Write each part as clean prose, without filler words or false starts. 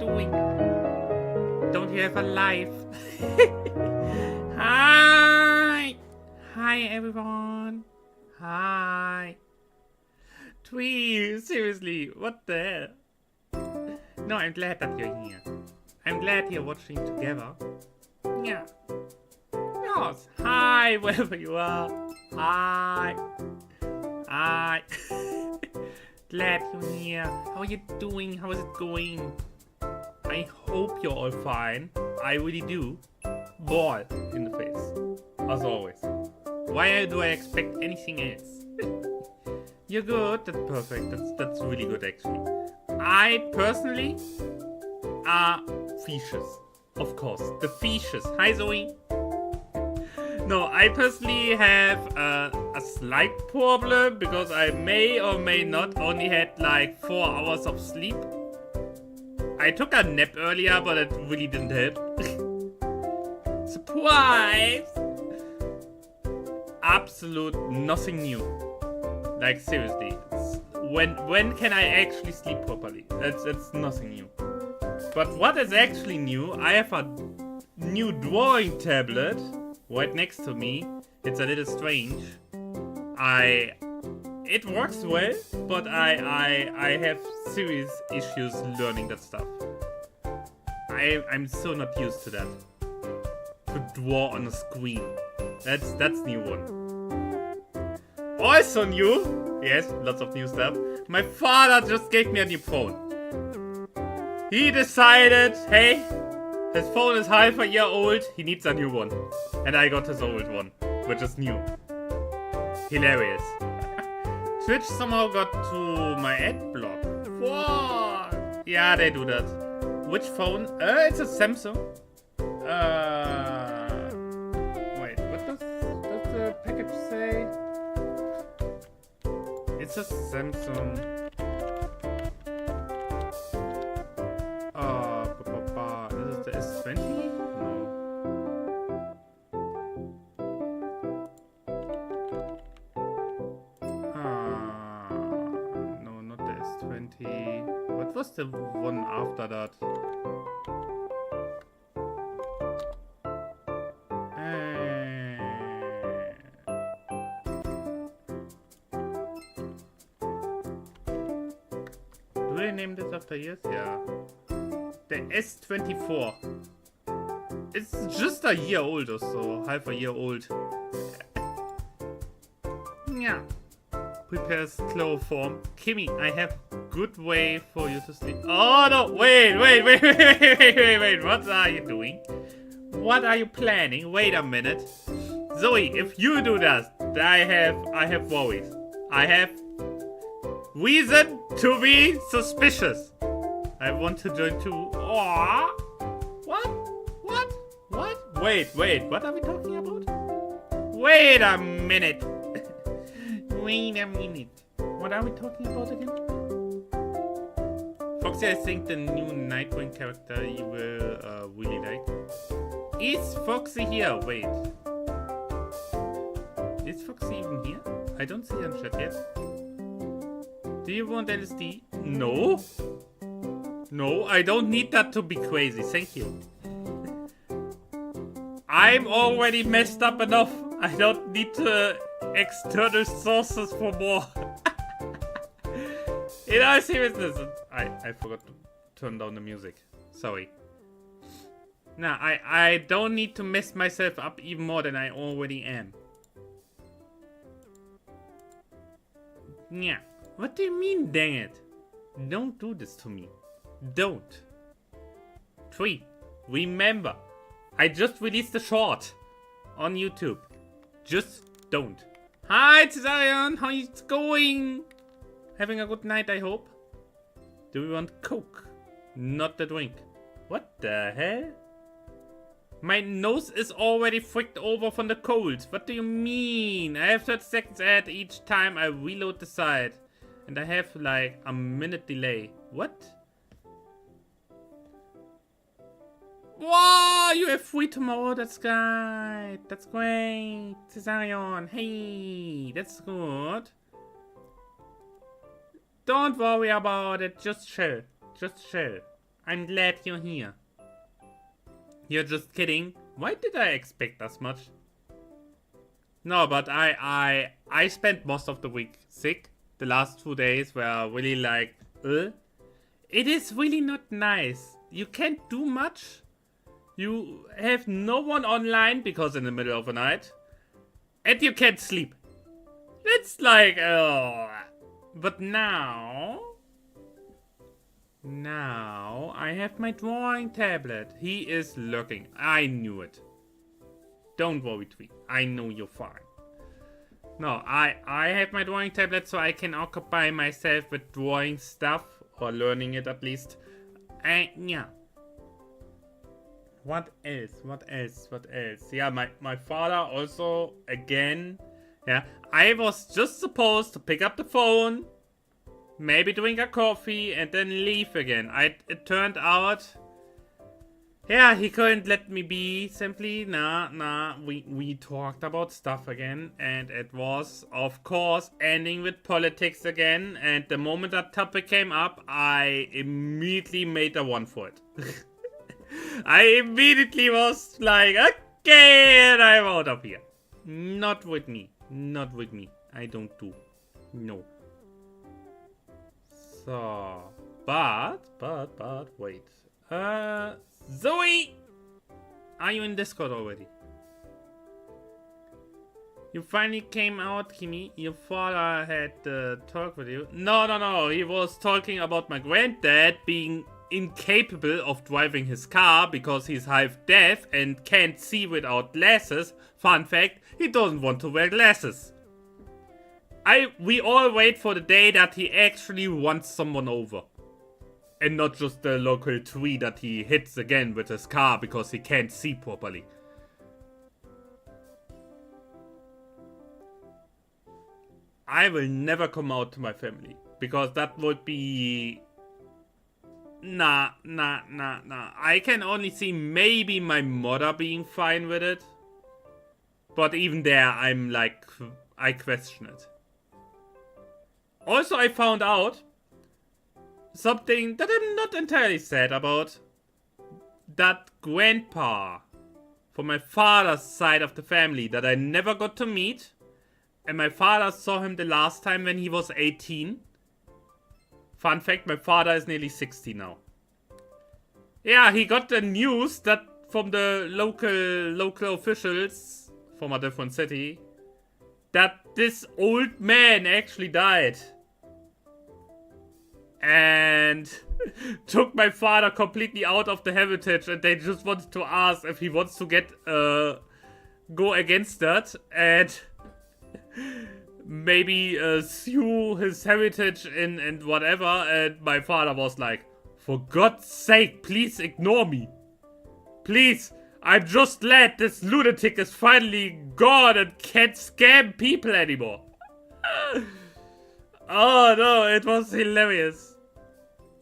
doing? Don't you have a life? Hi! Hi, everyone. Hi. Twee, seriously, what the hell? No, I'm glad that you're here. I'm glad you're watching together. Yeah. Yes. Hi, wherever you are. Hi. Hi. Glad you're here. How are you doing? How is it going? I hope you're all fine. I really do. Ball in the face. As always. Why do I expect anything else? You're good. That's perfect. That's really good, actually. I personally are Fishes. Of course. The Fishes. Hi, Zoe. No, I personally have a slight problem because I may or may not only had like 4 hours of sleep. I took a nap earlier, but it really didn't help. Surprise! Absolute nothing new. Like seriously, when can I actually sleep properly? It's nothing new. But what is actually new? I have a new drawing tablet right next to me. It's a little strange. It works well, but I have serious issues learning that stuff. I'm so not used to that. To draw on a screen. That's new one. Also new, yes, lots of new stuff. My father just gave me a new phone. He decided, hey, his phone is half a year old, he needs a new one. And I got his old one, which is new. Hilarious. Twitch somehow got to my ad block. What? Yeah, they do that. Which phone? It's a Samsung. Wait, what does the package say? It's a Samsung. Is it the S20? No, not the S20. What was the one after that? Do they name this after years? Yeah. The S24. It's just a year old or so. Half a year old. Yeah. Prepares chloroform. Kimmy, I have good way for you to sleep. Oh no! Wait. What are you doing? What are you planning? Wait a minute. Zoe, if you do that, I have worries. I have reason to be suspicious. I want to join too. Aww. What? Wait. What are we talking about? Wait a minute. Wait a minute. What are we talking about again? Foxy, I think the new Nightreign character you will really like. Is Foxy here? Wait. Is Foxy even here? I don't see her in chat yet. Do you want LSD? No. No, I don't need that to be crazy. Thank you. I'm already messed up enough. I don't need external sources for more. In all seriousness, I forgot to turn down the music. Sorry. Nah, I don't need to mess myself up even more than I already am. Yeah. What do you mean, dang it? Don't do this to me. Don't. 3. Remember, I just released a short on YouTube. Just don't. Hi, Cesarion. How is it going? Having a good night, I hope. Do we want Coke? Not the drink. What the hell? My nose is already freaked over from the cold. What do you mean? I have 30 seconds ahead each time I reload the site. And I have like a minute delay. What? Wow, you have free tomorrow. That's great. That's great. Cesarion, hey, that's good. Don't worry about it. Just chill. Just chill. I'm glad you're here. You're just kidding. Why did I expect as much? No, but I spent most of the week sick. The last 2 days were really like, It is really not nice. You can't do much. You have no one online because in the middle of the night. And you can't sleep. It's like, But now I have my drawing tablet. He is lurking. I knew it. Don't worry, Tweet. I know you're fine. No, I have my drawing tablet so I can occupy myself with drawing stuff. Or learning it at least. Yeah. What else? Yeah, my father also, again. Yeah, I was just supposed to pick up the phone. Maybe drink a coffee and then leave again. It turned out... Yeah, he couldn't let me be. Simply, nah. We talked about stuff again. And it was, of course, ending with politics again. And the moment that topic came up, I immediately made a run for it. I immediately was like, okay, and I'm out of here. Not with me. I don't do. No. So, but, wait. Zoe! Are you in Discord already? You finally came out, Kimi. Your father had talk with you. No. He was talking about my granddad being incapable of driving his car because he's half deaf and can't see without glasses. Fun fact, he doesn't want to wear glasses. We all wait for the day that he actually wants someone over. And not just the local tree that he hits again with his car because he can't see properly. I will never come out to my family. Because that would be... Nah. I can only see maybe my mother being fine with it. But even there, I'm like... I question it. Also, I found out... something that I'm not entirely sad about. That grandpa from my father's side of the family that I never got to meet. And my father saw him the last time when he was 18. Fun fact, my father is nearly 60 now. Yeah, he got the news that from the local officials from a different city. That this old man actually died. And took my father completely out of the heritage, and they just wanted to ask if he wants to get go against that and maybe sue his heritage and whatever. And my father was like, for God's sake, please ignore me. Please, I'm just glad this lunatic is finally gone and can't scam people anymore. Oh no, it was hilarious.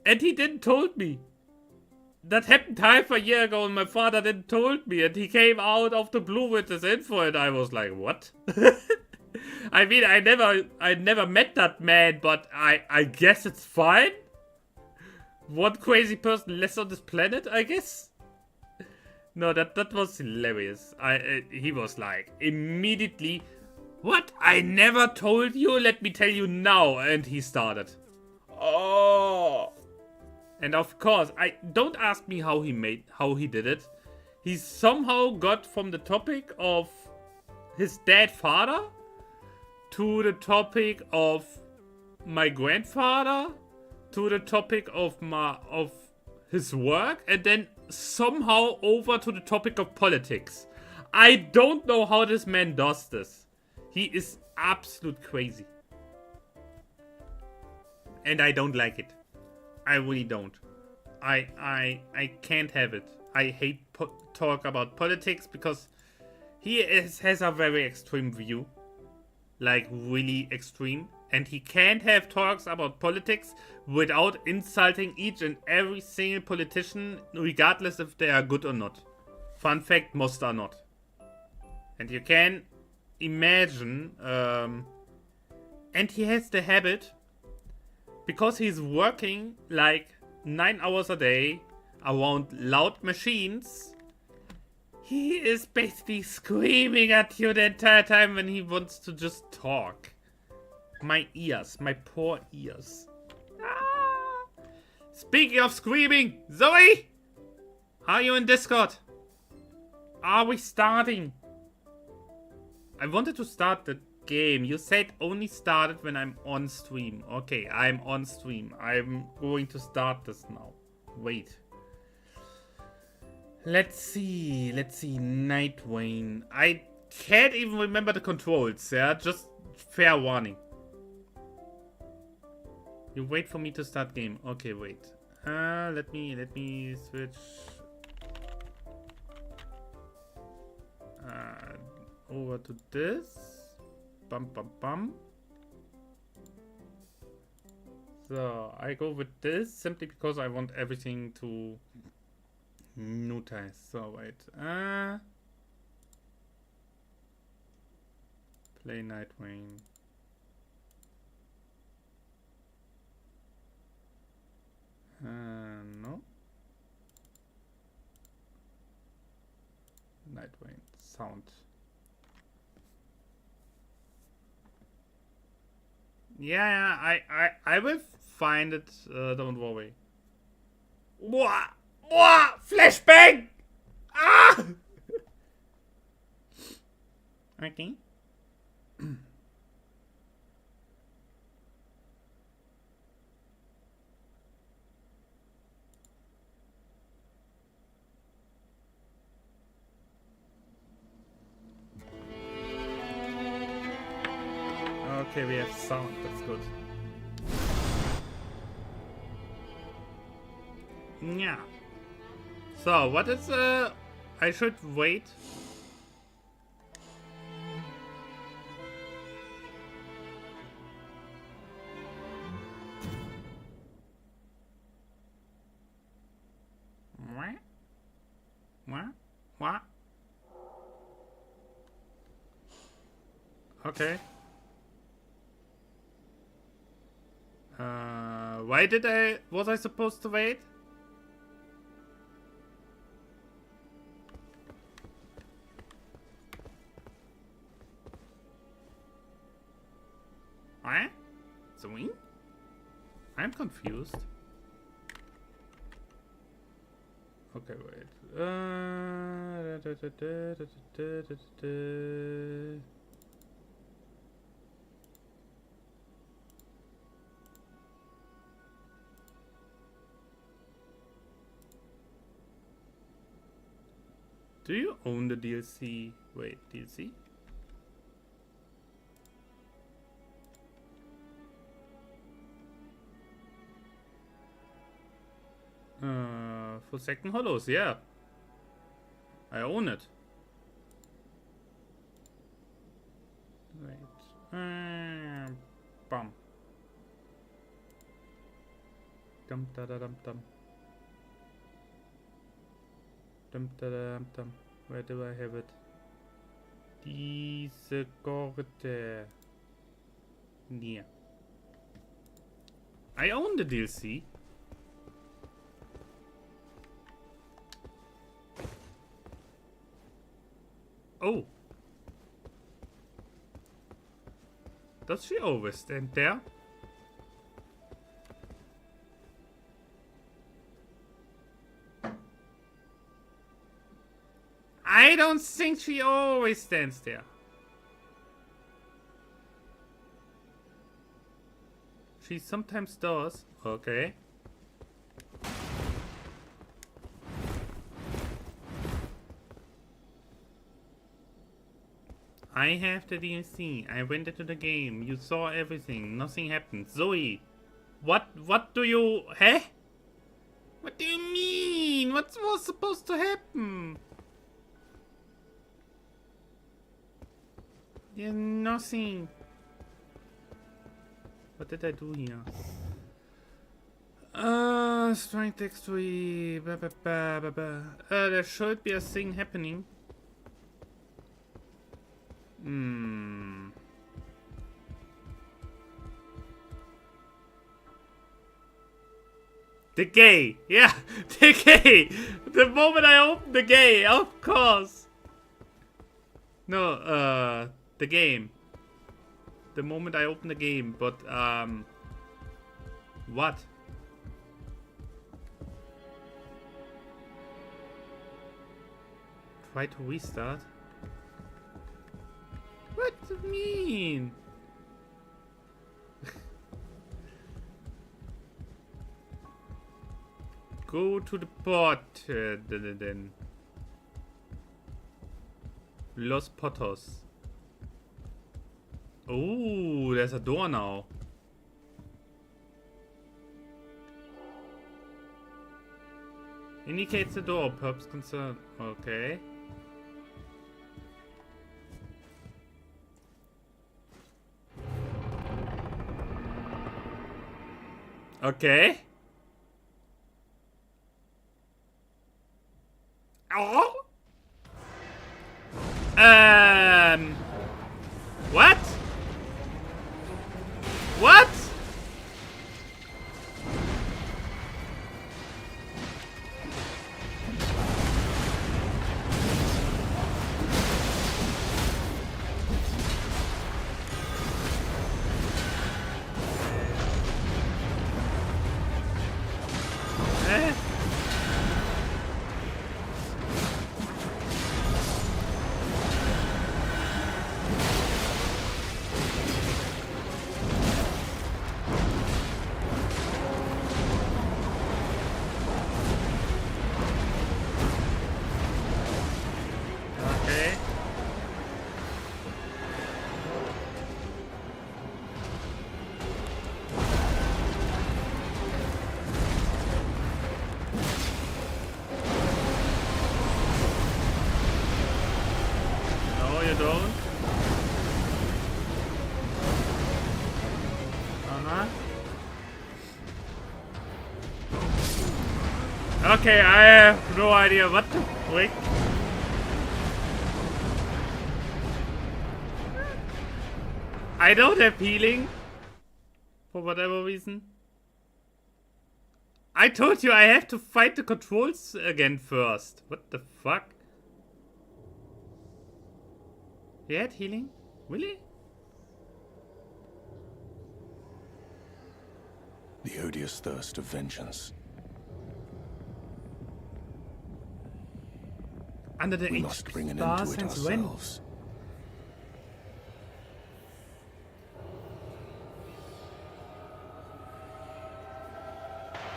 And he didn't told me. That happened half a year ago and my father didn't told me. And he came out of the blue with this info and I was like, what? I mean, I never met that man, but I guess it's fine. One crazy person less on this planet, I guess. No, that was hilarious. He was like, immediately... What? I never told you? Let me tell you now. And he started. Oh. And of course, don't ask me how he did it. He somehow got from the topic of his dead father to the topic of my grandfather to the topic of his work and then somehow over to the topic of politics. I don't know how this man does this. He is absolute crazy. And I don't like it. I really don't. I can't have it. I hate talk about politics because he has a very extreme view. Like really extreme. And he can't have talks about politics without insulting each and every single politician regardless if they are good or not. Fun fact, most are not. And you can imagine, and he has the habit, because he's working like 9 hours a day, around loud machines, he is basically screaming at you the entire time when he wants to just talk. My ears, my poor ears. Ah. Speaking of screaming, Zoe! Are you in Discord? Are we starting? I wanted to start the game. You said only start it when I'm on stream. Okay, I'm on stream. I'm going to start this now. Wait. Let's see. Nightreign. I can't even remember the controls, yeah? Just fair warning. You wait for me to start game. Okay, wait. Let me switch. Over to this. Bum bum bum. So I go with this simply because I want everything to notice. So wait. Play Nightreign. No. Nightreign sound. Yeah, I will find it. Don't worry. Wah! Flashbang! Ah! Okay. Okay, we have sound. That's good. Yeah. So, what is I should wait. What? Okay. Why was I supposed to wait? What? Zoe? I'm confused. Okay, wait. Do you own the DLC? Wait, DLC? For Second Hollows, yeah. I own it. Wait. Bum. Dum da da dum dum. Dum da da dum dum. Where do I have it? Diese Korte. Near. I own the DLC. Oh. Does she always stand there? I don't think she always stands there. She sometimes does. Okay. I have the DLC. I went into the game. You saw everything. Nothing happened. Zoe, what do you... Huh? What do you mean? What was supposed to happen? Yeah, nothing. What did I do here? Strength X3. There should be a thing happening. The gay. Yeah, the gay. The moment I open the gay, of course. No, the game. The moment I open the game, but, what? Try to restart? What do you mean? Go to the port, then. Los Potos. Oh, there's a door now. Indicates the door, perhaps concern. Okay. Okay. Oh. What? What? Okay, I have no idea what the frick. I don't have healing. For whatever reason. I told you I have to fight the controls again first. What the fuck? You had healing? Really? The odious thirst of vengeance. Under the We must bring an bar end to it since when? ourselves.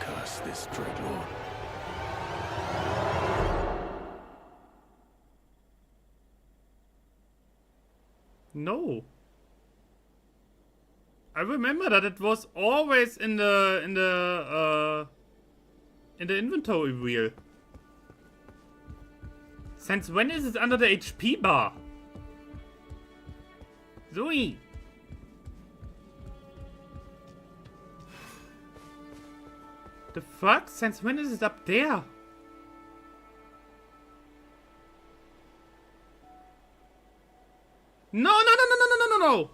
Curse this dreadlord. No. I remember that it was always in the inventory wheel. Since when is it under the HP bar? Zoe! The fuck? Since when is it up there? No, no, no, no, no, no, no, no!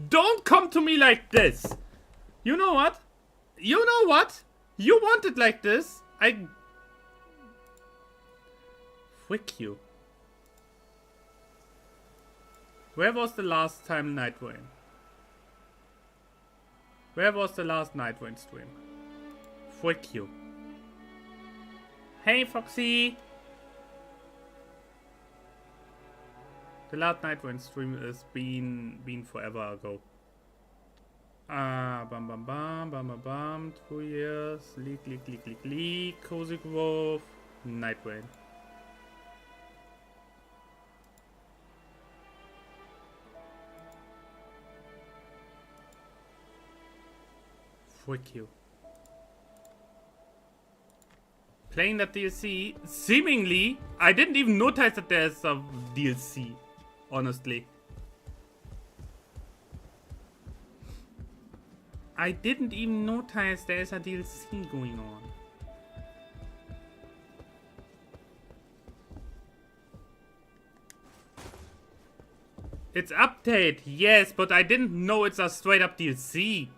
Don't come to me like this! You know what? You know what? You want it like this? Frick you. Where was the last time Nightreign? Where was the last Nightreign stream? Frick you. Hey Foxy! The last Nightreign stream has been forever ago. Bam bam bam bam bam bam. 2 years. Leak. Cozy Grove. Nightreign. Frick you. Playing that DLC, seemingly, I didn't even notice that there's a DLC, honestly. I didn't even notice there's a DLC going on. It's update, yes, but I didn't know it's a straight up DLC.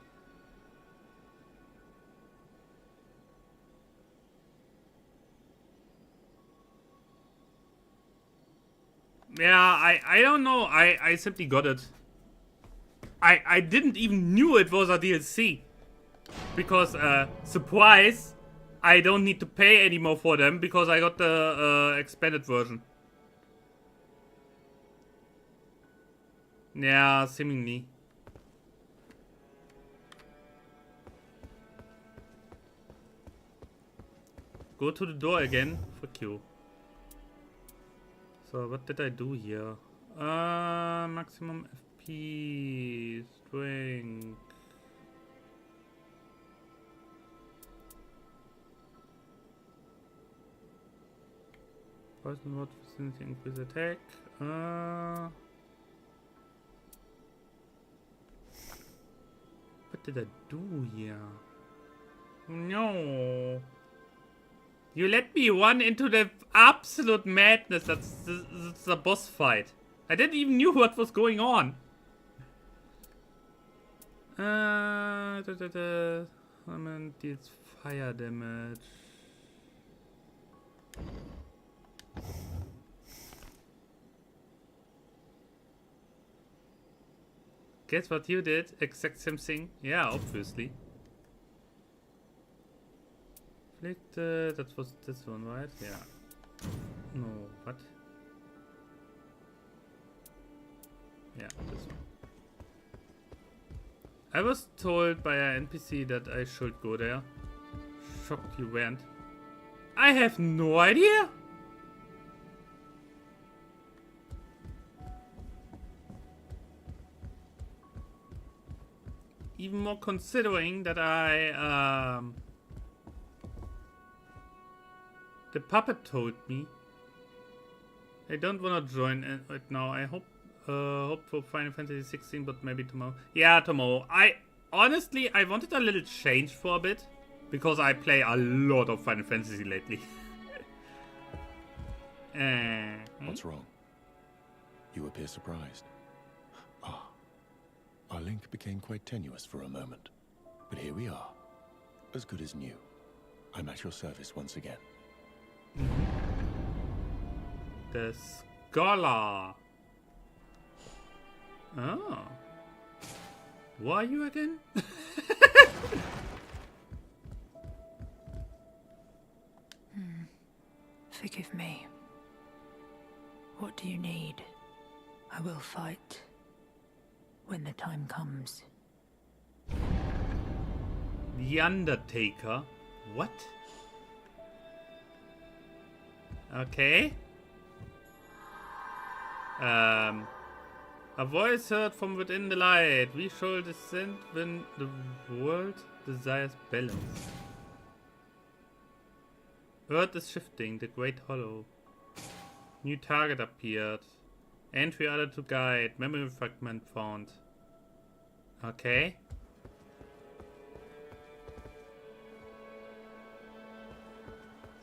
Yeah, I don't know. I simply got it. I didn't even knew it was a DLC. Because, surprise, I don't need to pay anymore for them because I got the expanded version. Yeah, seemingly. Go to the door again. Fuck you. So, what did I do here? Maximum FP. Strength. Poison word vicinity increase attack. What did I do here? No. You let me run into the absolute madness. That's the boss fight. I didn't even knew what was going on. Element deals fire damage. Guess what you did? Exact same thing. Yeah, obviously. That was this one, right? Yeah. No, what? Yeah, this one. I was told by an NPC that I should go there. Shocked you went. I have no idea! Even more considering that the puppet told me. I don't want to join right now. I hope for Final Fantasy 16, but maybe tomorrow. Yeah, tomorrow. Honestly, I wanted a little change for a bit. Because I play a lot of Final Fantasy lately. What's wrong? You appear surprised. Ah, our link became quite tenuous for a moment. But here we are. As good as new. I'm at your service once again. The Scholar. Oh. Who are you again? Forgive me. What do you need? I will fight when the time comes. The Undertaker? What? Okay. A voice heard from within the light. We shall descend when the world desires balance. Earth is shifting, the Great Hollow. New target appeared. Entry added to guide. Memory fragment found. Okay.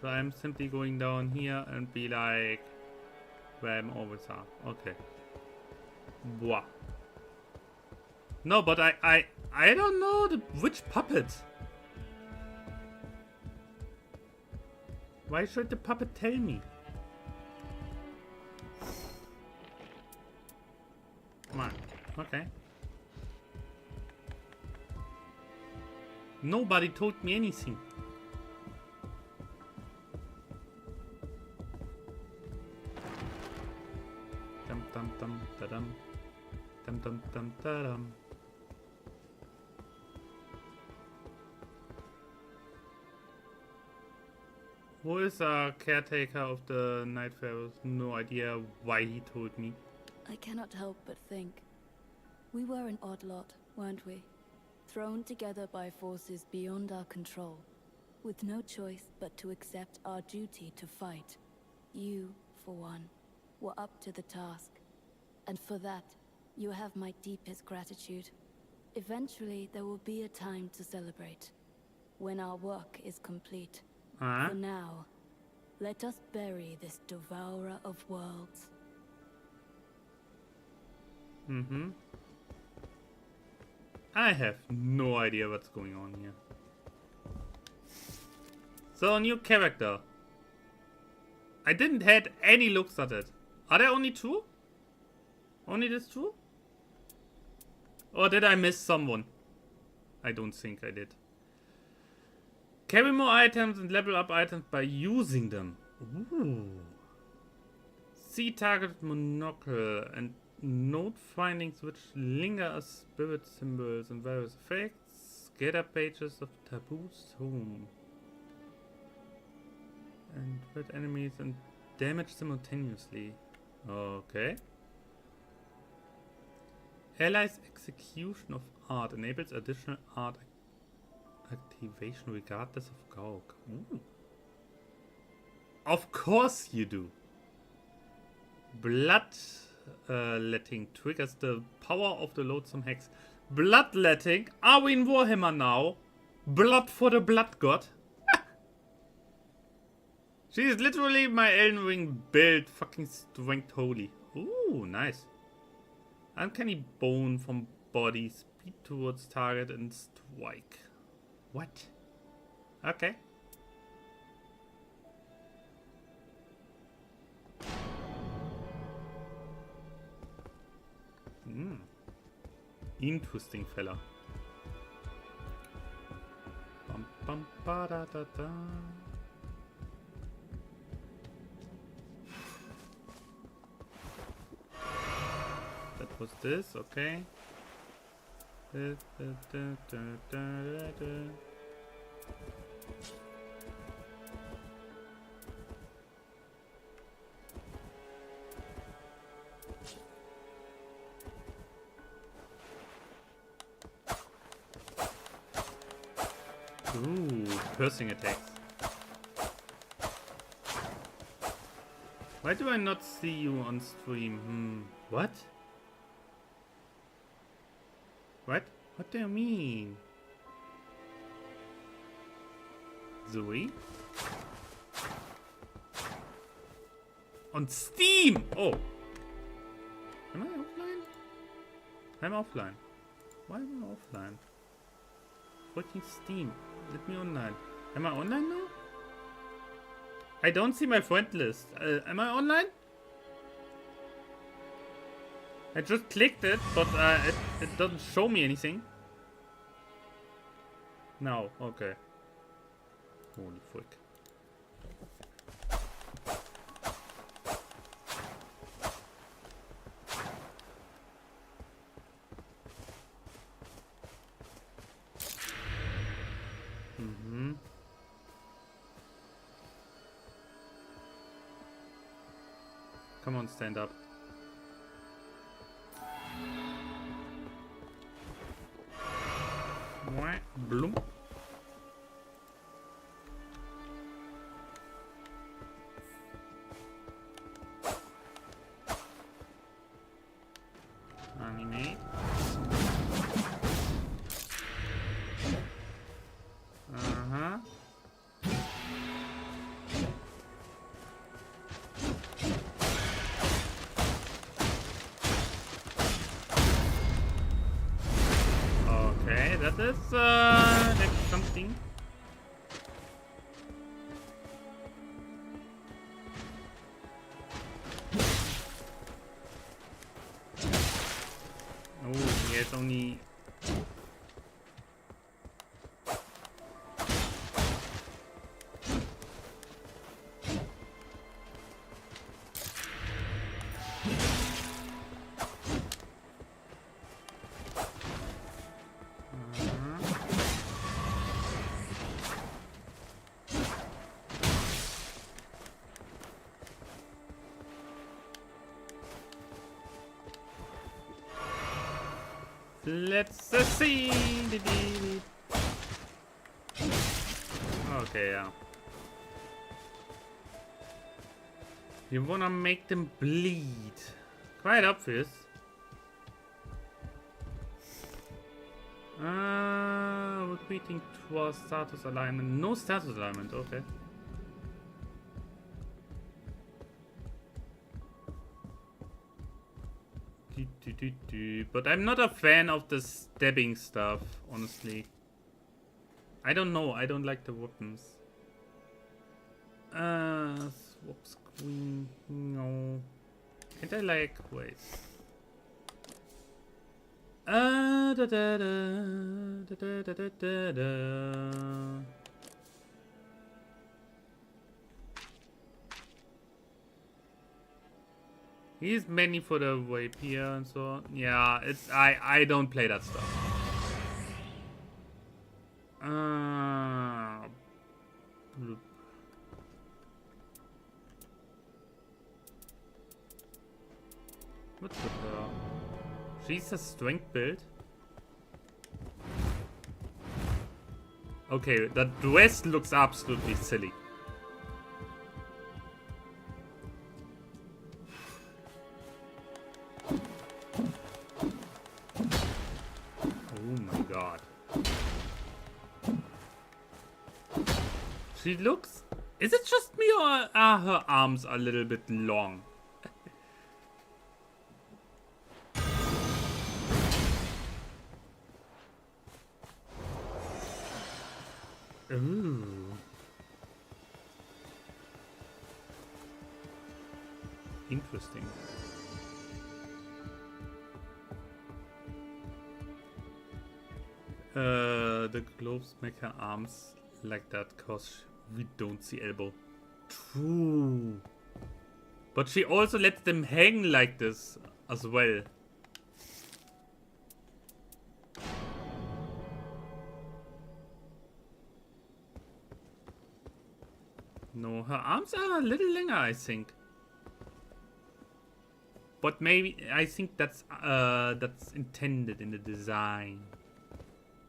So I'm simply going down here and be like where I'm always are. Okay. Blah. No, but I don't know which puppet. Why should the puppet tell me? Come on. Okay. Nobody told me anything. Dum dum dum da dum. Dum dum dum da dum. Who is a caretaker of the Nightreign? No idea why he told me. I cannot help but think. We were an odd lot, weren't we? Thrown together by forces beyond our control, with no choice but to accept our duty to fight. You, for one, were up to the task. And for that, you have my deepest gratitude. Eventually, there will be a time to celebrate, when our work is complete. For now, let us bury this devourer of worlds. I have no idea what's going on here. So, new character. I didn't had any looks at it. Are there only 2? Only these 2? Or did I miss someone? I don't think I did. Carry more items and level up items by using them. Ooh. See target monocle and note findings which linger as spirit symbols and various effects. Gather pages of Taboo's home. And hurt enemies and damage simultaneously. Okay. Allies execution of art enables additional art activation regardless of Gauk. Ooh. Of course you do. Bloodletting triggers the power of the loathsome hex. Bloodletting? Are we in Warhammer now? Blood for the blood god? She is literally my Elden Ring build. Fucking strength holy. Ooh, nice. Uncanny bone from body. Speed towards target and strike. What? Okay. Interesting fella. Bum, bum, ba, da, da, da. That was this, okay. Da, da, da, da, da, da. Ooh, piercing attacks. Why do I not see you on stream? What? What? What do you mean? Zoe? On Steam! Oh! Am I offline? I'm offline. Why am I offline? Freaking Steam. Let me online. Am I online now? I don't see my friend list. Am I online? I just clicked it, but it doesn't show me anything. No, okay. Holy frick. Come on, stand up. Bloom. Animate. Okay, that is like something. Oh, he has only. Let's see. Okay, yeah. You wanna make them bleed. Quite obvious. Repeating twice status alignment. No status alignment, okay. But I'm not a fan of the stabbing stuff, honestly. I don't know, I don't like the weapons. Swap screen, no. Can't I like wait? Da da da da da da da da. He's many for the rapier and so on. Yeah, it's I don't play that stuff. Bloop. What's with her? She's a strength build. Okay, that dress looks absolutely silly. Oh my god. She looks... Is it just me or are her arms a little bit long? Ooh. Interesting. The gloves make her arms like that cause we don't see elbow. True. But she also lets them hang like this as well. No, her arms are a little longer, I think. But maybe I think that's intended in the design.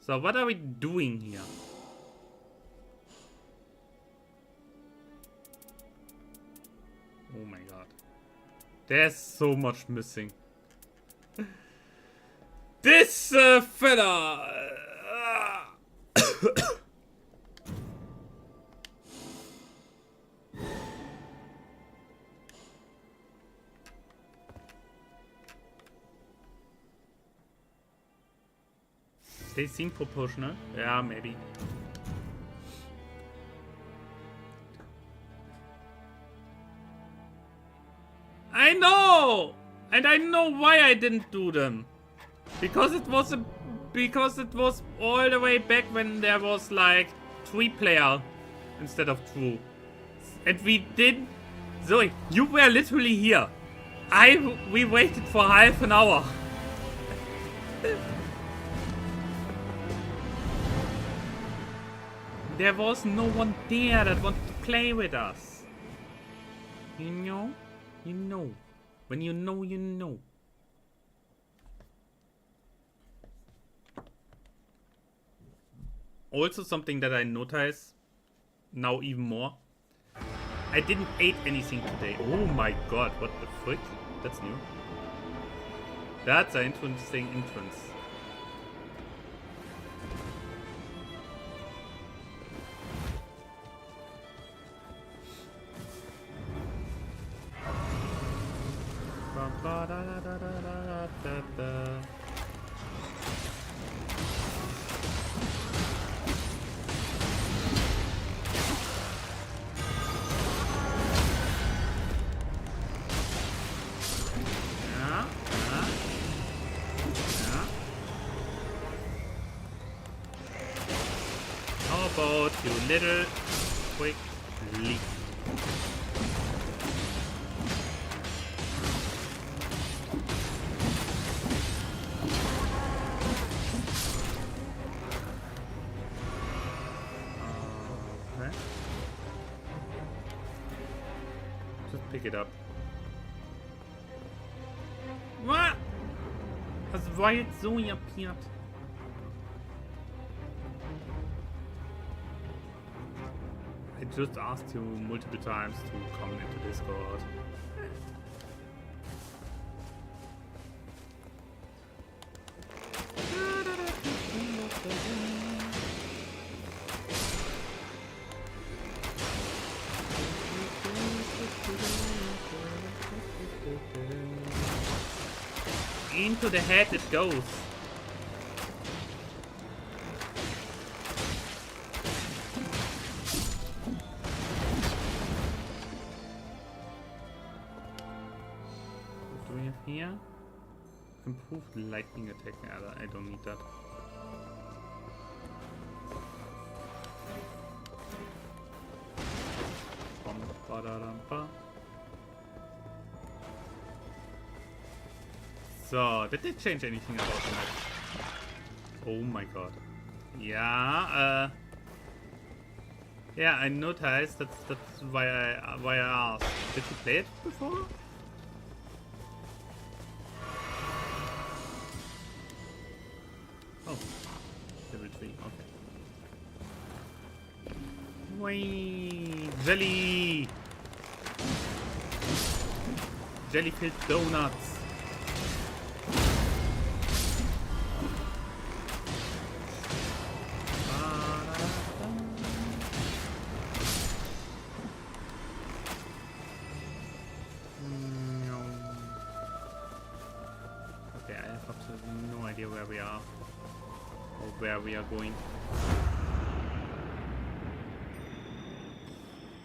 So what are we doing here? Oh my god. There's so much missing. This fella! They seem proportional. Yeah, maybe. I know! And I know why I didn't do them. Because it was all the way back when there was like 3-player instead of 2. And we did... Zoe, you were literally here. We waited for half an hour. There was no one there that wanted to play with us. You know? You know. When you know, you know. Also something that I notice now even more. I didn't eat anything today. Oh my god, what the frick? That's new. That's an interesting entrance. How about you little quick leap? Just pick it up. What? Das war jetzt so appiert. I just asked you multiple times to come into Discord. Into the head it goes. have here? Improved lightning attack. I don't need that. So, did they change anything about the map? Oh my god. Yeah, yeah, I noticed. That's why I asked. Did you play it before? Oh, level 3. Okay. Whee! Jelly! Jelly-filled donuts. Okay, I have absolutely no idea where we are or where we are going.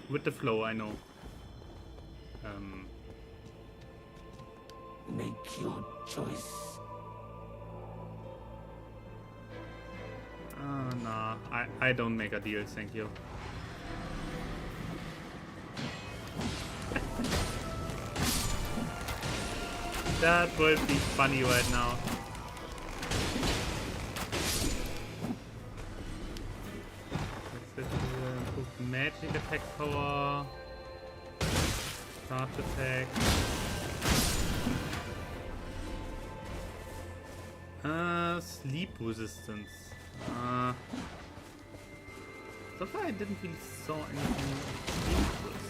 With the flow, I know. Make your choice. Nah, I don't make a deal, thank you. That would be funny right now. Improve magic attack power. Charge attack. Sleep resistance. So far I didn't really saw anything useless.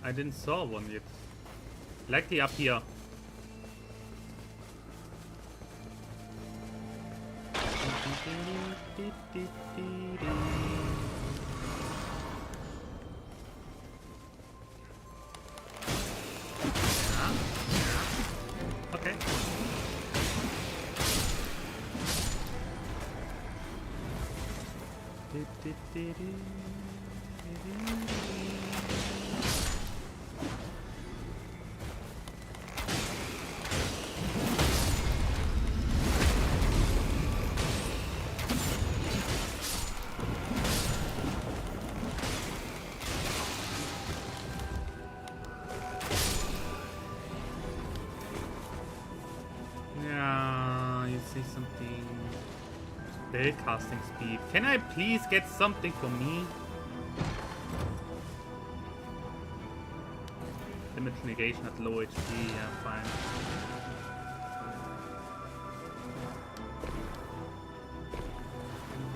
I didn't saw one yet. Likely up here. Okay. Yeah, you see something. Spell casting speed. Can I please get something for me? Damage negation at low HP. Yeah, fine.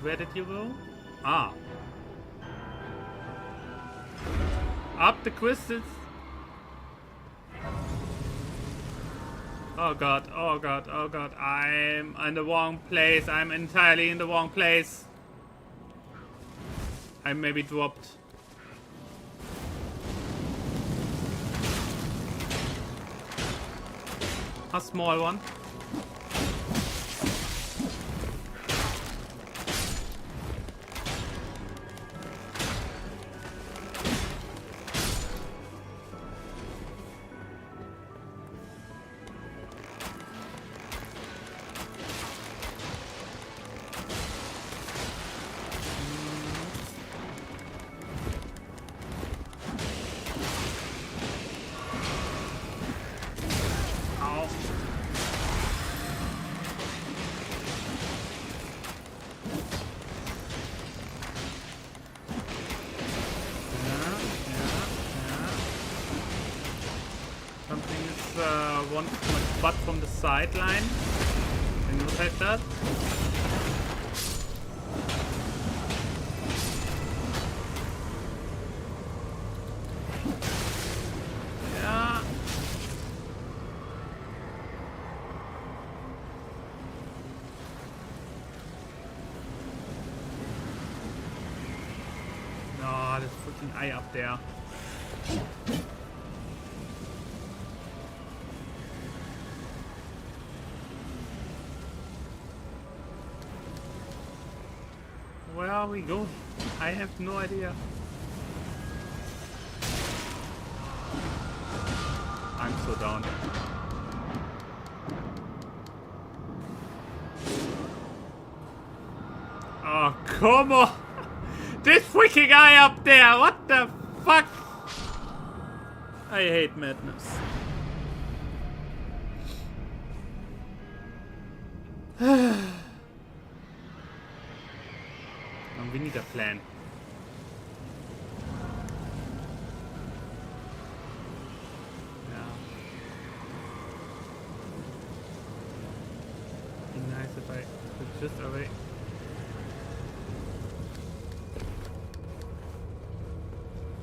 Where did you go? Ah. Up the crystals. Oh god, oh god, oh god. I'm in the wrong place. I'm entirely in the wrong place. I maybe dropped. A small one. One butt from the sideline. Can you notice that? Yeah. No, there's freaking eye up there. Where are we going? I have no idea. I'm so down. Oh, come on! This freaking guy up there! What the fuck? I hate madness. We need a plan. Yeah. Be nice if I could just away.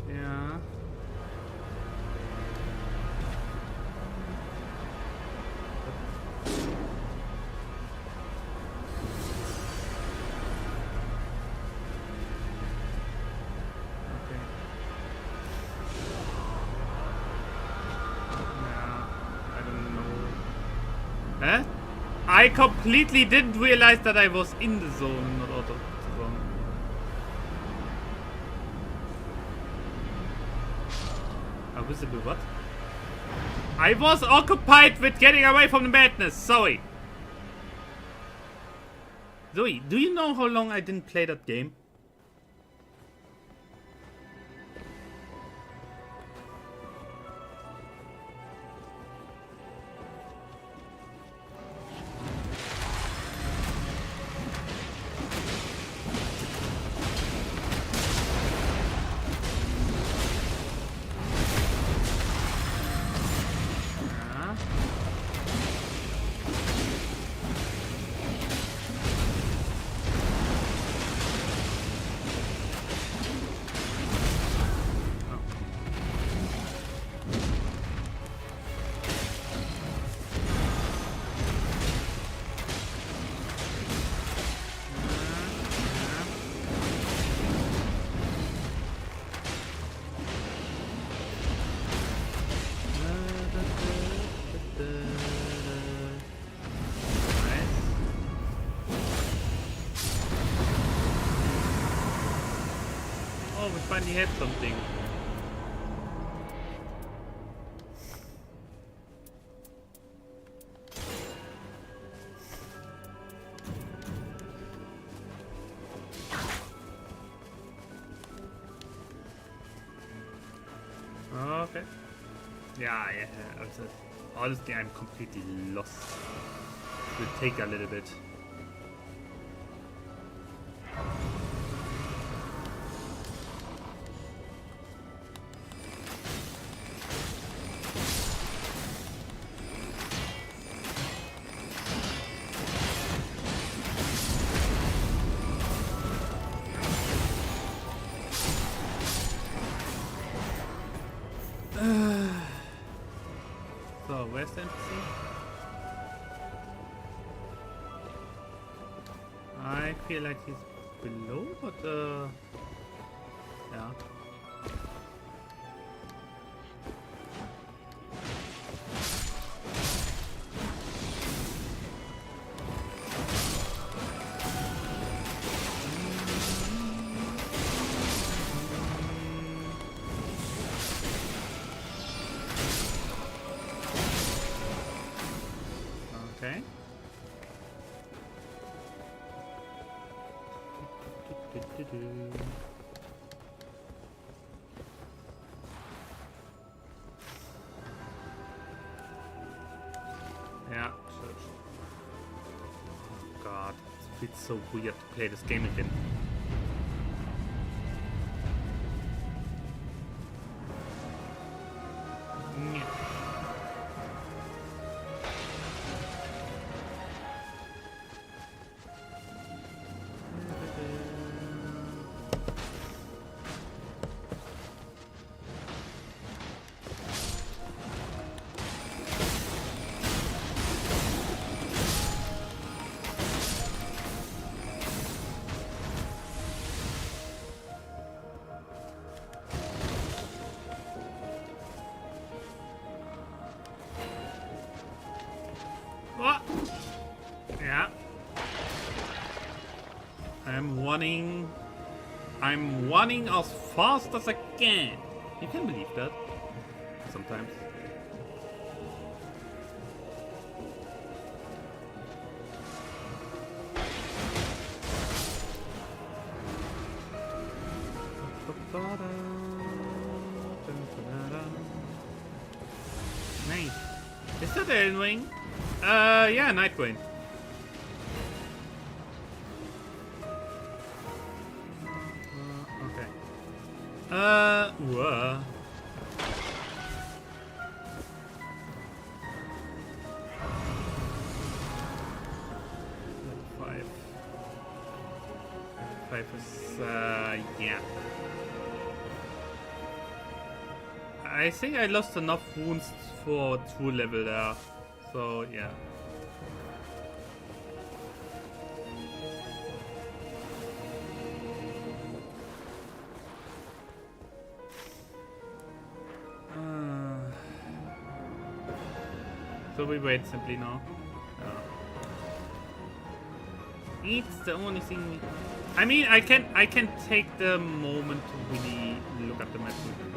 Yeah. Huh? I completely didn't realize that I was in the zone, not out of the zone. A visible what? I was occupied with getting away from the madness, sorry. Zoe, do you know how long I didn't play that game? Oh, we finally have something. Okay. Yeah. Honestly, I'm completely lost. It will take a little bit. So, where's the NPC? I feel like he's below, but yeah. Okay. Yeah, sure. Oh god, it feels so weird to play this game again. What? Yeah. I am running. I'm running as fast as I can. You can believe that. Sometimes. Nice. Is that Elden Ring? Yeah, Nightreign. Okay. Whoa. Five is, yeah. I think I lost enough wounds for true level there. So, yeah. So we wait simply now. It's the only thing. I mean, I can take the moment to really look at the map real quick.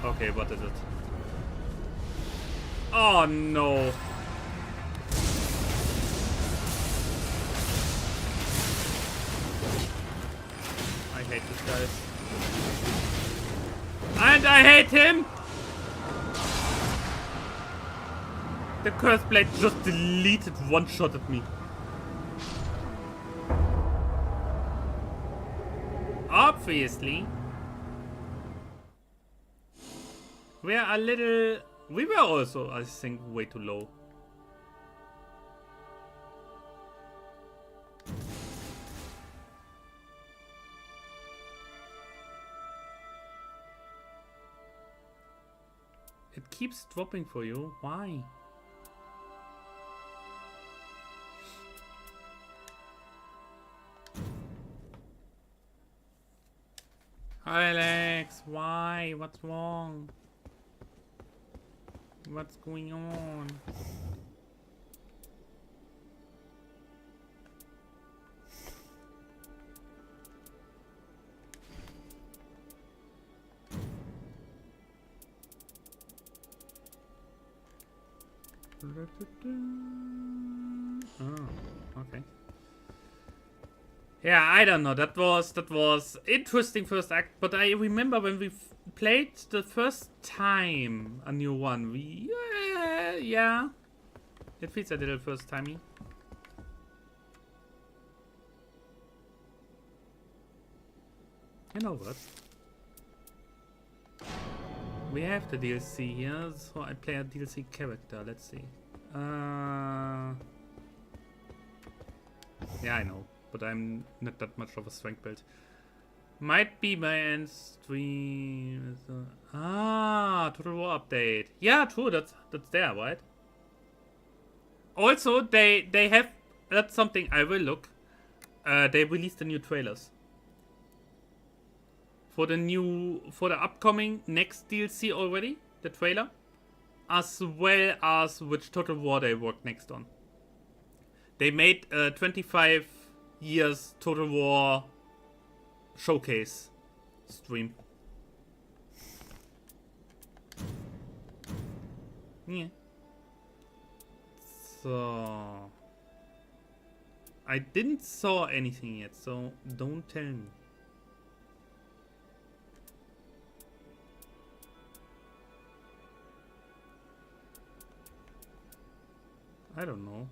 Okay, what is it? Oh no! I hate this guy. And I hate him! The curse blade just deleted one shot at me. Obviously. We are a little... We were also, I think, way too low. It keeps dropping for you. Why? Hi, Alex. Why? What's wrong? What's going on? Oh, okay. Yeah, I don't know. That was interesting first act, but I remember when we played the first time a new one. We yeah, it feels a little first timey. You know what? We have the DLC here, so I play a DLC character. Let's see. Yeah, I know, but I'm not that much of a strength build. Might be my end stream. Total War update. Yeah, true. That's there, right? Also, they have. That's something I will look. They released the new trailers for the upcoming next DLC already. The trailer, as well as which Total War they work next on. They made a 25 years Total War showcase stream. Yeah. So I didn't saw anything yet, so don't tell me. I don't know.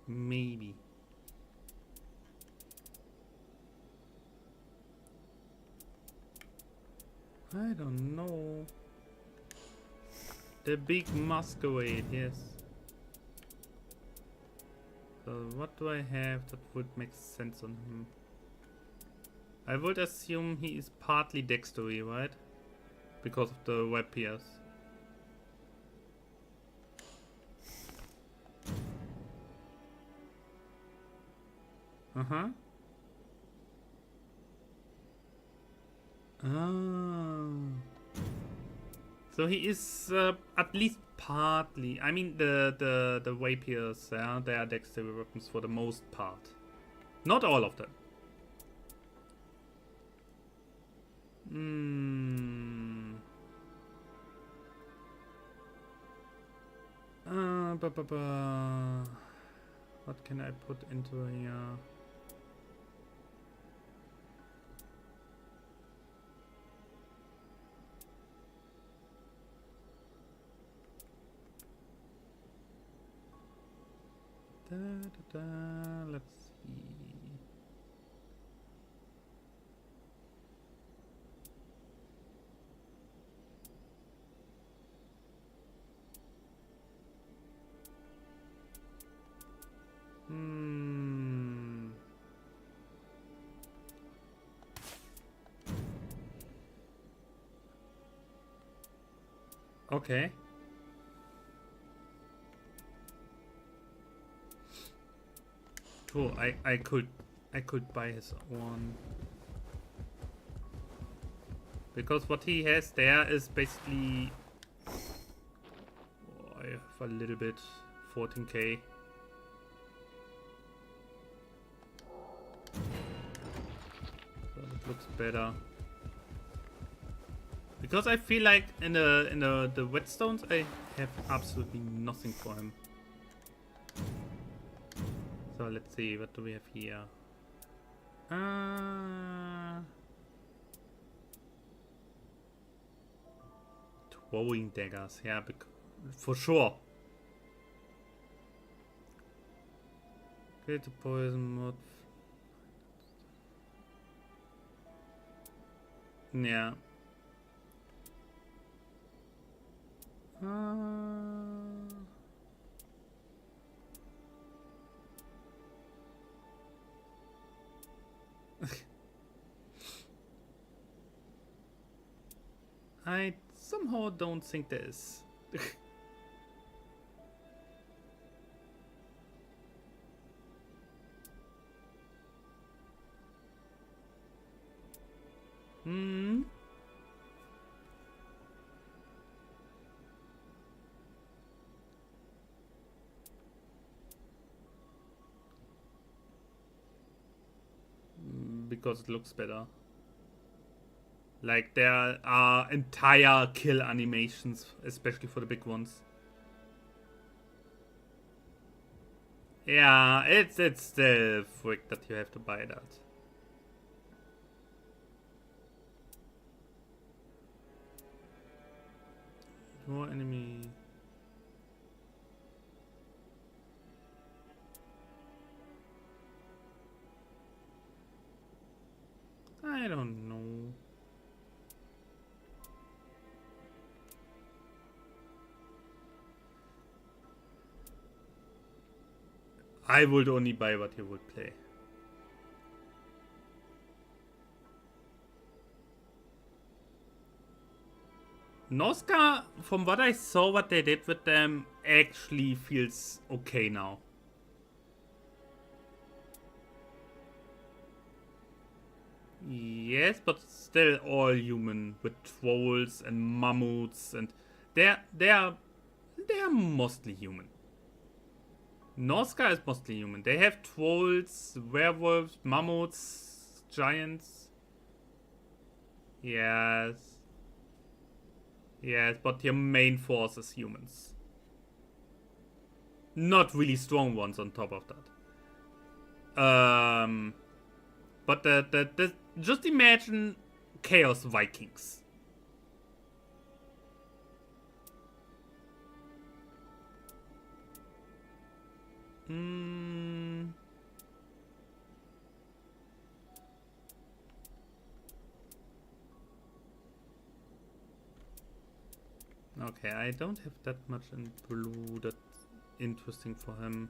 Maybe. I don't know. The big masquerade, yes. So what do I have that would make sense on him? I would assume he is partly dextery, right? Because of the rapiers. Uh-huh. Ah. So he is at least partly. I mean, the rapiers, yeah, they are dexterity weapons for the most part. Not all of them. Hmm. What can I put into here? Let's see. Okay. Cool. I could buy his one. Because what he has there is basically, I have a little bit, 14k. So it looks better. Because I feel like in the whetstones I have absolutely nothing for him. So let's see, what do we have here? Throwing daggers, yeah, for sure. Create a poison mod. Yeah. I somehow don't think there is. Because it looks better. Like there are entire kill animations, especially for the big ones. Yeah, it's the freak that you have to buy that. More enemy. I don't know. I would only buy what you would play. Noska, from what I saw, what they did with them actually feels okay now. Yes, but still all human with trolls and mammoths, and they're mostly human. Noska is mostly human. They have trolls, werewolves, mammoths, giants. Yes. Yes, but your main force is humans. Not really strong ones on top of that. But the just imagine Chaos Vikings. Okay, I don't have that much in blue that's interesting for him.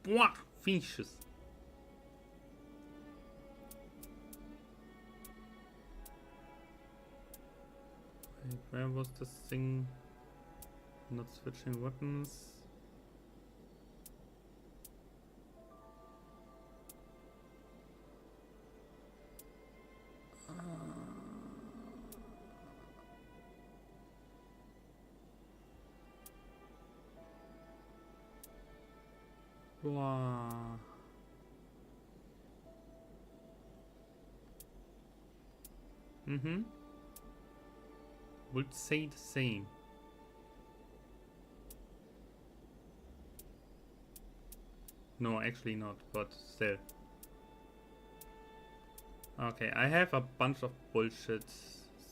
Boah, fishes. Wait, where was this thing? Not switching weapons. Wow. Would say the same. No, actually not, but still. Okay, I have a bunch of bullshit,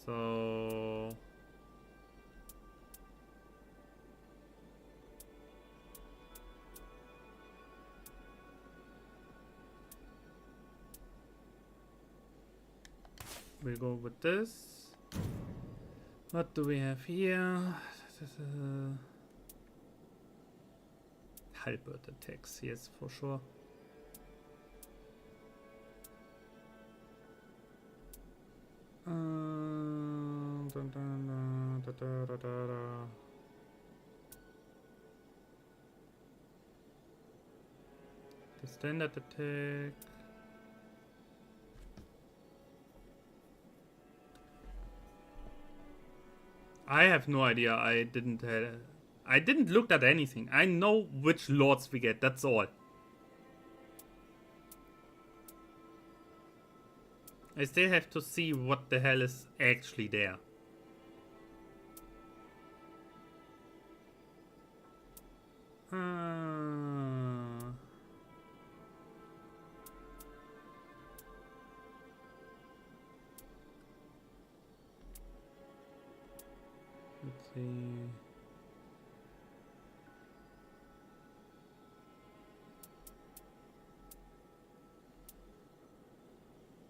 so... we'll go with this. What do we have here? Halberd attacks, yes, for sure. The standard attack. I have no idea. I didn't look at anything. I know which lords we get. That's all. I still have to see what the hell is actually there. Let's see.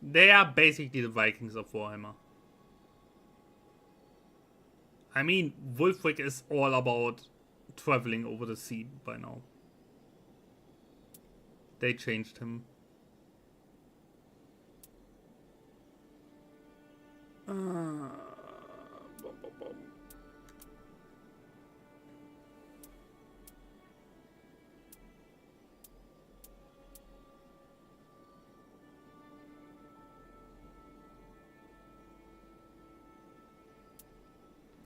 They are basically the Vikings of Warhammer. I mean, Wulfric is all about traveling over the sea by now. They changed him.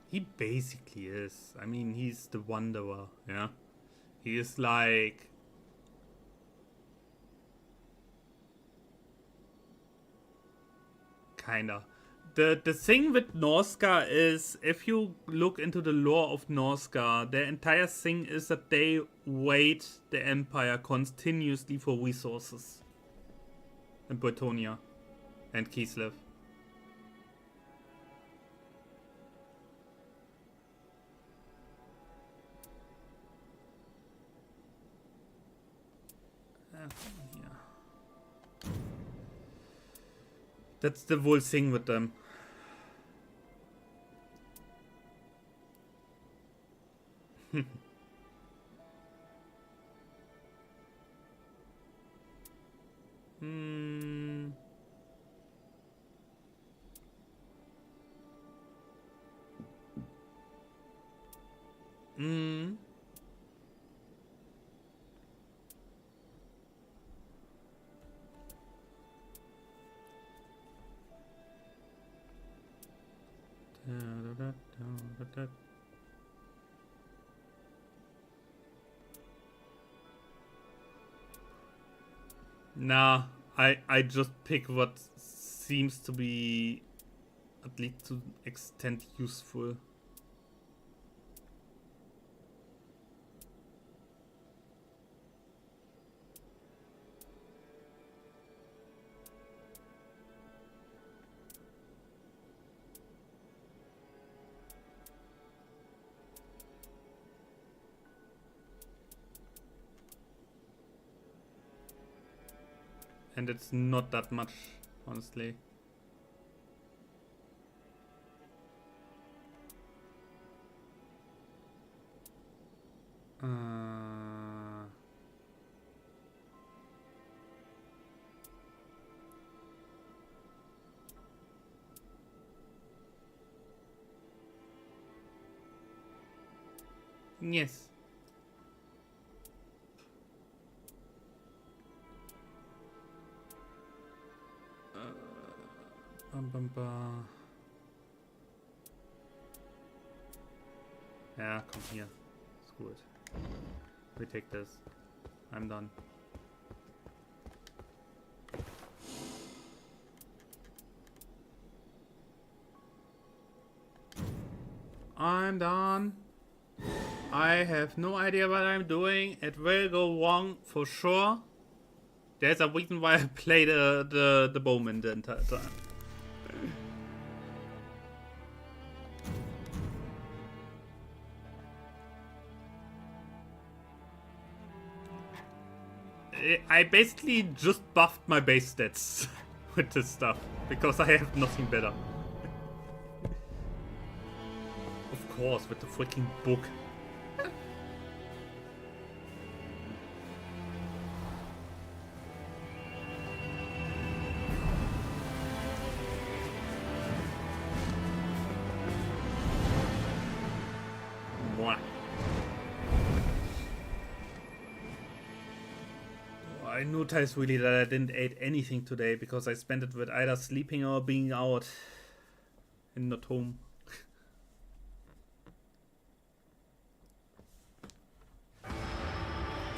He basically is. I mean, he's the Wanderer, yeah? He is like... kinda. The thing with Norsca is, if you look into the lore of Norsca, their entire thing is that they wait the Empire continuously for resources. In Bretonia and Kislev. Yeah. That's the whole thing with them. Nah, I just pick what seems to be at least to an extent useful. And it's not that much, honestly. Yes. Bum, bum. Yeah, come here. It's good. We take this. I'm done. I'm done. I have no idea what I'm doing. It will go wrong for sure. There's a reason why I play the bowman the entire time. I basically just buffed my base stats with this stuff because I have nothing better. Of course, with the freaking book. Mwah. I noticed really that I didn't eat anything today because I spent it with either sleeping or being out and not home.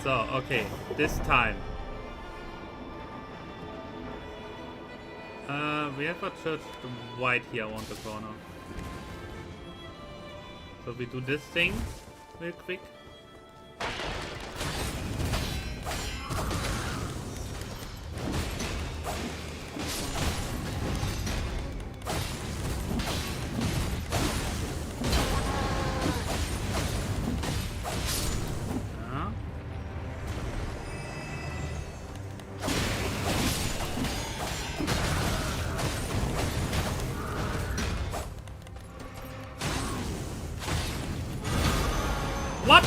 So, okay, this time. We have a church white here on the corner. So we do this thing real quick. What?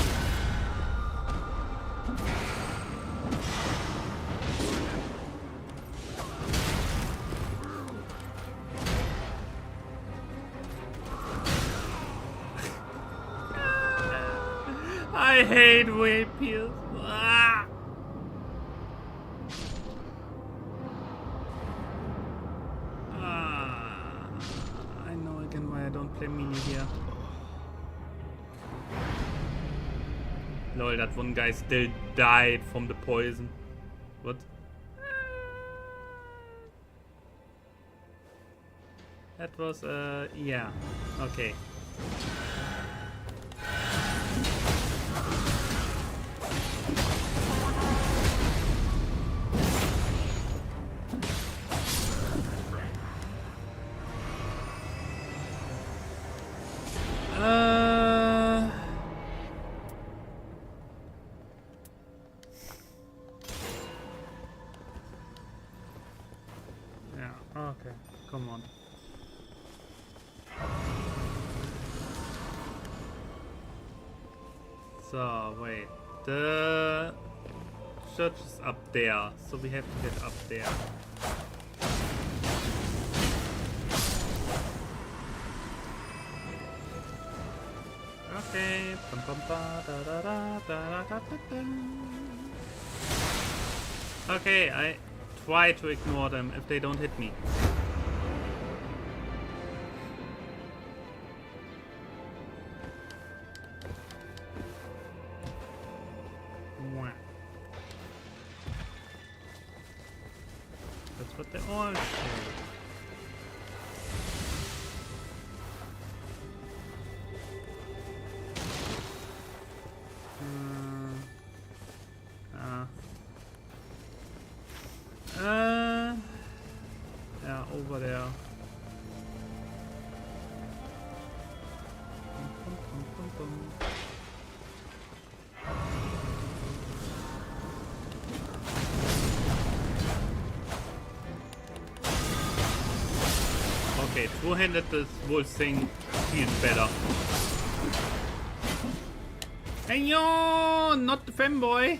I hate rapiers. Ah! I know again why I don't play melee here. Lol, that one guy still died from the poison. What? That was, yeah. Okay. Yeah, okay. Come on. So, wait. The church is up there, so we have to get up there. Okay. Bum, bum, ba, da, da, da, da, da, da, da. Okay, I try to ignore them if they don't hit me. Mwah. That's what they all say. Yeah, over there. Okay, two-handed this whole thing feels better. Hey yo, not the femboy.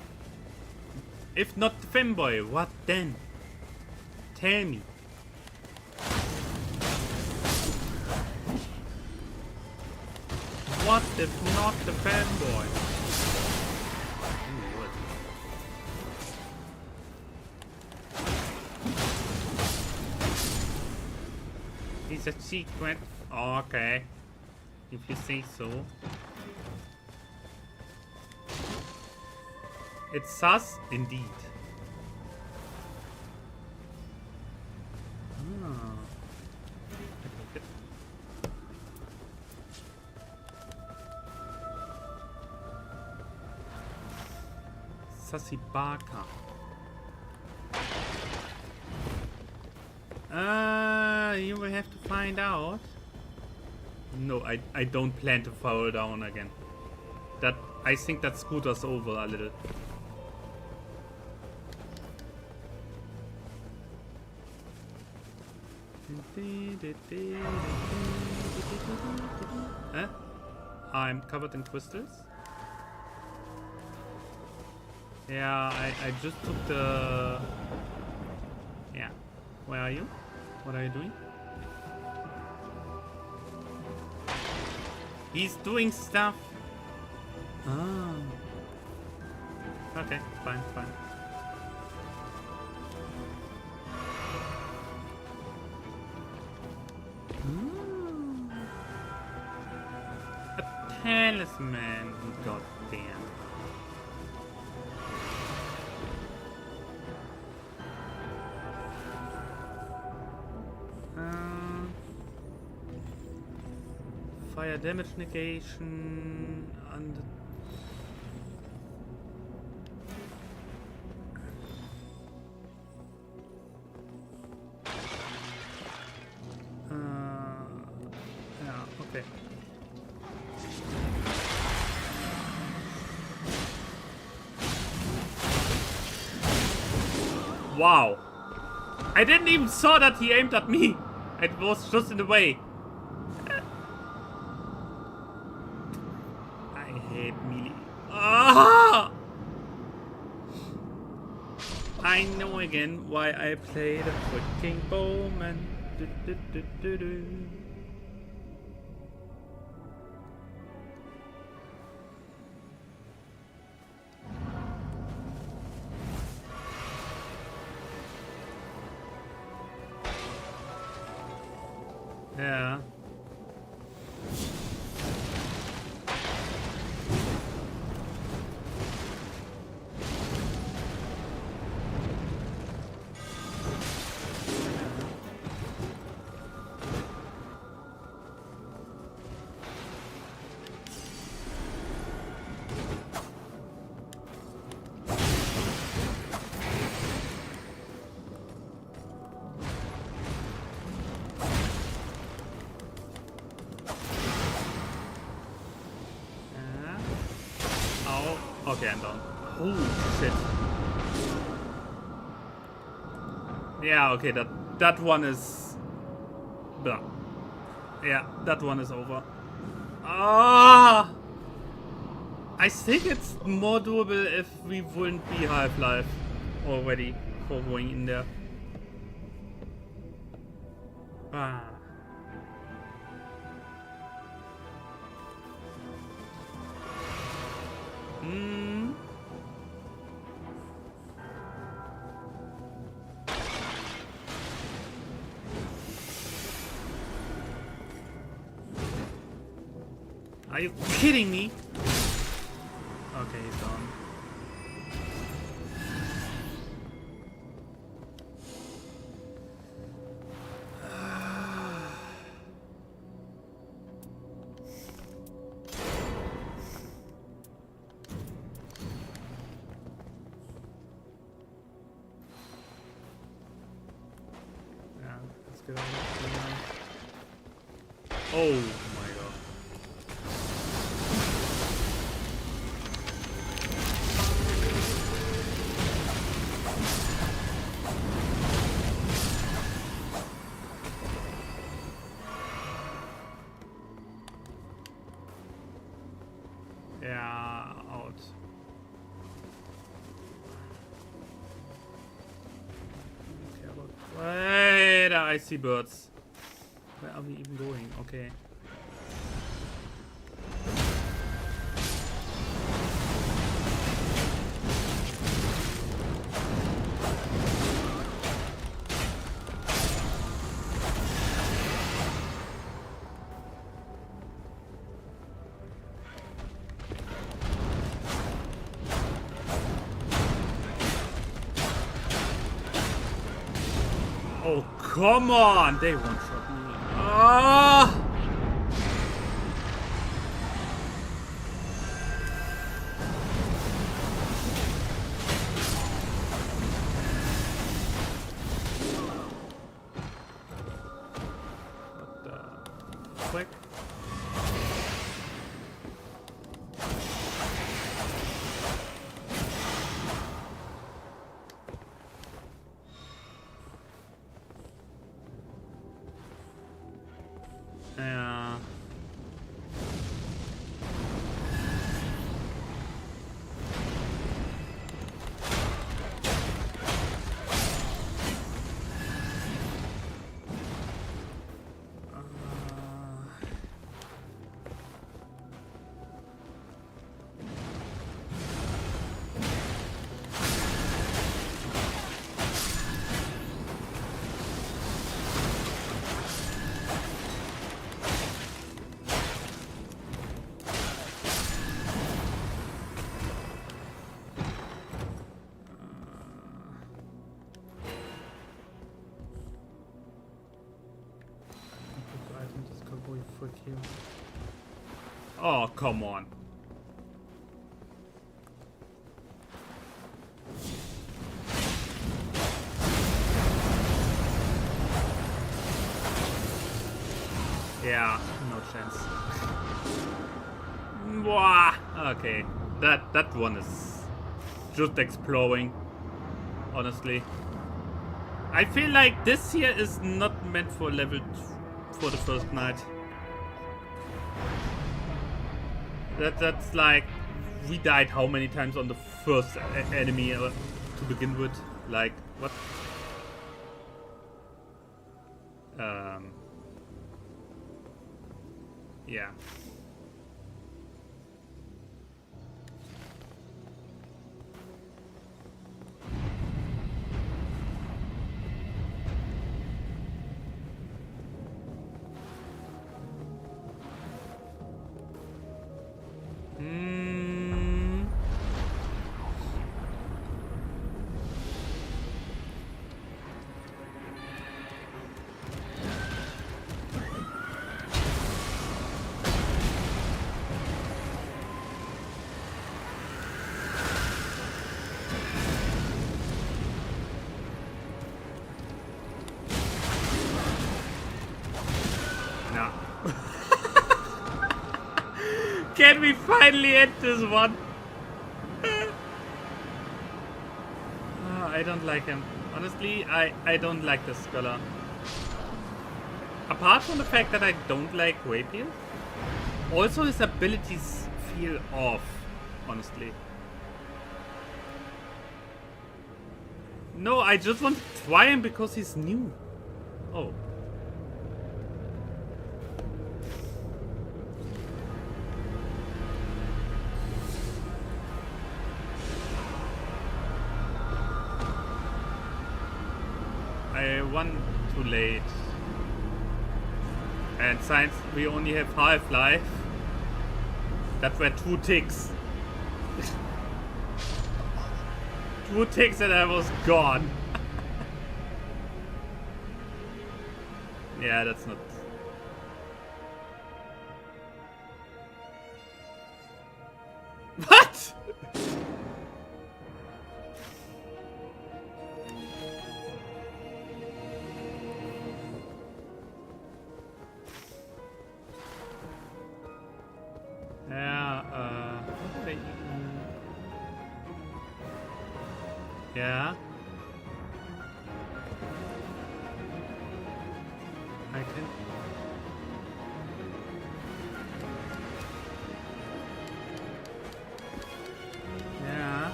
If not the femboy, what then? Tell me. What if not the fanboy? He's a secret. Oh, okay. If you say so. It's sus indeed. Ah. Sassy Barker. You will have to find out. No, I don't plan to fall down again. That I think that screwed us over a little. Huh? I'm covered in crystals. Yeah, I just took the... Yeah. Where are you? What are you doing? He's doing stuff. Ah. Okay, fine, fine. A talisman, goddamn. Fire damage negation and yeah, okay. Wow. I didn't even saw that he aimed at me. It was just in the way. I hate melee. Ah! I know again why I played a freaking bowman. Du, du, du, du, du. Yeah. Okay, I'm down. Oh shit. Yeah, okay, that one is... Blah. Yeah, that one is over. Ah! I think it's more doable if we wouldn't be Half-Life already for going in there. Ah. Hmm. Are you kidding me? Okay, he's gone. Yeah, let's get on it. Oh my god. I see birds. Where are we even going? Okay. Oh, come on! They won't shot me. Ah! What the frick? Yeah. Oh, come on. Yeah, no chance. Mwah! Okay, that one is just exploding. Honestly, I feel like this here is not meant for level for the first night. That's like we died how many times on the first enemy to begin with? Like what? Yeah. Can we finally end this one? I don't like him. Honestly, I don't like this scholar. Apart from the fact that I don't like Rapier, also his abilities feel off, honestly. No, I just want to try him because he's new. Oh. I won too late. And since we only have half-life, that were 2 ticks. 2 ticks and I was gone. Yeah, that's not... What?! Yeah. I can. Yeah.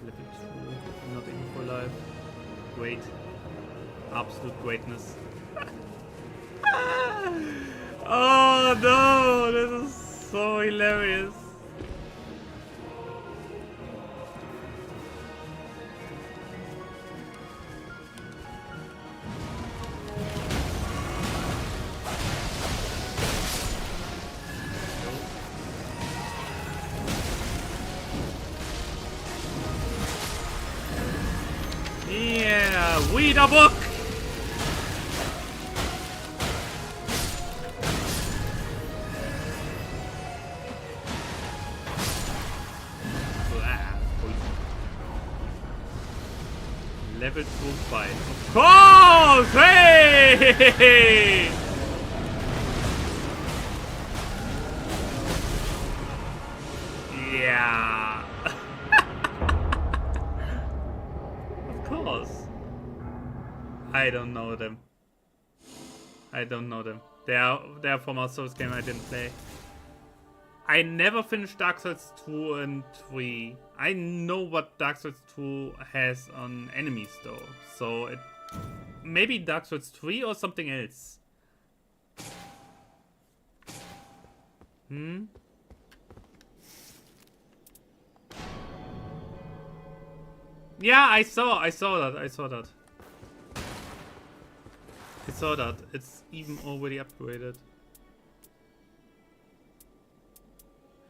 level 2, not even for life. Great. Absolute greatness. Oh no, this is so hilarious. Yeah, read a book! Level 2 fight. Of course! Hey! Yeah. Of course. I don't know them. I don't know them. They are from a Souls game I didn't play. I never finished Dark Souls 2 and 3. I know what Dark Souls 2 has on enemies though. So it maybe Dark Souls 3 or something else. Hmm? Yeah, I saw that. It's even already upgraded.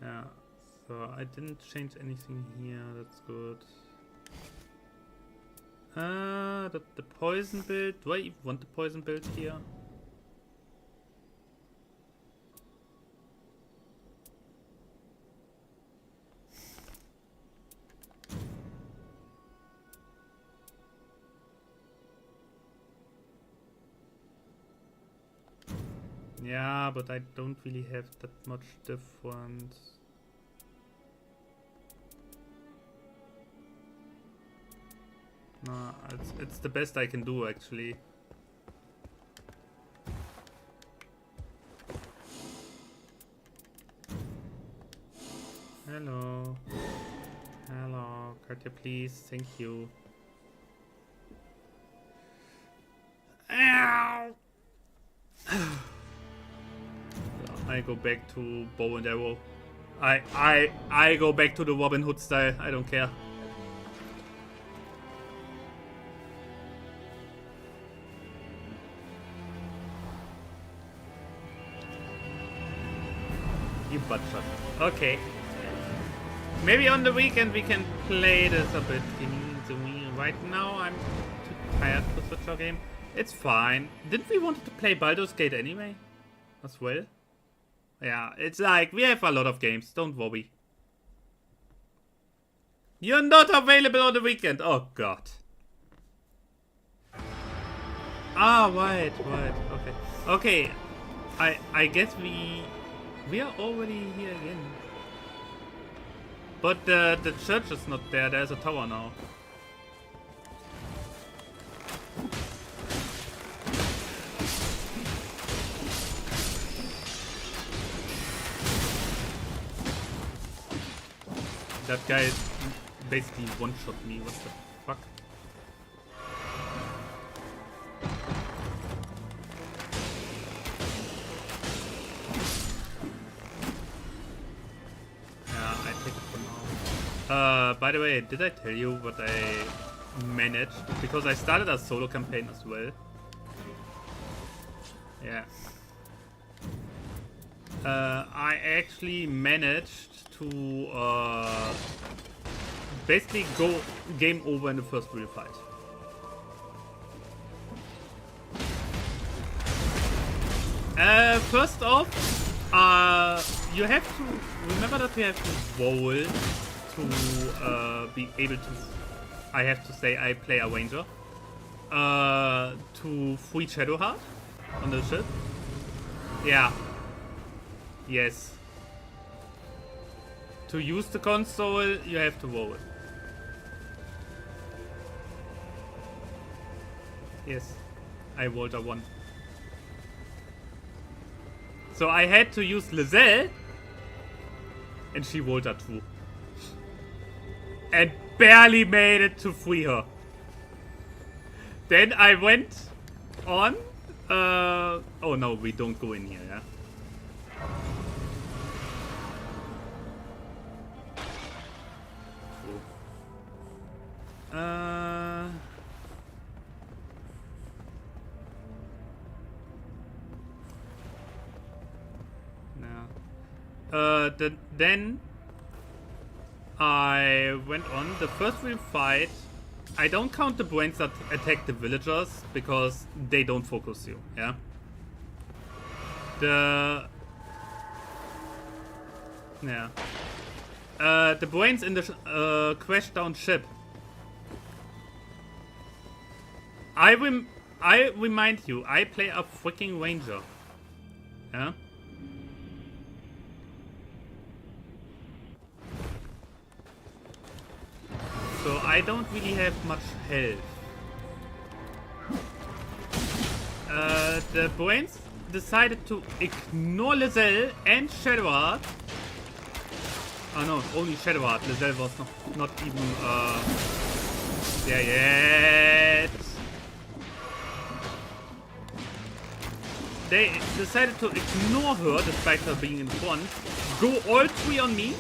Yeah, so I didn't change anything here, that's good. The poison build, do I even want the poison build here? Yeah, but I don't really have that much difference. No, it's the best I can do actually. Hello. Hello, Katya, please. Thank you. Ow! I go back to bow and arrow. I go back to the Robin Hood style. I don't care. You butt shot. Okay. Maybe on the weekend we can play this a bit. Right now I'm too tired for such a game. It's fine. Didn't we want to play Baldur's Gate anyway? As well? Yeah, it's like we have a lot of games. Don't worry. You're not available on the weekend. Oh god. Ah, right. Okay. Okay. I guess we are already here again. But the church is not there. There's a tower now. That guy basically one-shot me. What the fuck? Yeah, I take it for now. By the way, did I tell you what I managed? Because I started a solo campaign as well. Yeah. I actually managed to basically go game over in the first real fight. First off, you have to remember that you have to roll to be able to. I have to say I play a ranger. To free Shadowheart on the ship. Yeah. Yes. To use the console, you have to roll it. Yes. I rolled a 1. So I had to use Lizelle, and she rolled a 2. and barely made it to free her. Then I went on. Oh no, we don't go in here, yeah? No. Then I went on. The first real fight, I don't count the brains that attack the villagers because they don't focus you, yeah? The brains in the crashed down ship. I remind you, I play a freaking ranger. Yeah? So I don't really have much health. The brains decided to ignore Lizelle and Shadowheart. Oh no, only Shadowheart. Lizelle was not even there yet. They decided to ignore her despite her being in front. Go all three on me.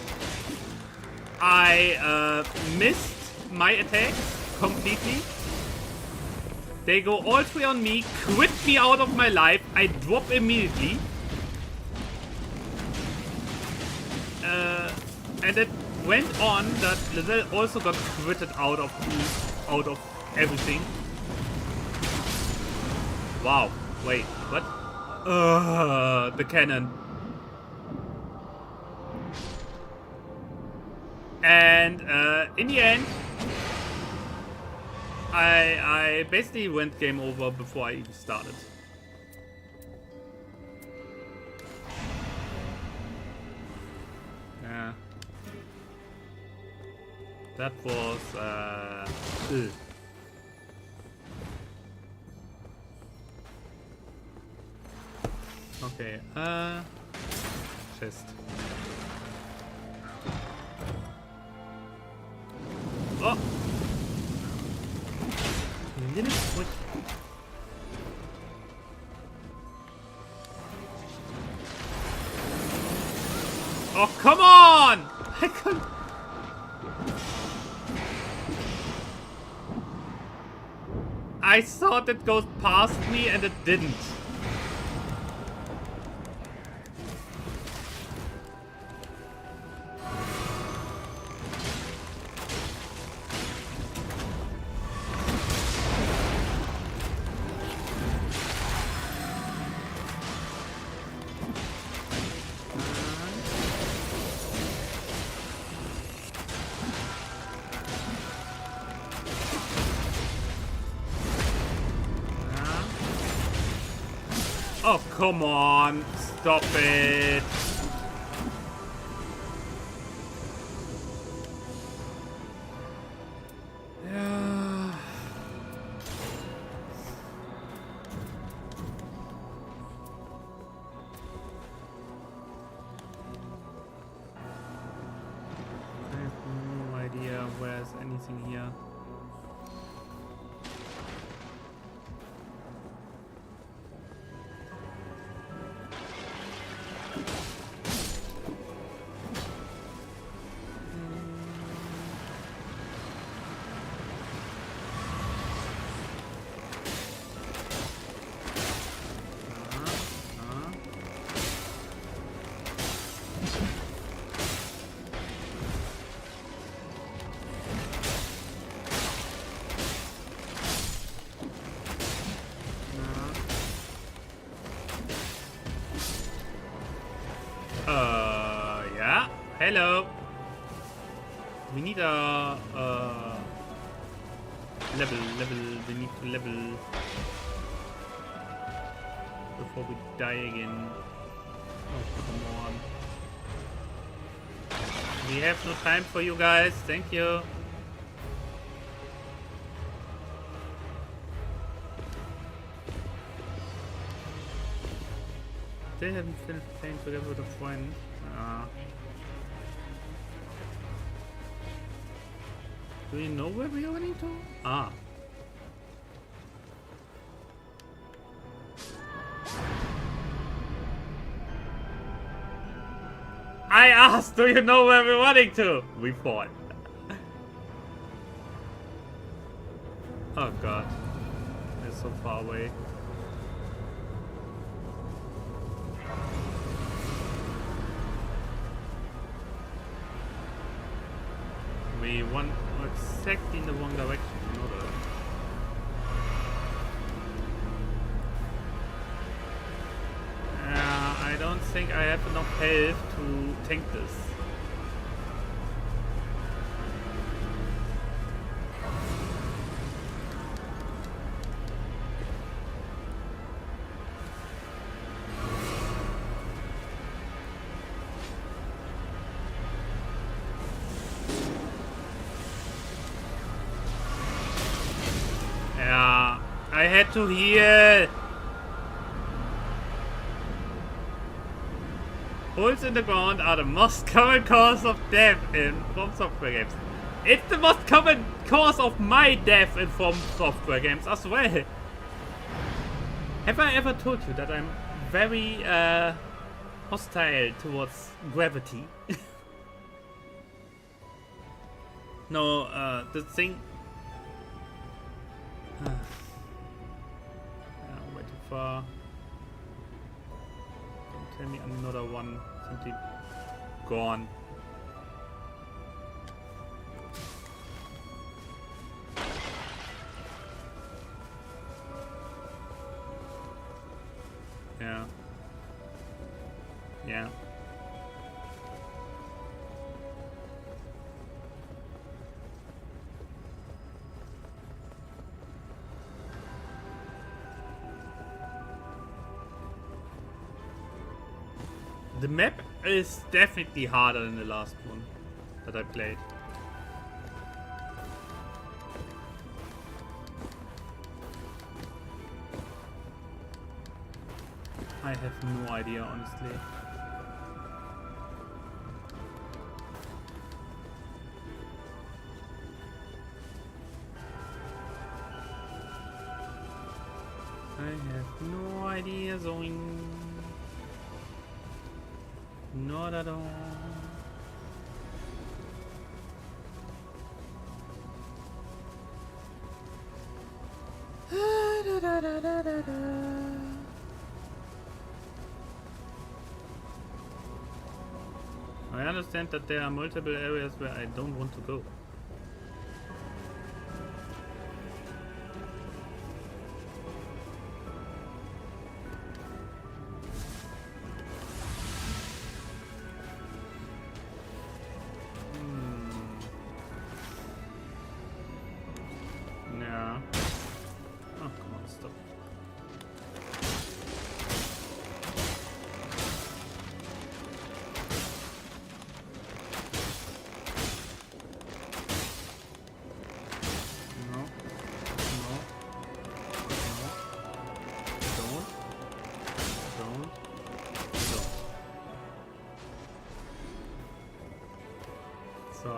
I missed my attacks completely. They go all three on me, quit me out of my life. I drop immediately. And it went on that Lizelle also got quitted out of everything. Wow. Wait, what? The cannon. And in the end, I basically went game over before I even started. Yeah. That was okay, chest. Oh! Little quick. Oh, come on! I couldn't. I thought it goes past me and it didn't. Oh, come on. Stop it. Yeah. I have no idea where's anything here. Yeah. Hello. We need a level. We need to level before we die again. Oh, come on. We have no time for you guys. Thank you. They haven't finished playing together with a friend. Do you know where we are running to? Ah. I asked, do you know where we're running to? We fought. Oh god. It's so far away. We went exactly in the wrong direction, you know that. I don't think I have enough health to tank this. Yeah, I had to heal. Holes in the ground are the most common cause of death in From Software games. It's the most common cause of my death in From Software games as well. Have I ever told you that I'm very hostile towards gravity? No, the thing... yeah, way too far. Tell me another one simply gone. Yeah. Yeah. The map is definitely harder than the last one that I played. I have no idea, honestly. I have no idea, Zoing. Not at all. I understand that there are multiple areas where I don't want to go. Yeah. Oh, come on, stop. No. No. No. Don't. Don't. Don't. So,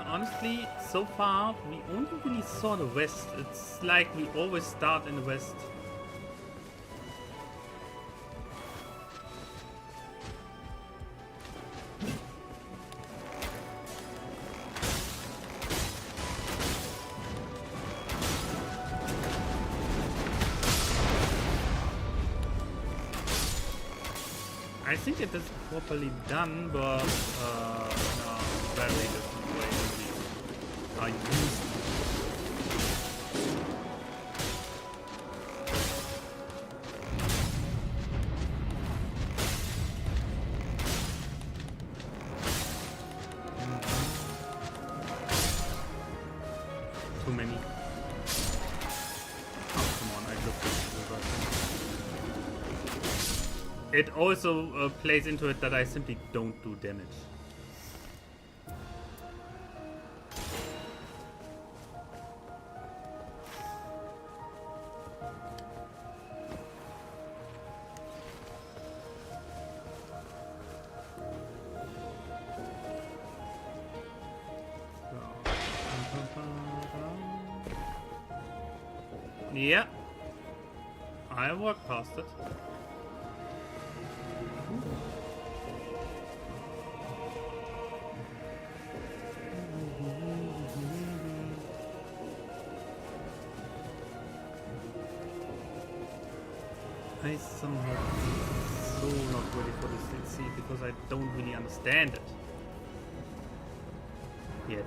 honestly, so far we only really saw the west. It's like we always start in the west. I think it is properly done, but no, very different way we are used to. Too many. Oh, come on, I looked at the It also plays into it that I simply don't do damage. So, Yeah. I walked past it. I somehow so not ready for this DLC because I don't really understand it yet.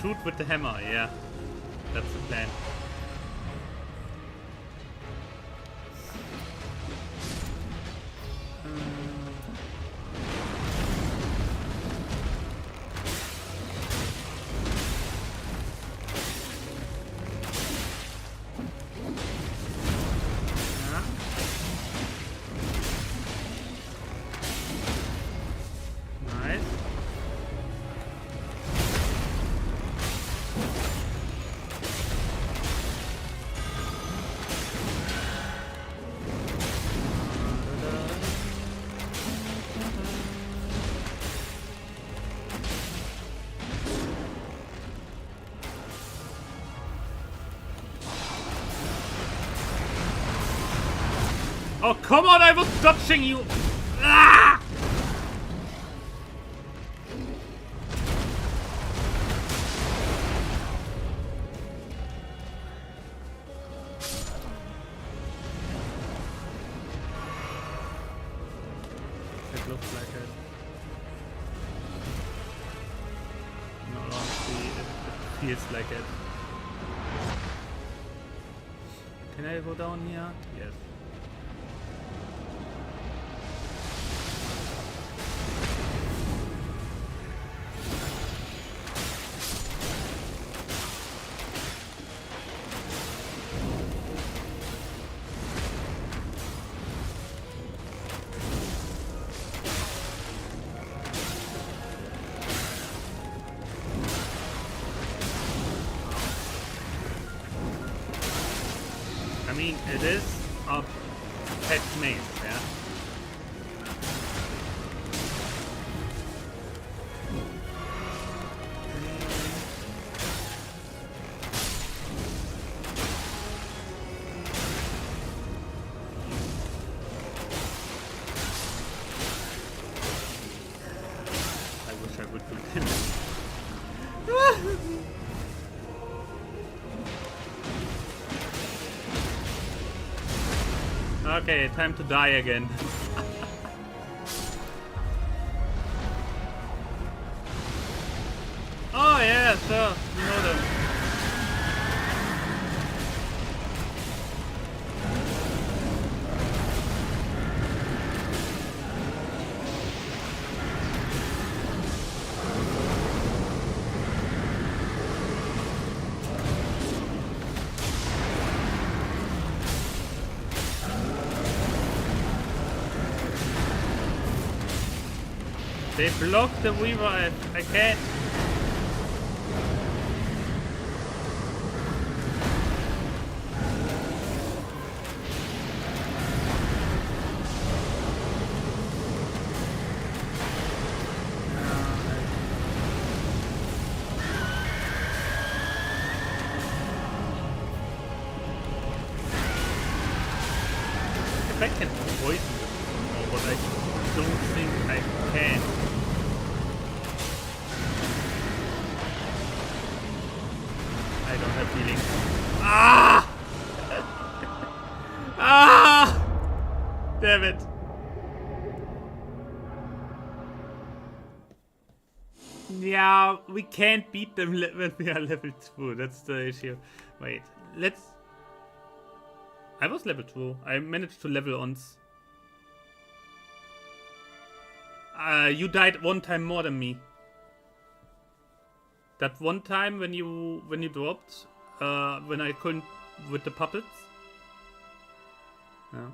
Shoot with the hammer, yeah. That's the plan. Nice. Oh, come on, I was dodging you! Ah! It looks like it. No, honestly, it feels like it. Can I go down here? Yes. I mean, it is a pet maze, yeah? I wish I would do this. Okay, time to die again. Oh yeah, sure, you know them. They blocked the revive. I can't. If I can poison them somehow, but I don't think I can. I don't have healing. Ah! Ah! Damn it. Yeah, we can't beat them when we are level 2. That's the issue. Wait, let's... I was level 2. I managed to level ons. You died one time more than me. That one time when you dropped, when I couldn't with the puppets. Yeah.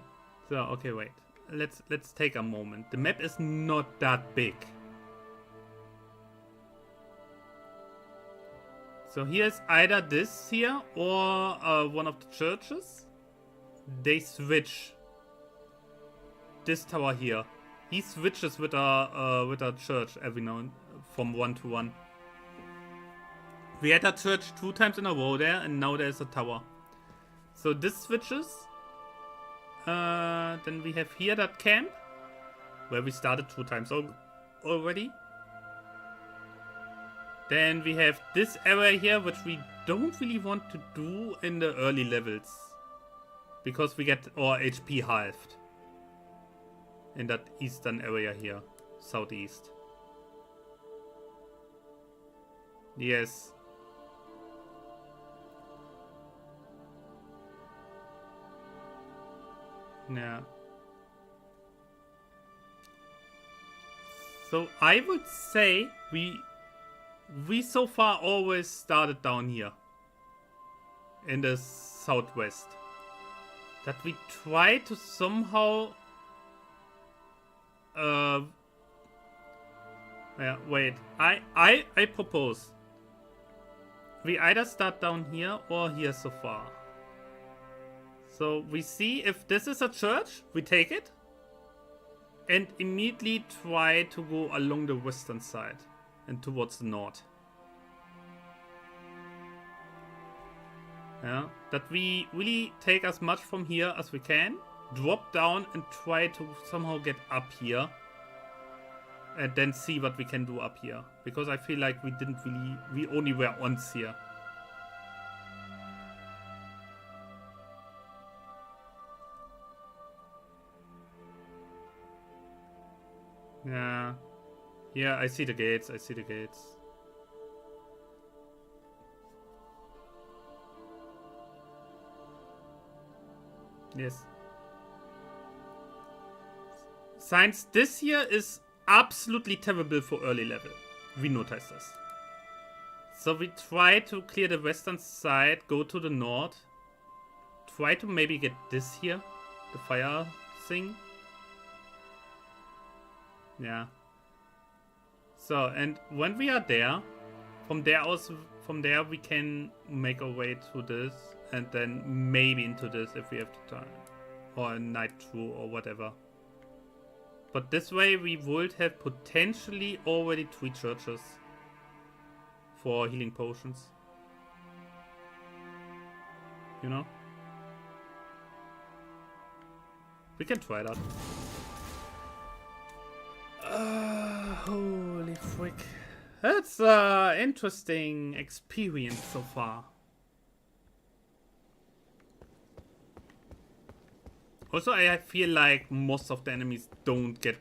So okay, wait. Let's take a moment. The map is not that big. So here's either this here or one of the churches. They switch. This tower here. He switches with a church every now and from 1 to 1. We had a church 2 times in a row there, and now there's a tower. So this switches. Then we have here that camp, where we started 2 times already. Then we have this area here, which we don't really want to do in the early levels. Because we get our HP halved. In that eastern area here. Southeast. Yes. Yeah. So I would say we so far always started down here. In the southwest. That we try to somehow... yeah, wait. I propose. We either start down here or here so far. So we see if this is a church, we take it. And immediately try to go along the western side. And towards the north. Yeah, that we really take as much from here as we can. Drop down and try to somehow get up here. And then see what we can do up here. Because I feel like we only were once here. Yeah. Yeah, I see the gates, Yes. Science this here is absolutely terrible for early level. We notice this. So we try to clear the western side, go to the north. Try to maybe get this here. The fire thing. Yeah. So, and when we are there, from there we can make our way through this, and then maybe into this if we have the time, or a night through or whatever. But this way we would have potentially already 3 churches for healing potions. You know? We can try that. Holy frick. That's an interesting experience so far. Also, I feel like most of the enemies don't get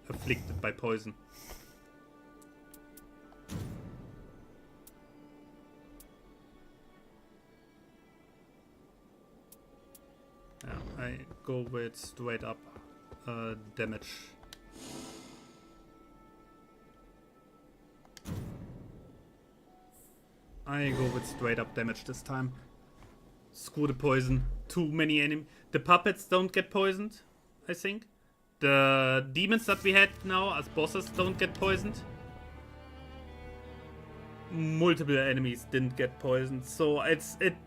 afflicted by poison. Yeah, I go with straight up damage. I go with straight up damage this time. Screw the poison. Too many enemies. The puppets don't get poisoned, I think. The demons that we had now as bosses don't get poisoned. Multiple enemies didn't get poisoned, so it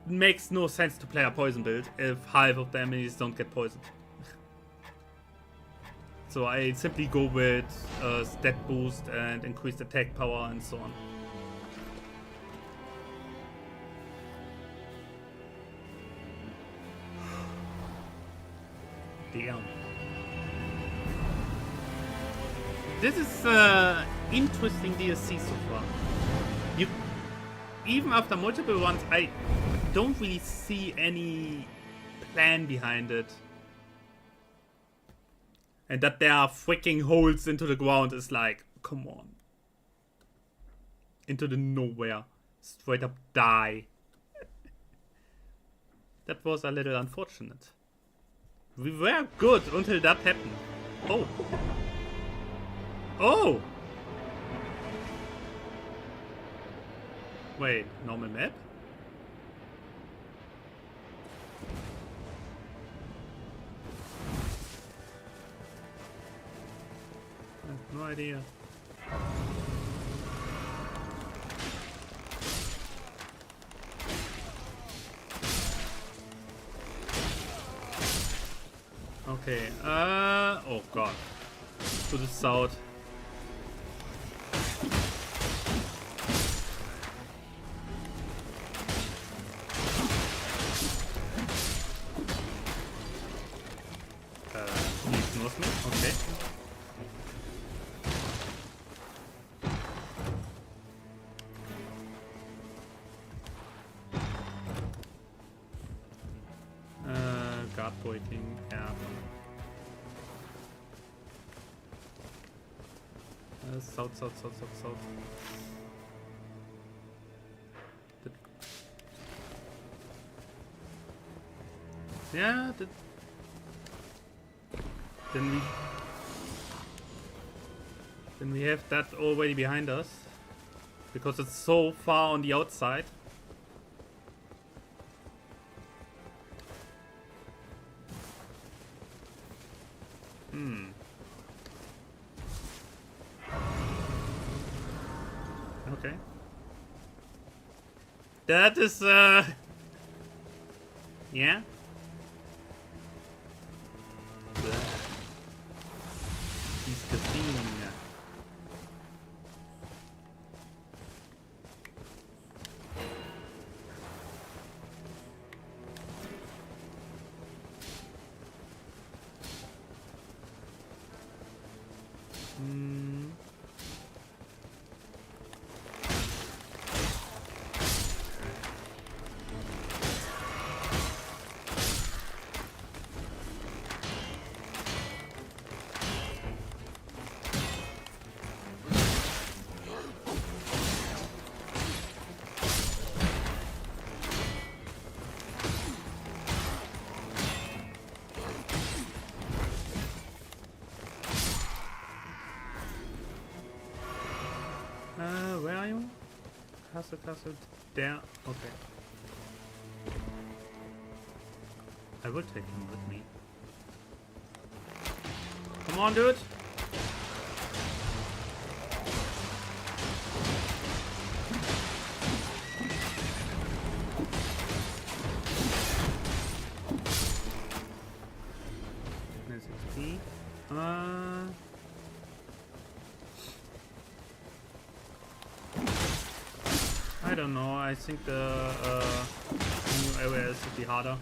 makes no sense to play a poison build if half of the enemies don't get poisoned. So I simply go with stat boost and increased attack power and so on. Damn. This is interesting DLC so far. Even after multiple ones, I don't really see any plan behind it. And that there are freaking holes into the ground is like, come on. Into the nowhere. Straight up die. That was a little unfortunate. We were good until that happened. Oh. Oh! Wait, normal map? I have no idea. Okay, oh god. To the south. He ignores me? Okay. Guard waiting, yeah. South, south, south, south, south. Yeah, then we have that already behind us because it's so far on the outside. Okay. That is yeah. Disgusting. Where are you? Castle, there. Okay. I will take him with me. Come on, dude. Nice XP. I don't know. I think the new area is a bit harder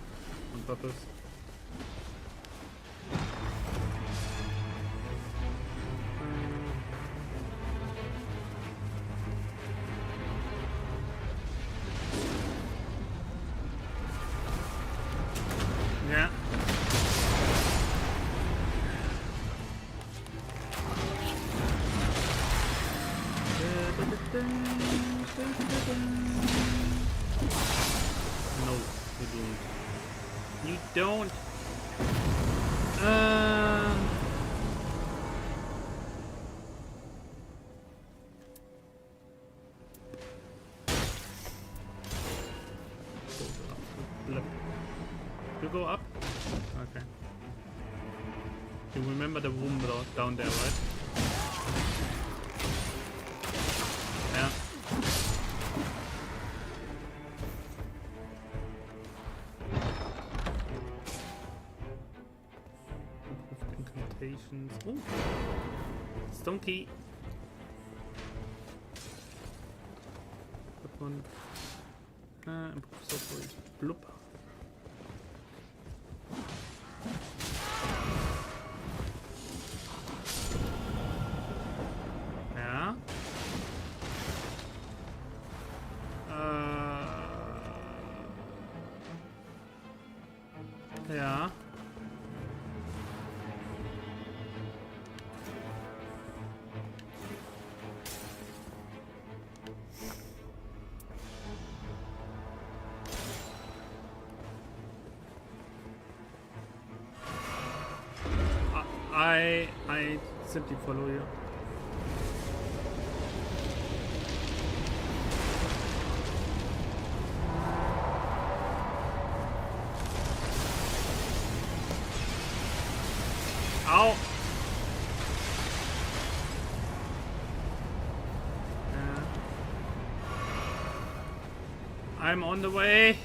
on purpose. Yeah. No, you don't. You don't. You go up? Okay. You remember the room down there, right? Yeah. Incantations. Ooh. Stone key. That one. Improve software. Bloop. Yeah. Yeah. I simply follow you. Ow! I'm on the way.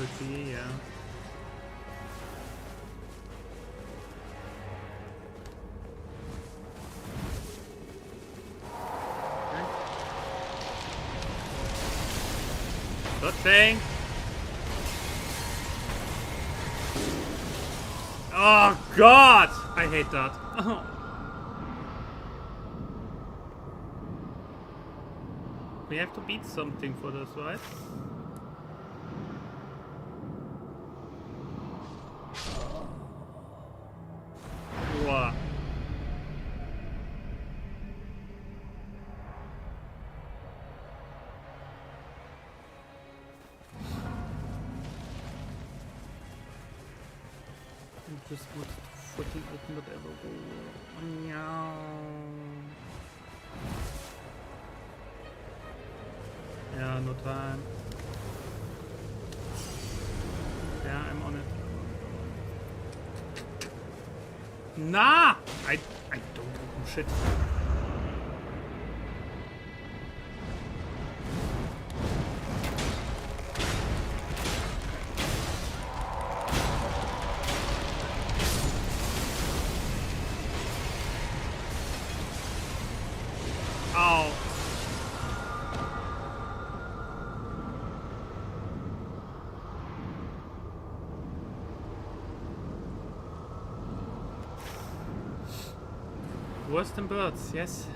difficulty, yeah. Good thing. Oh God! I hate that. We have to beat something for this, right? Wow. I just want to freaking open whatever door. No. Yeah, no time. Yeah, I'm on it. Nah! I don't open shit. Ow. Worse than birds, yes.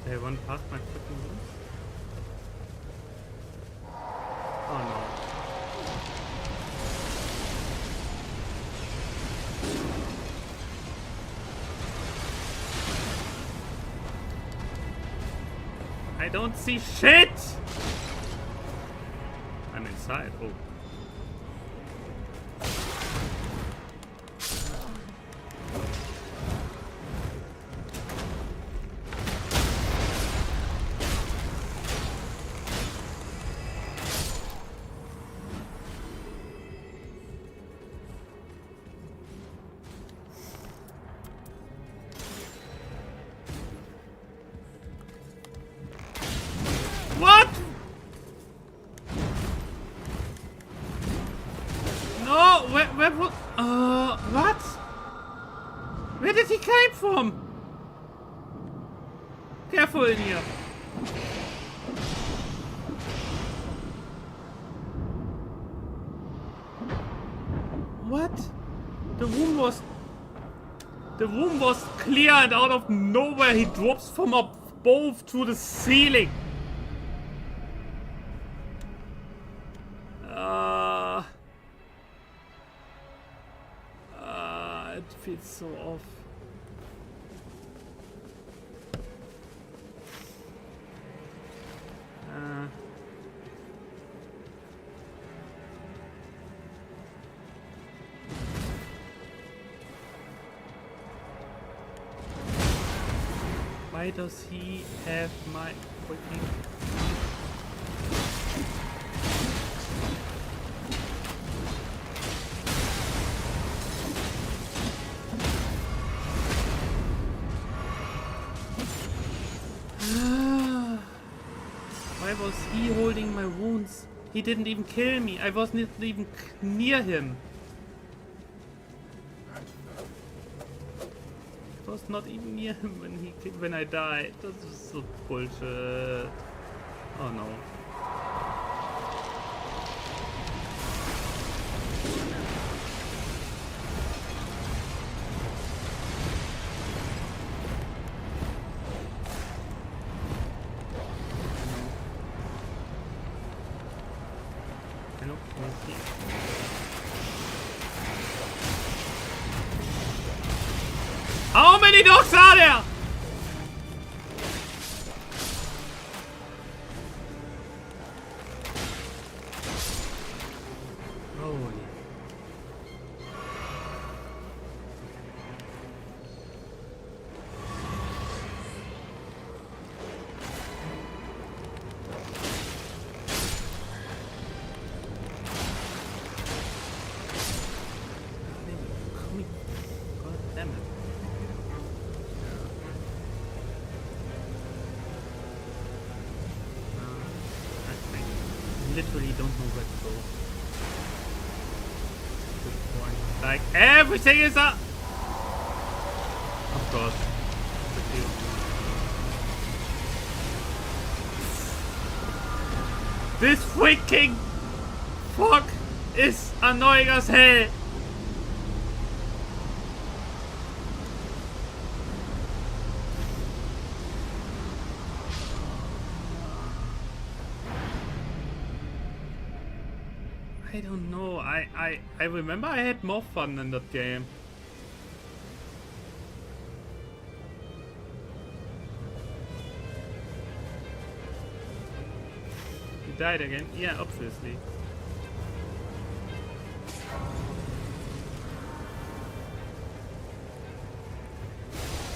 They run past my freaking room. Oh no. I don't see shit! I'm inside. Oh. What? No, where what? Where did he come from? Careful in here. What? The room was clear, and out of nowhere he drops from above to the ceiling. It feels so off. Why does he have my freaking... Why was he holding my wounds? He didn't even kill me. I wasn't even near him. I was not even near him when I died. This is so bullshit. Oh no. many dogs are there? Holy. God damn it. I literally don't know where to go. Good point. Like everything is up. Of course. This freaking fog is annoying as hell. I don't know. I remember I had more fun in that game. You died again? Yeah, obviously.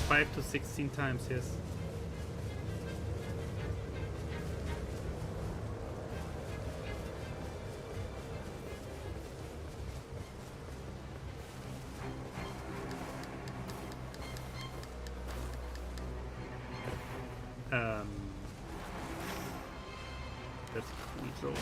Five to 16 times, yes. That's cool.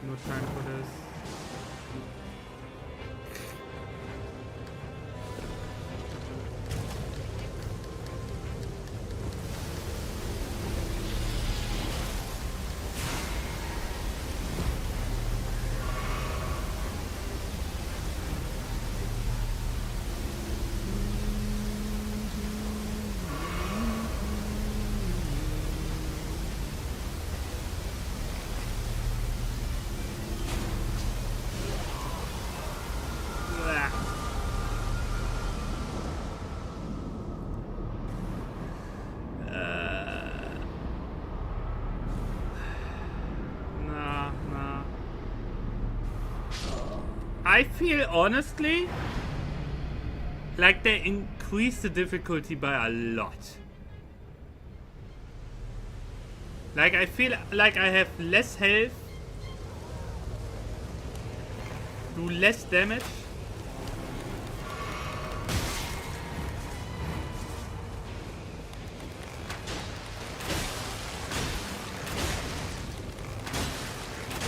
No time for this. I feel honestly like they increased the difficulty by a lot. Like I feel like I have less health, do less damage.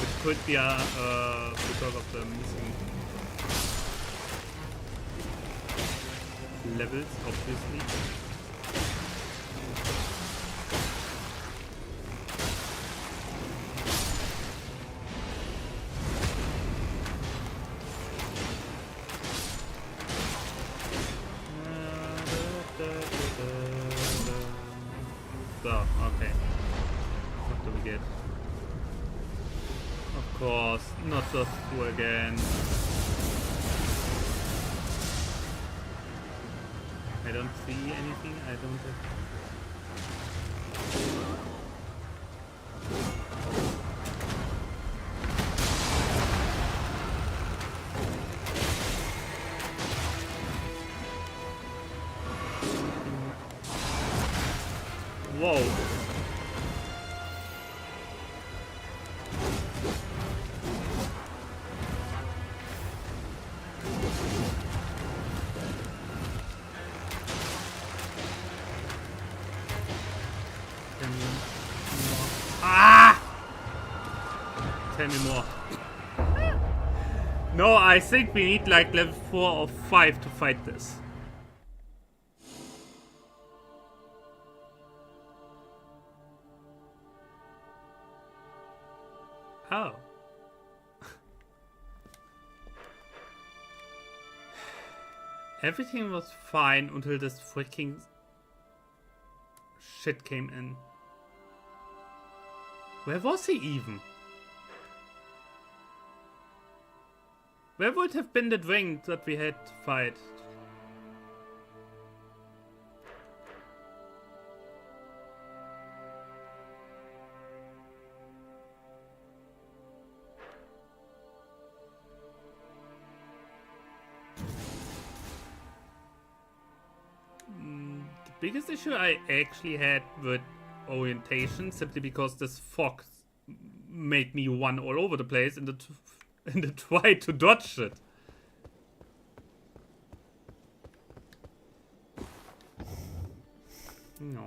Which could be because of the missing levels, obviously. So, okay. What do we get? Of course, not those two again. I don't see anything. I don't have... Whoa. Ah! Tell me more. No, I think we need like level 4 or 5 to fight this. Oh. Everything was fine until this freaking shit came in. Where was he even? Where would have been the ring that we had to fight? The biggest issue I actually had with orientation, simply because this fog made me run all over the place in the try to dodge it. No.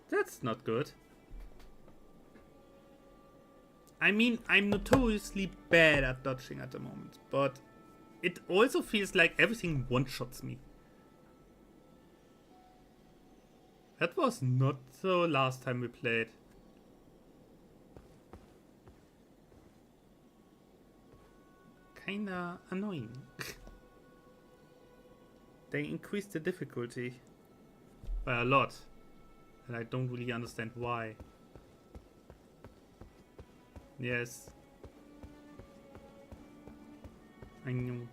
That's not good. I mean, I'm notoriously bad at dodging at the moment, but it also feels like everything one-shots me. That was not so last time we played. Kinda annoying. They increased the difficulty by a lot, and I don't really understand why. Yes. I know.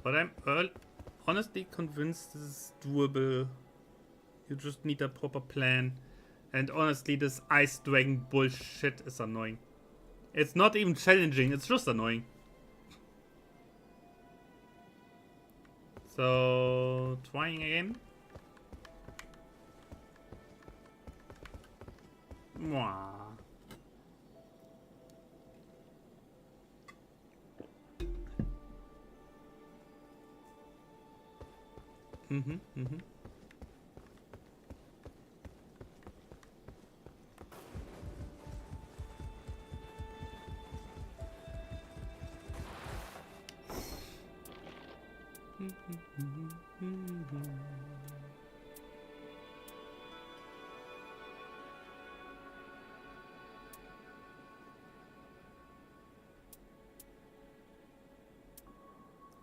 But I'm honestly convinced this is doable. You just need a proper plan. And honestly, this ice dragon bullshit is annoying. It's not even challenging, it's just annoying. So, trying again. Mwah. Mm-hmm.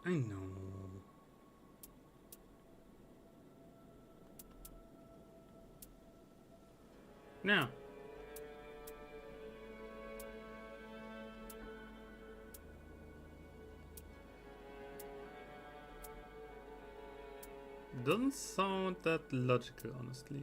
I know. Now. Doesn't sound that logical, honestly.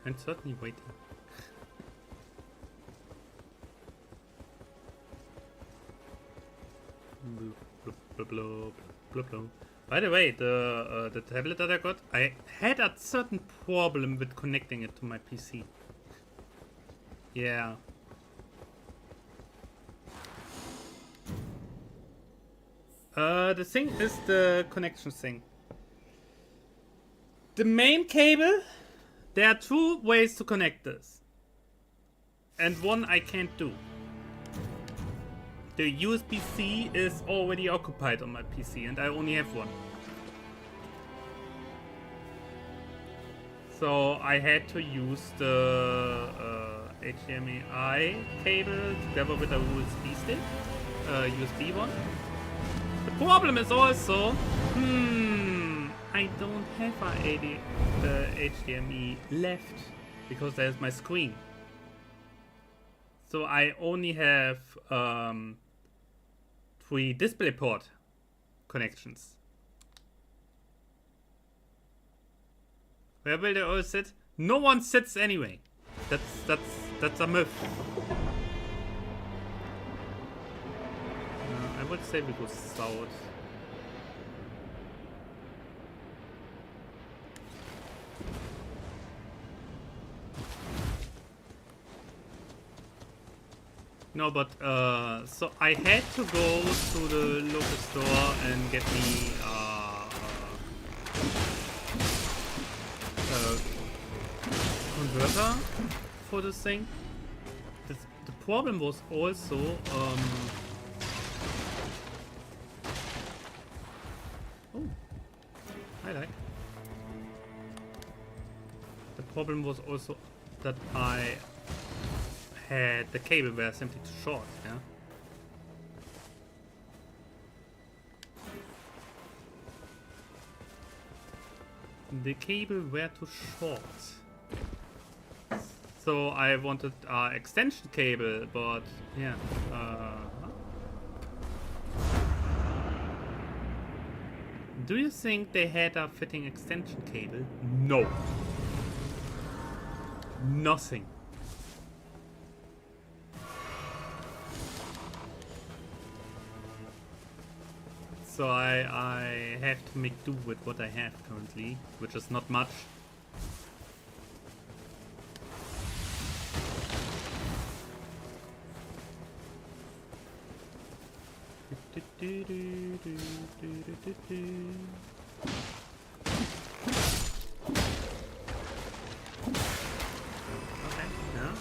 I'm certainly waiting. By the way, the tablet that I got, I had a certain problem with connecting it to my PC. Yeah. The thing is the connection thing. The main cable, there are two ways to connect this. And one I can't do. The USB-C is already occupied on my PC and I only have one. So I had to use the HDMI cable together with a USB stick, USB one. The problem is also, I don't have a HDMI left because there's my screen. So I only have 3 DisplayPort connections. Where will they all sit? No one sits anyway. That's a myth. I would say we go south. No, but so I had to go to the local store and get me a converter for this thing. The problem was also oh, I like. The problem was also that I had the cable were simply too short, yeah. The cable were too short. So I wanted extension cable, but yeah. Do you think they had a fitting extension cable? No. Nothing. So I have to make do with what I have currently, which is not much. Okay, yeah.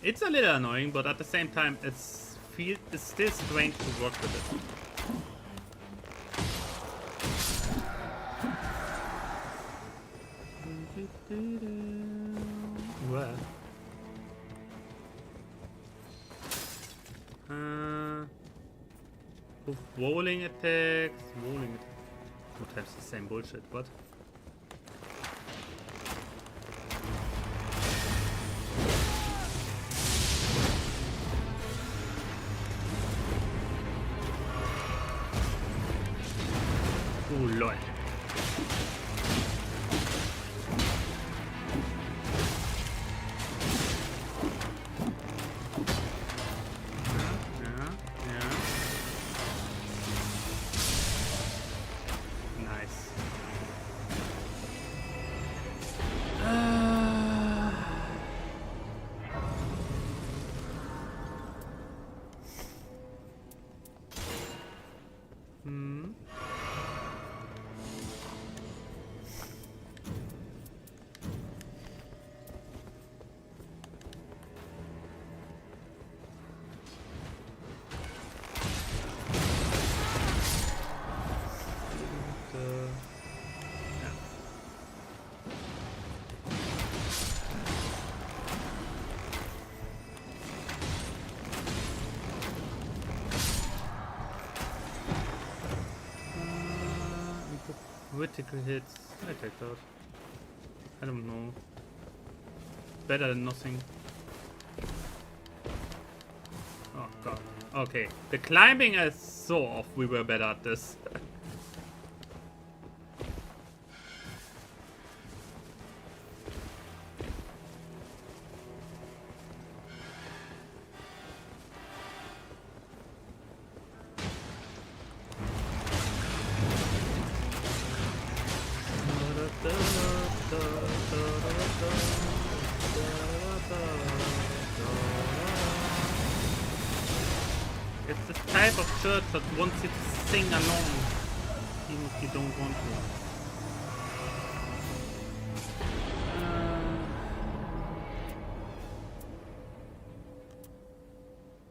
It's a little annoying, but at the same time, it's still strange to work with it. Well. Rolling attacks. Rolling attacks. Two times the same bullshit. What? Oh lol. Critical hits. I take that. I don't know. Better than nothing. Oh god. Okay. The climbing is so off. We were better at this. It's the type of church that wants you to sing along, even if you don't want to.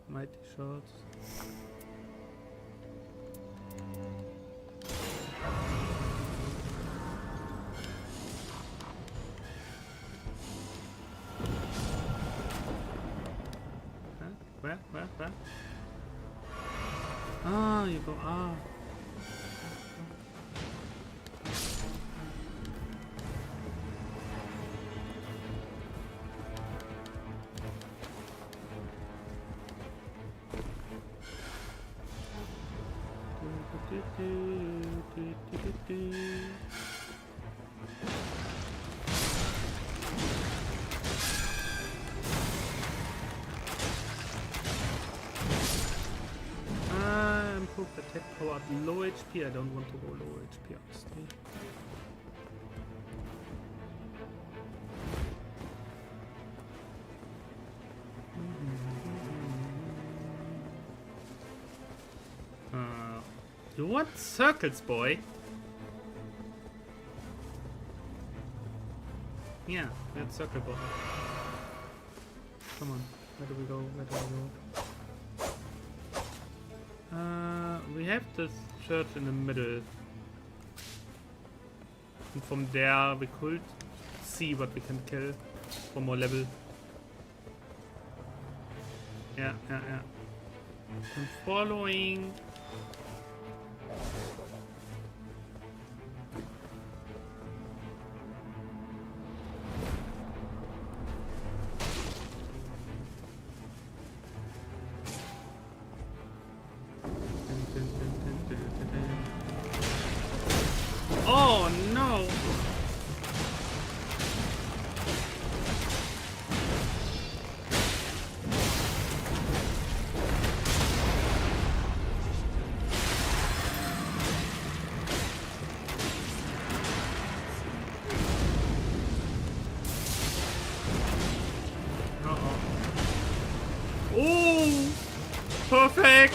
Mighty shots. Where? Ah, you go. Ah. Attack power at low HP. I don't want to go low HP, honestly. You want circles, boy? Yeah, that's circle boy. Come on, where do we go? Where do we go? We have this church in the middle. And from there we could see what we can kill for more level. Yeah. I'm following. Oh no! Oh! Perfect!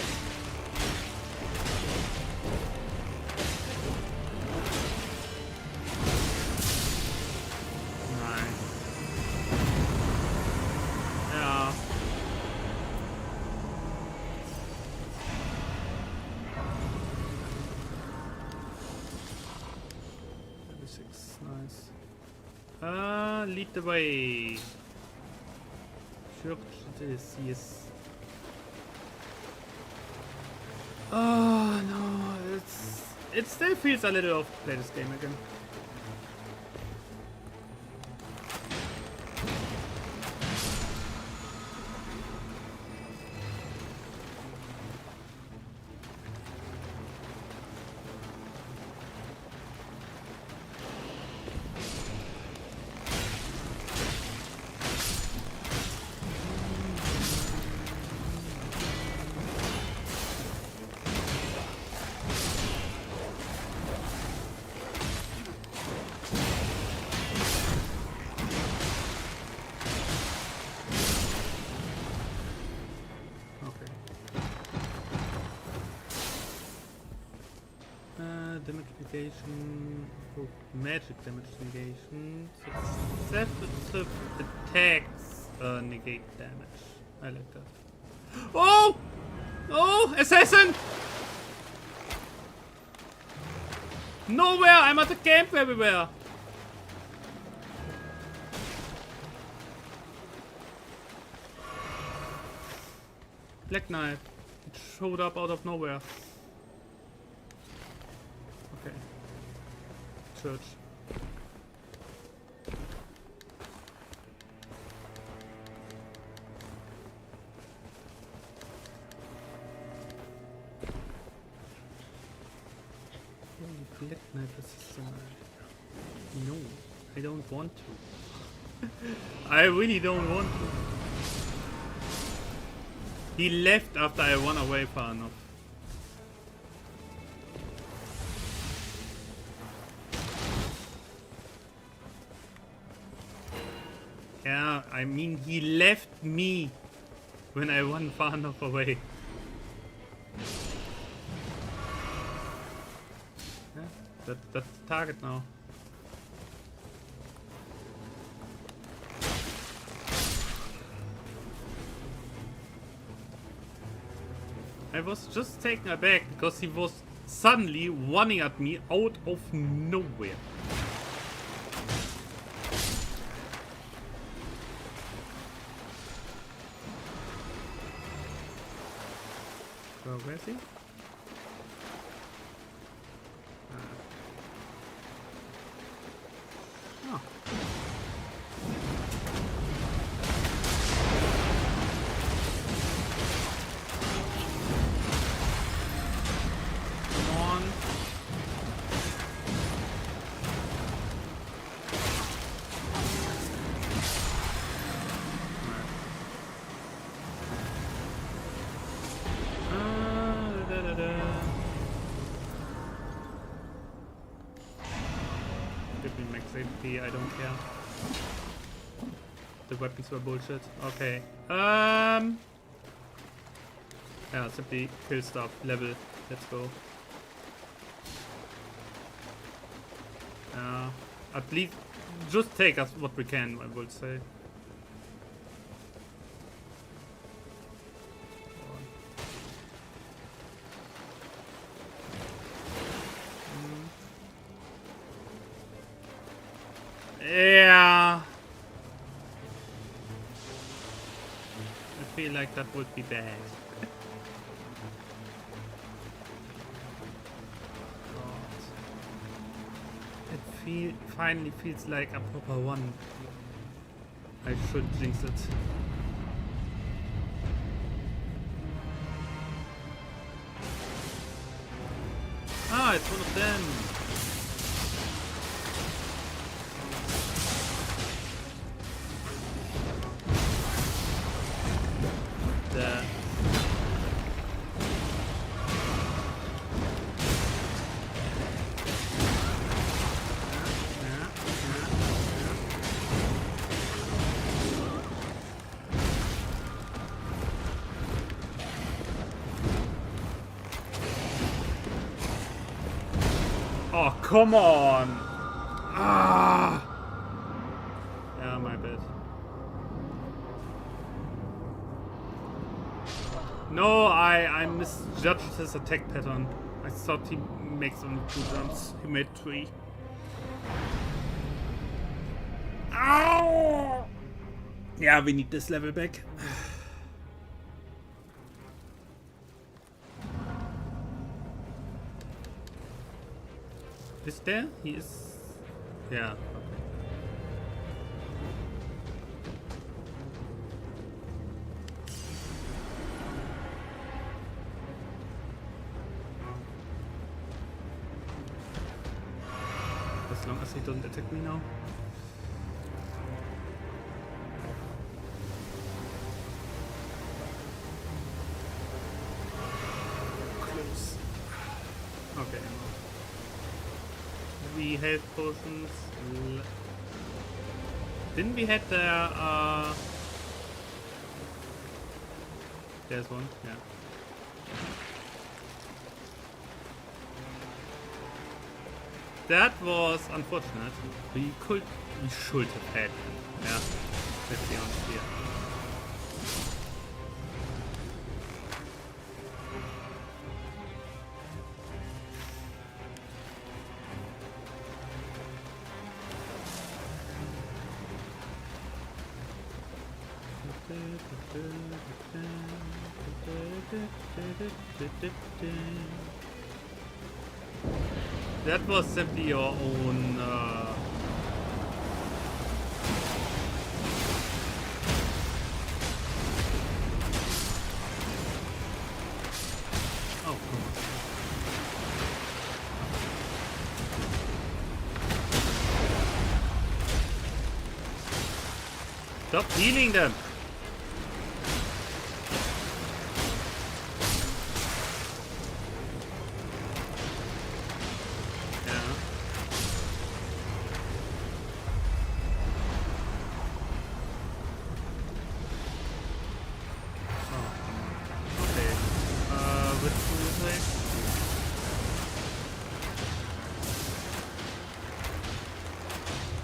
Nice. Yeah. Level 6, nice. Lead the way. Church this, yes. Oh no, it still feels a little off to play this game again. Damage negation, oh, magic damage negation, successive attacks negate damage. I like that. Oh! Oh! Assassin! Nowhere! I'm at the camp everywhere! Black Knight. It showed up out of nowhere. Okay. Church. Black Knight is no, I don't want to. I really don't want to. He left after I ran away far enough. Yeah, I mean he left me when I ran far enough away. Yeah, that's the target now. I was just taken aback because he was suddenly running at me out of nowhere. So where is he? Oh. Come on. AFK, I don't care. The weapons were bullshit. Okay. Yeah, simply kill stuff. Level. Let's go. At least just take us what we can, I would say. Yeah. I feel like that would be bad. It finally feels like a proper one. I should jinx it. Ah, it's one of them. Oh, come on! Ah! Yeah, my bad. No, I misjudged his attack pattern. I thought he makes only 2 jumps. He made 3. Ow! Yeah, we need this level back. Is there? He is... Yeah, okay. As long as he doesn't attack me now. Close. Okay. We health potions. Didn't we have the there's one, yeah. That was unfortunate. We should have had him. Yeah. Let's be honest here. That was simply your own oh, come on. Stop healing them.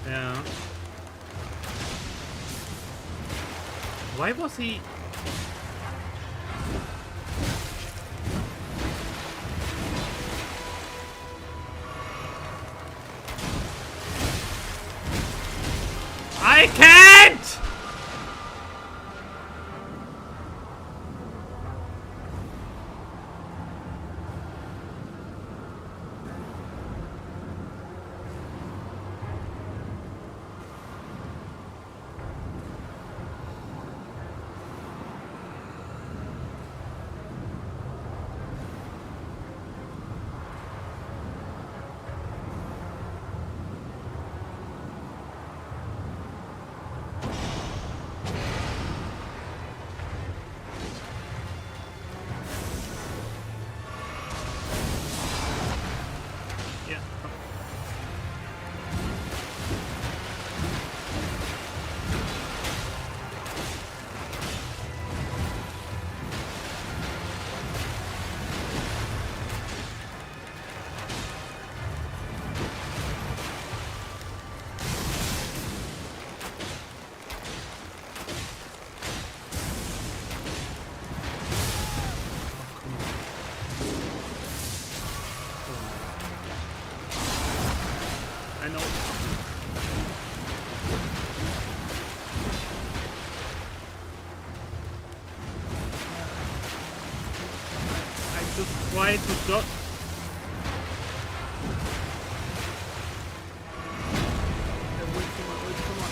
Yeah. Why was he... I can't! try to dodge. Come on.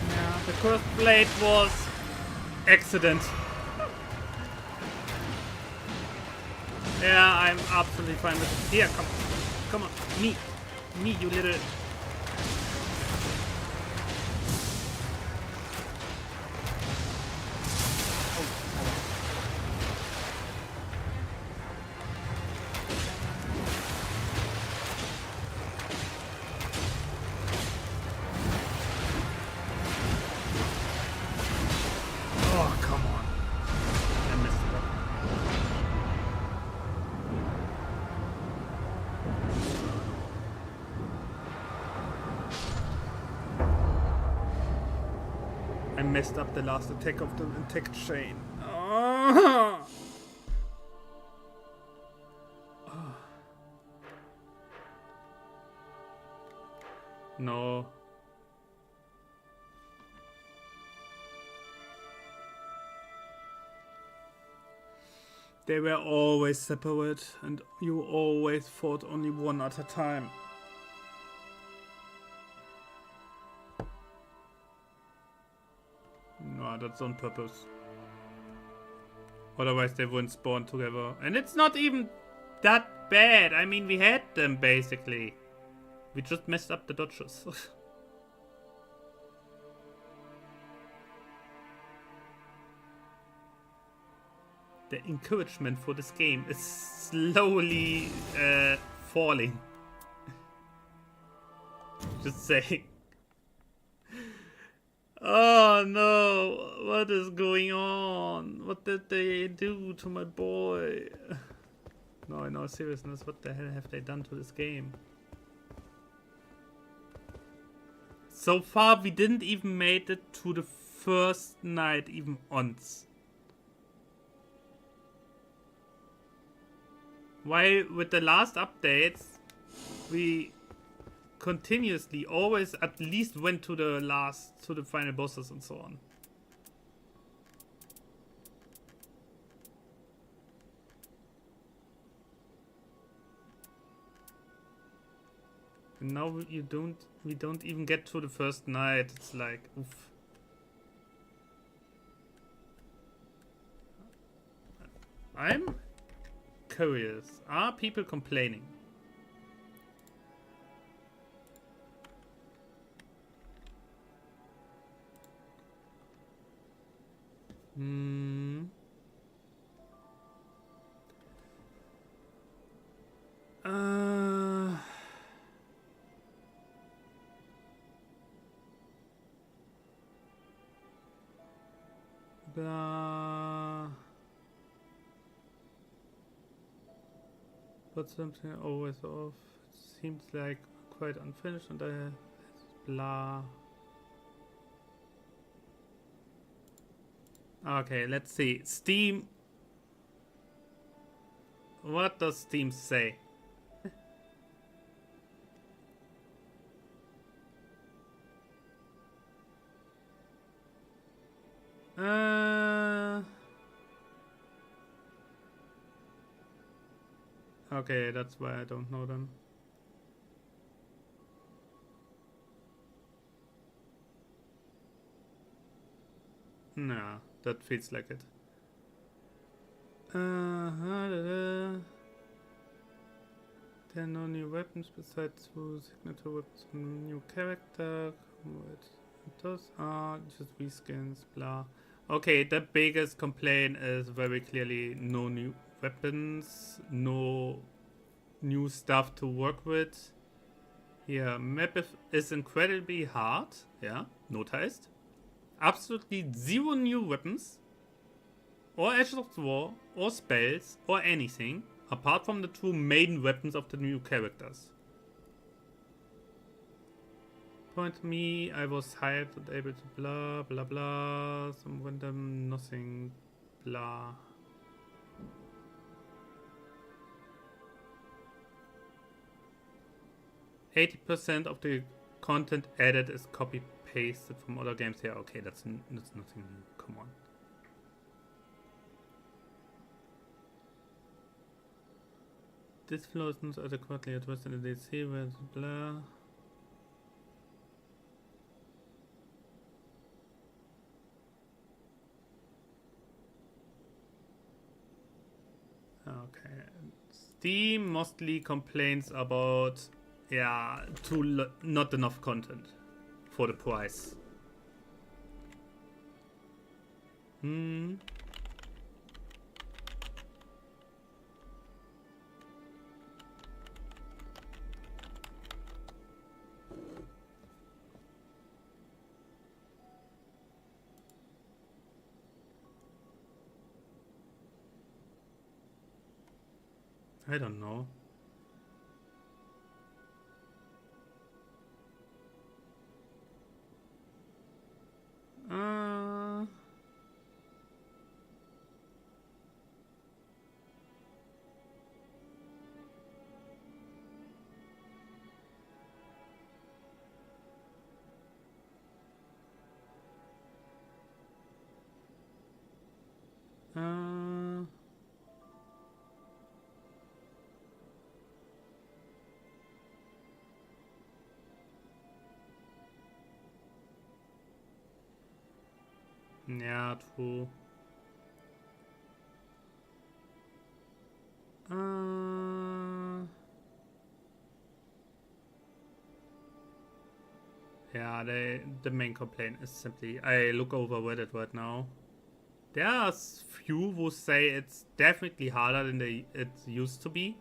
Yeah, the cursed blade was accident. Yeah, I'm absolutely fine with it. Here, come on, me, you little. Oh, come on. I messed it up. I messed up the last attack of the attack chain. Oh. No. They were always separate, and you always fought only one at a time. No, that's on purpose. Otherwise they wouldn't spawn together. And it's not even that bad. I mean, we had them basically. We just messed up the dodges. The encouragement for this game is slowly falling. Just saying. Oh no, what is going on? What did they do to my boy? No, in all seriousness, what the hell have they done to this game? So far, we didn't even make it to the first night even once. While with the last updates, we continuously always at least went to the final bosses and so on. And now we don't even get to the first night. It's like, oof. I'm curious. Are people complaining? Blah. But something always off. It seems like quite unfinished and I blah. Okay, let's see. Steam. What does Steam say? Okay, that's why I don't know them. Nah, that feels like it. There are no new weapons besides 2 signature weapons from a new character. Those are just reskins, blah. Okay, the biggest complaint is very clearly no new weapons, no new stuff to work with. Here, map is incredibly hard, yeah, noticed. Absolutely 0 new weapons, or edges of war, or spells, or anything, apart from the 2 main weapons of the new characters. Point to me, I was hyped and able to blah blah blah, some random nothing, blah. 80% of the content added is copy pasted from other games. Yeah, okay, that's nothing new. Come on. This flow is not adequately addressed in the DLC, with blah. Okay. Steam mostly complains about, yeah, not enough content for the price. I don't know. Yeah, true. Yeah, the main complaint is simply, I look over Reddit right now. There are few who say it's definitely harder than it used to be.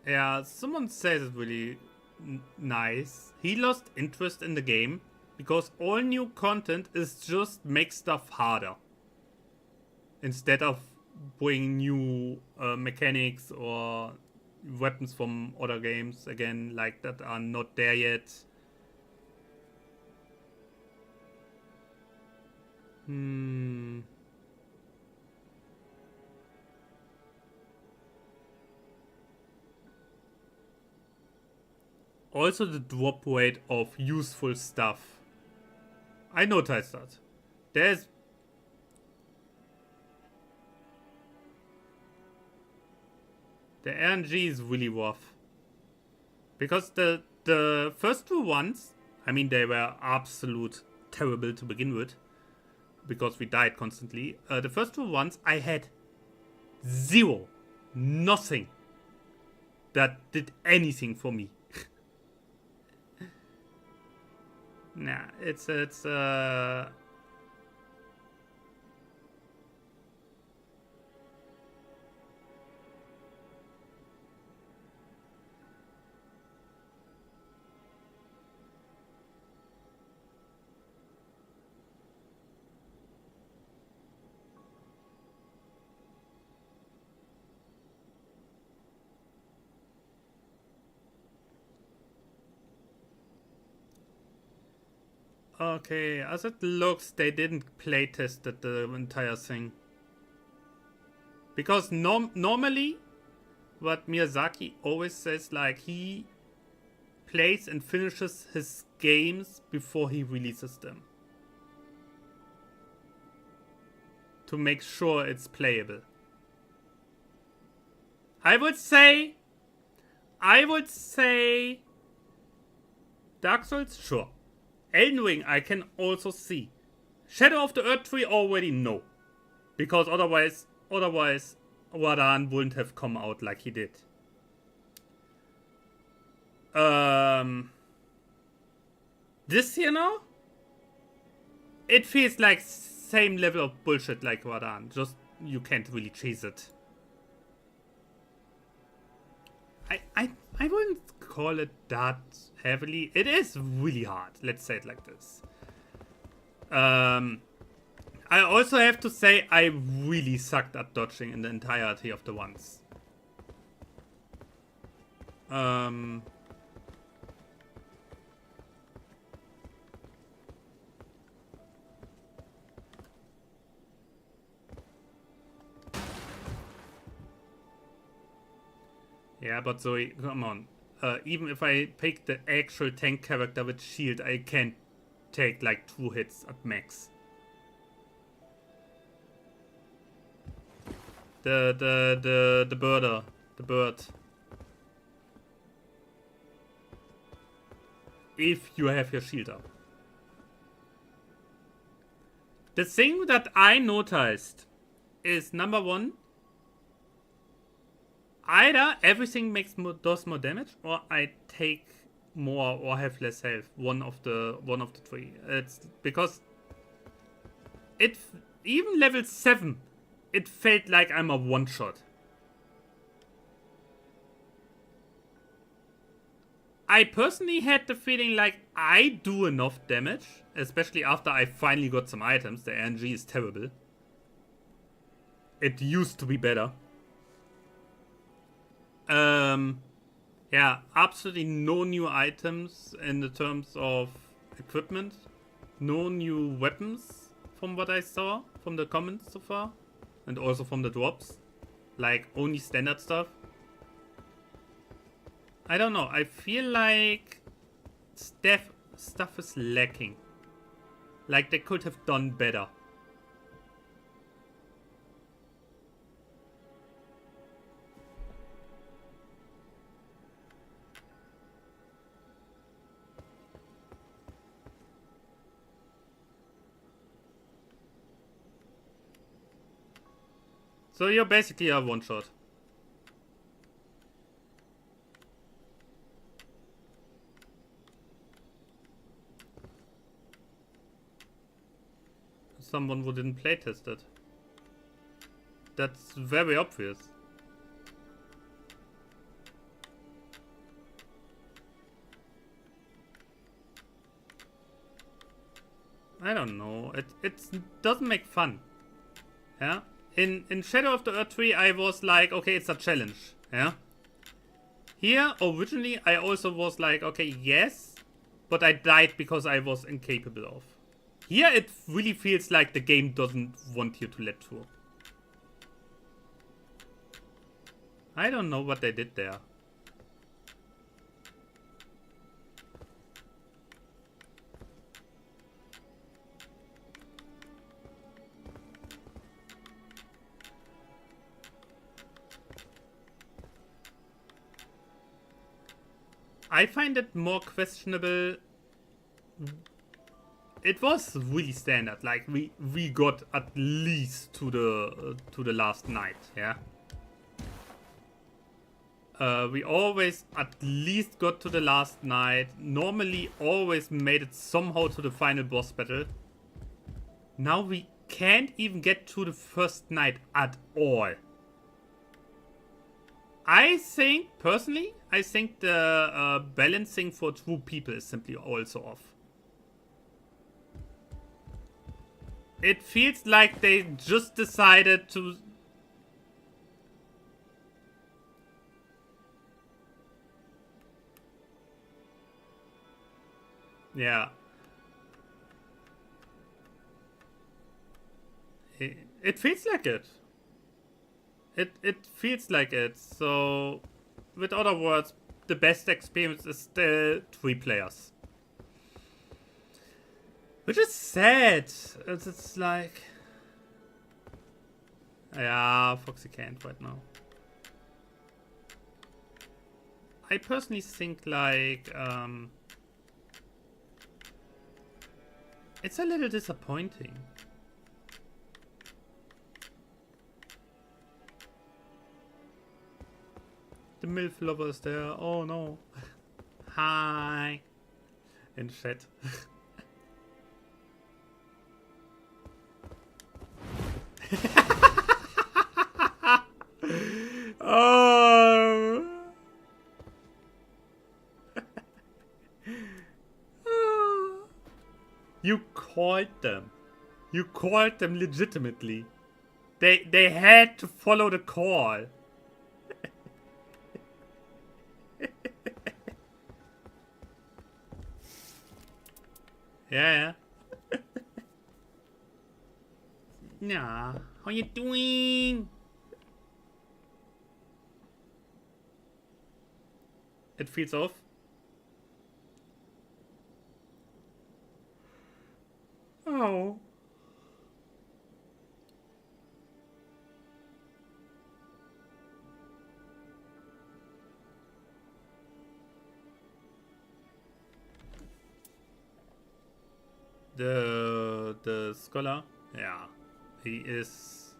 Yeah, someone says it's really nice. He lost interest in the game because all new content is just make stuff harder. Instead of bringing new mechanics or weapons from other games again, like that are not there yet. Also the drop rate of useful stuff. I noticed that. The RNG is really rough. Because the first two ones, I mean, they were absolute terrible to begin with. Because we died constantly. The first two ones, I had zero. Nothing. That did anything for me. Nah, it's okay, as it looks, they didn't playtest the entire thing. Because normally, what Miyazaki always says, like, he plays and finishes his games before he releases them. To make sure it's playable. I would say Dark Souls, sure. Elden Ring, I can also see. Shadow of the Earth Tree already no. Because otherwise Radan wouldn't have come out like he did. This here now? It feels like same level of bullshit like Radan. Just you can't really chase it. I wouldn't call it that heavily. It is really hard. Let's say it like this. I also have to say I really sucked at dodging in the entirety of the ones. Yeah, but Zoe, come on. Even if I pick the actual tank character with shield, I can't take like 2 hits at max. The birder. The bird. If you have your shield up. The thing that I noticed is, number one, either everything does more damage, or I take more or have less health. One of the 3. It's because it, even level 7, it felt like I'm a one-shot. I personally had the feeling like I do enough damage, especially after I finally got some items. The RNG is terrible. It used to be better. Yeah, absolutely no new items in the terms of equipment. No new weapons from what I saw from the comments so far. And also from the drops. Like, only standard stuff. I don't know, I feel like stuff is lacking. Like, they could have done better. So you're basically a one-shot. Someone who didn't playtest it. That's very obvious. I don't know. It doesn't make fun. Yeah? In Shadow of the Earth 3, I was like, okay, it's a challenge. Yeah? Here, originally, I also was like, okay, yes. But I died because I was incapable of. Here, it really feels like the game doesn't want you to let through. I don't know what they did there. I find it more questionable. It was really standard. Like we got at least to the last night, yeah. We always at least got to the last night. Normally always made it somehow to the final boss battle. Now we can't even get to the first night at all. I think, personally, I think the balancing for 2 people is simply also off. It feels like they just decided to... Yeah. It feels like it. It feels like it. So, with other words, the best experience is still 3 players. Which is sad. It's like... Yeah, Foxy can't right now. I personally think like... it's a little disappointing. The MILF lover is there. Oh no. Hi. In chat. Oh. You called them. You called them legitimately. They had to follow the call. Yeah. Nah, how you doing? it feels off. Oh. The scholar, yeah, he is.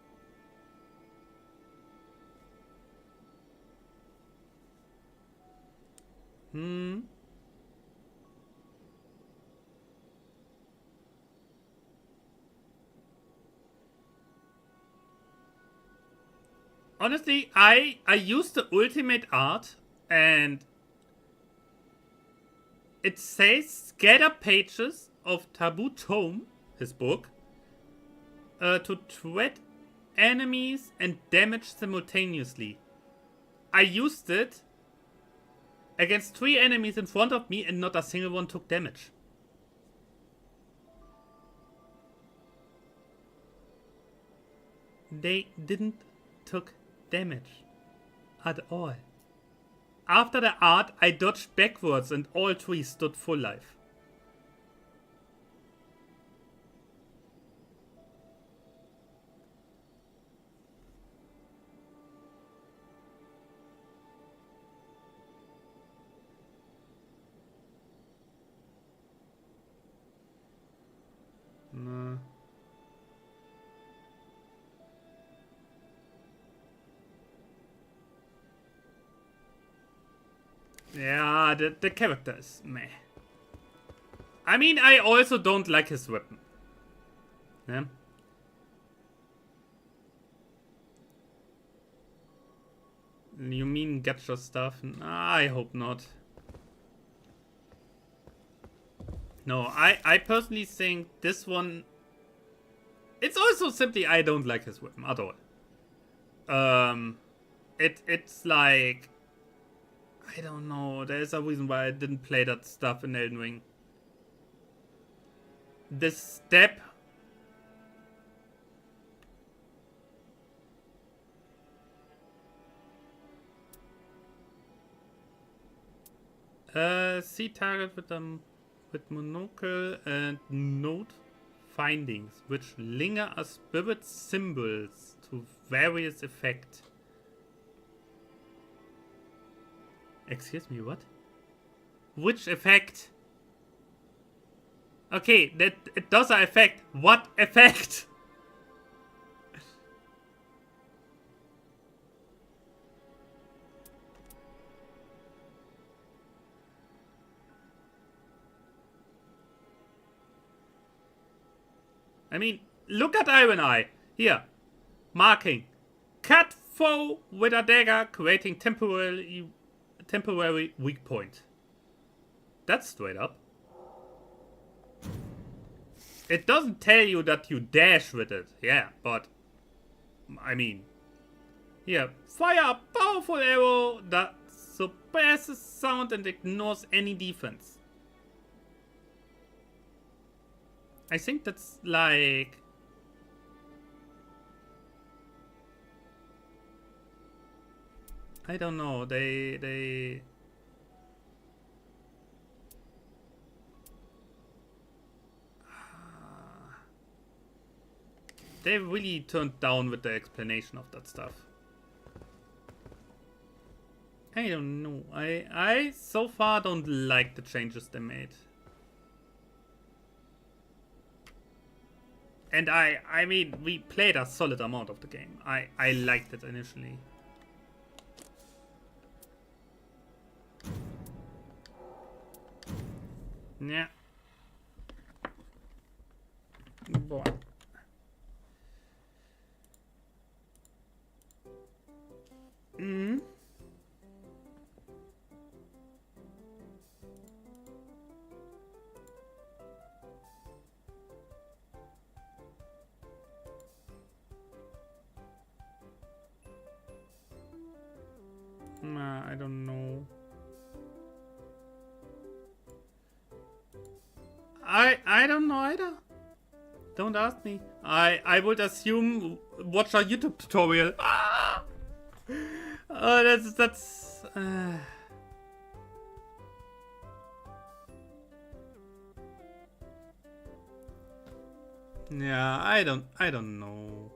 Honestly, I used the ultimate art and it says scatter pages of Taboo Tome, his book, to threat enemies and damage simultaneously. I used it against 3 enemies in front of me and not a single one took damage. They didn't took damage at all. After the art, I dodged backwards and all 3 stood full life. No. Yeah, the character is meh. I mean, I also don't like his weapon. Yeah. You mean gacha stuff? I hope not. No, I personally think this one... It's also simply I don't like his weapon at all. It's like... I don't know, there's a reason why I didn't play that stuff in Elden Ring. The step... see target with monocle and note findings, which linger as spirit symbols to various effect. Excuse me, what? Which effect? Okay, that it does an effect. What effect? I mean, look at Iron Eye. Here. Marking. Cut foe with a dagger, creating temporary weak point. That's straight up. It doesn't tell you that you dash with it. Yeah, but... I mean... Here. Fire a powerful arrow that suppresses sound and ignores any defense. I think that's like... I don't know, they really turned down with the explanation of that stuff. I don't know. I so far don't like the changes they made. And I mean, we played a solid amount of the game. I liked it initially. Yeah. Boy. Mm. I don't know. I don't know either. Don't ask me. I would assume watch a YouTube tutorial. Ah! Oh, that's Yeah, I don't know.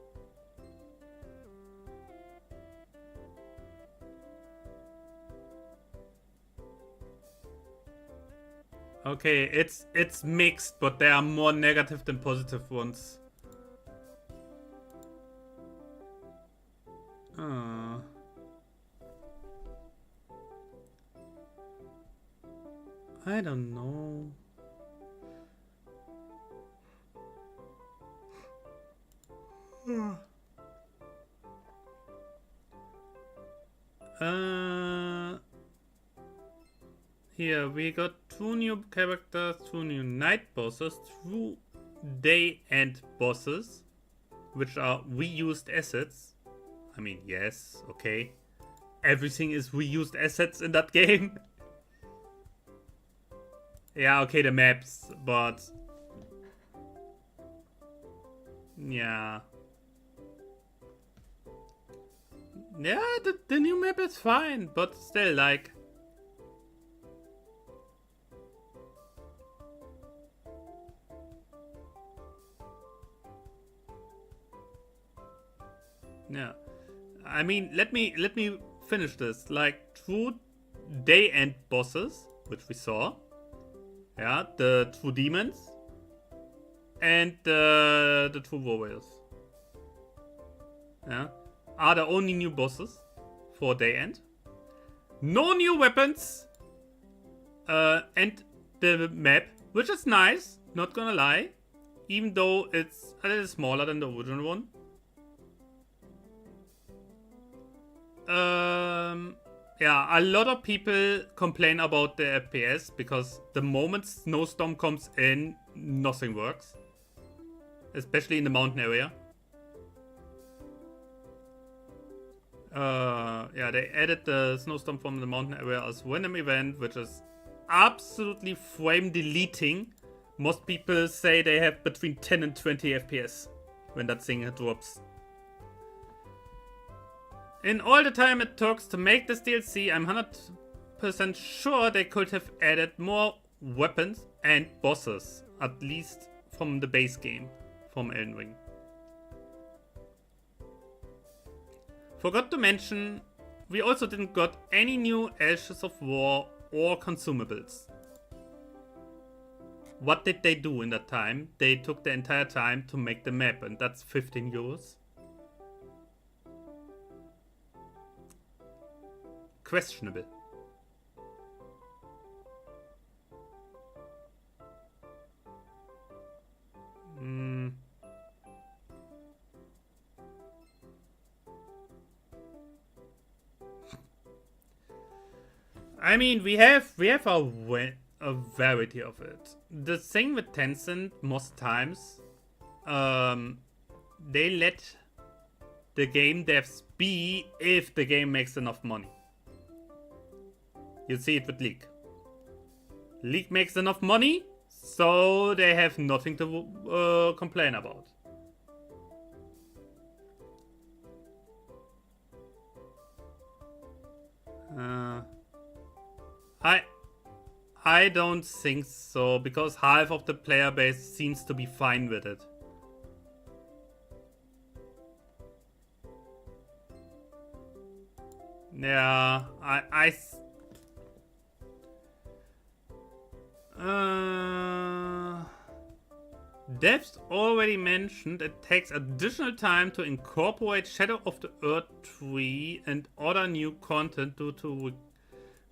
Okay, it's mixed, but there are more negative than positive ones. I don't know. Here we got 2 new characters, 2 new night bosses, 2 day end bosses, which are reused assets. I mean, yes, okay. Everything is reused assets in that game. Yeah, okay, the maps, but yeah. Yeah, the new map is fine, but still, like, yeah. I mean, let me finish this. Like, 2 day end bosses, which we saw. Yeah, the 2 demons and the 2 warriors. Yeah, are the only new bosses for day end. No new weapons. And the map, which is nice, not gonna lie, even though it's a little smaller than the original one. Yeah, a lot of people complain about the FPS because the moment snowstorm comes in, nothing works. Especially in the mountain area. Yeah, they added the snowstorm from the mountain area as random event, which is absolutely frame deleting. Most people say they have between 10 and 20 FPS when that thing drops. In all the time it took to make this DLC, I'm 100% sure they could have added more weapons and bosses, at least from the base game, from Elden Ring. Forgot to mention, we also didn't got any new Ashes of War or consumables. What did they do in that time? They took the entire time to make the map, and that's 15 euros. Questionable. I mean, we have a variety of it. The thing with Tencent, most times, they let the game devs be if the game makes enough money. You see it with League. League makes enough money, so they have nothing to complain about. I don't think so, because half of the player base seems to be fine with it. Yeah, devs already mentioned it takes additional time to incorporate Shadow of the Earth tree and other new content due to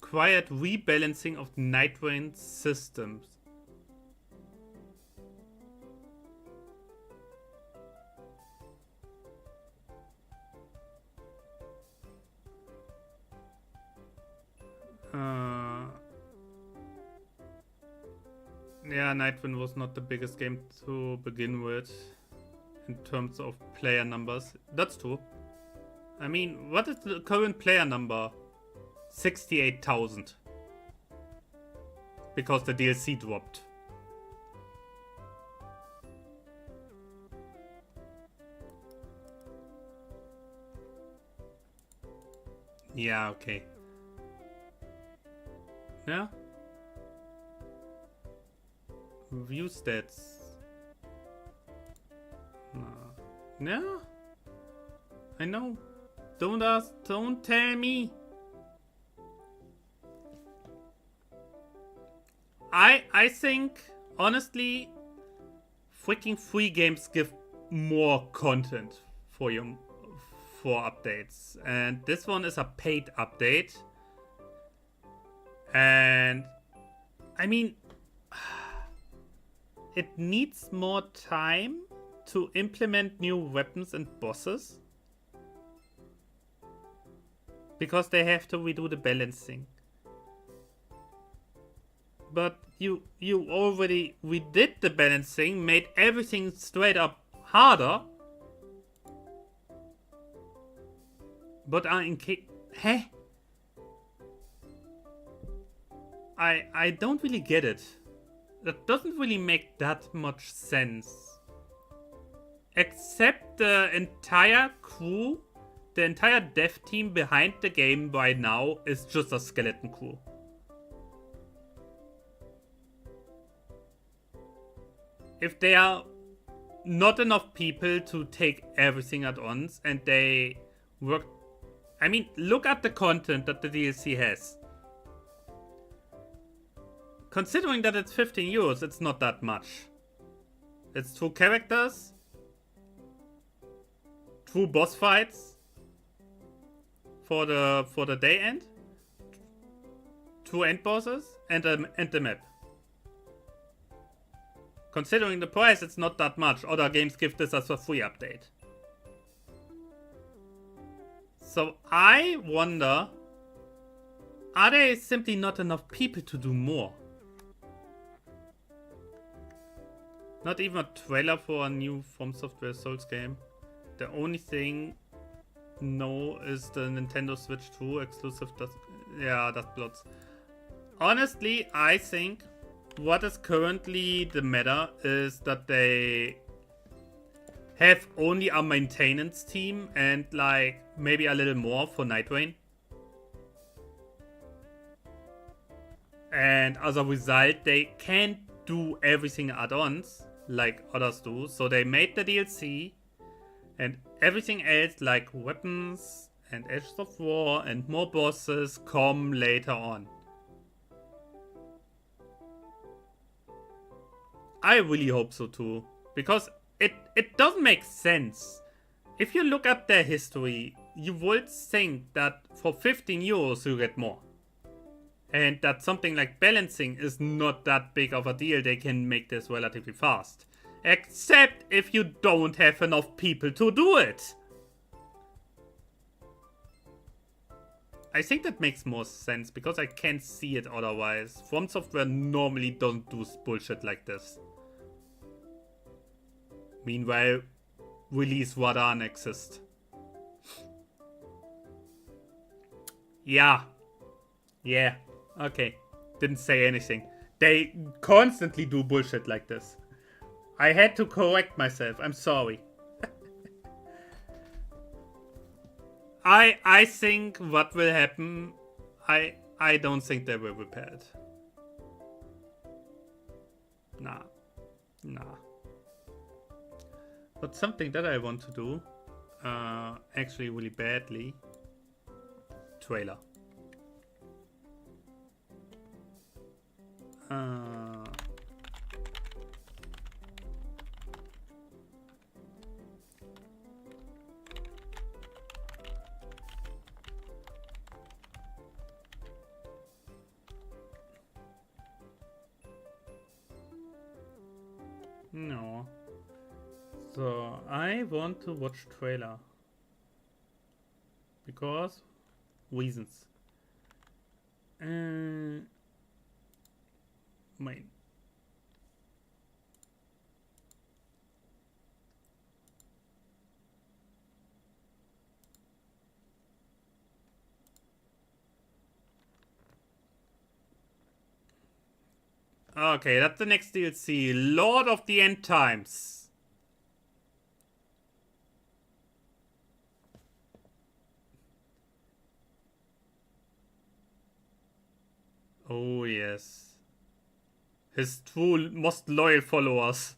required rebalancing of Nightreign systems. Yeah, Nightreign was not the biggest game to begin with in terms of player numbers. That's true. I mean, what is the current player number? 68,000. Because the DLC dropped. Yeah, okay. Yeah. View stats. No. I know. Don't tell me. I think, honestly, freaking free games give more content for updates. And this one is a paid update. And I mean, it needs more time to implement new weapons and bosses. Because they have to redo the balancing. But you already redid the balancing, made everything straight up harder. But Heh? I don't really get it. That doesn't really make that much sense. Except the entire crew, the entire dev team behind the game by now is just a skeleton crew. If there are not enough people to take everything at once and they work... I mean, look at the content that the DLC has. Considering that it's 15 euros, it's not that much. It's 2 characters, 2 boss fights for the day end, 2 end bosses, and the map. Considering the price, it's not that much. Other games give this as a free update. So I wonder, are there simply not enough people to do more? Not even a trailer for a new From Software Souls game. The only thing, no, is the Nintendo Switch 2 exclusive. Das blots. Honestly, I think what is currently the matter is that they have only a maintenance team and like maybe a little more for Nightreign. And as a result, they can't do everything at once like others do. So they made the DLC and everything else like weapons and Ashes of War and more bosses come later on. I really hope so too, because it doesn't make sense. If you look at their history, you would think that for 15 euros you get more. And that something like balancing is not that big of a deal, they can make this relatively fast. Except if you don't have enough people to do it. I think that makes more sense, because I can't see it otherwise. From Software normally don't do bullshit like this. Meanwhile, release Radan exist. Yeah. Okay. Didn't say anything. They constantly do bullshit like this. I had to correct myself. I'm sorry. I think what will happen, I don't think they will repair it. Nah. But something that I want to do, actually really badly, trailer. No. So I want to watch trailer because reasons. Mine. Okay, that's the next DLC. Lord of the End Times. Oh yes. His true most loyal followers.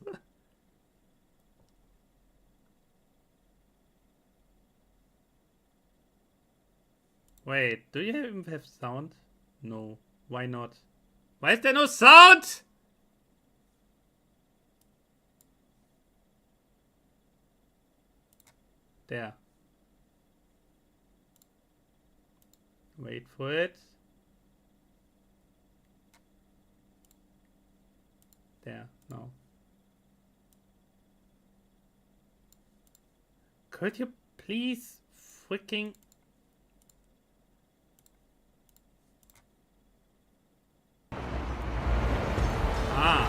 Wait, do you even have sound? No. Why not? Why is there no sound? There. Wait for it. There, no. Could you please freaking... Ah.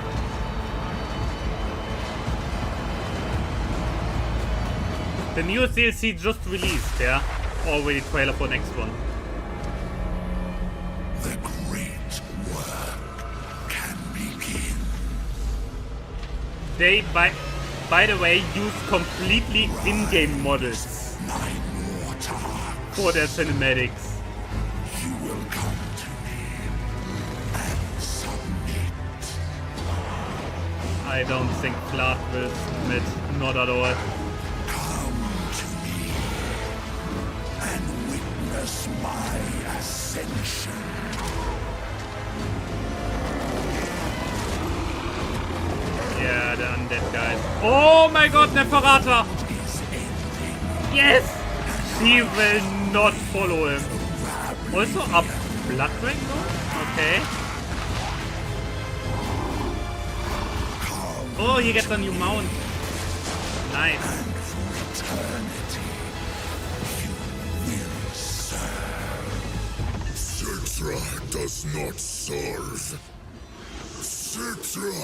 The new DLC just released, yeah? Already trailer for next one. The great work can begin. They, by the way, use completely in-game models My mortar. for their cinematics. You will come to me and submit. I don't think Clark will submit, not at all. Come to me and witness my ascension. Yeah, the undead guys. Oh my god, Neferata! Yes! She will not follow him. Also a Bloodring though? Okay. Oh, he gets a new mount. Nice. Citra does not serve. Citra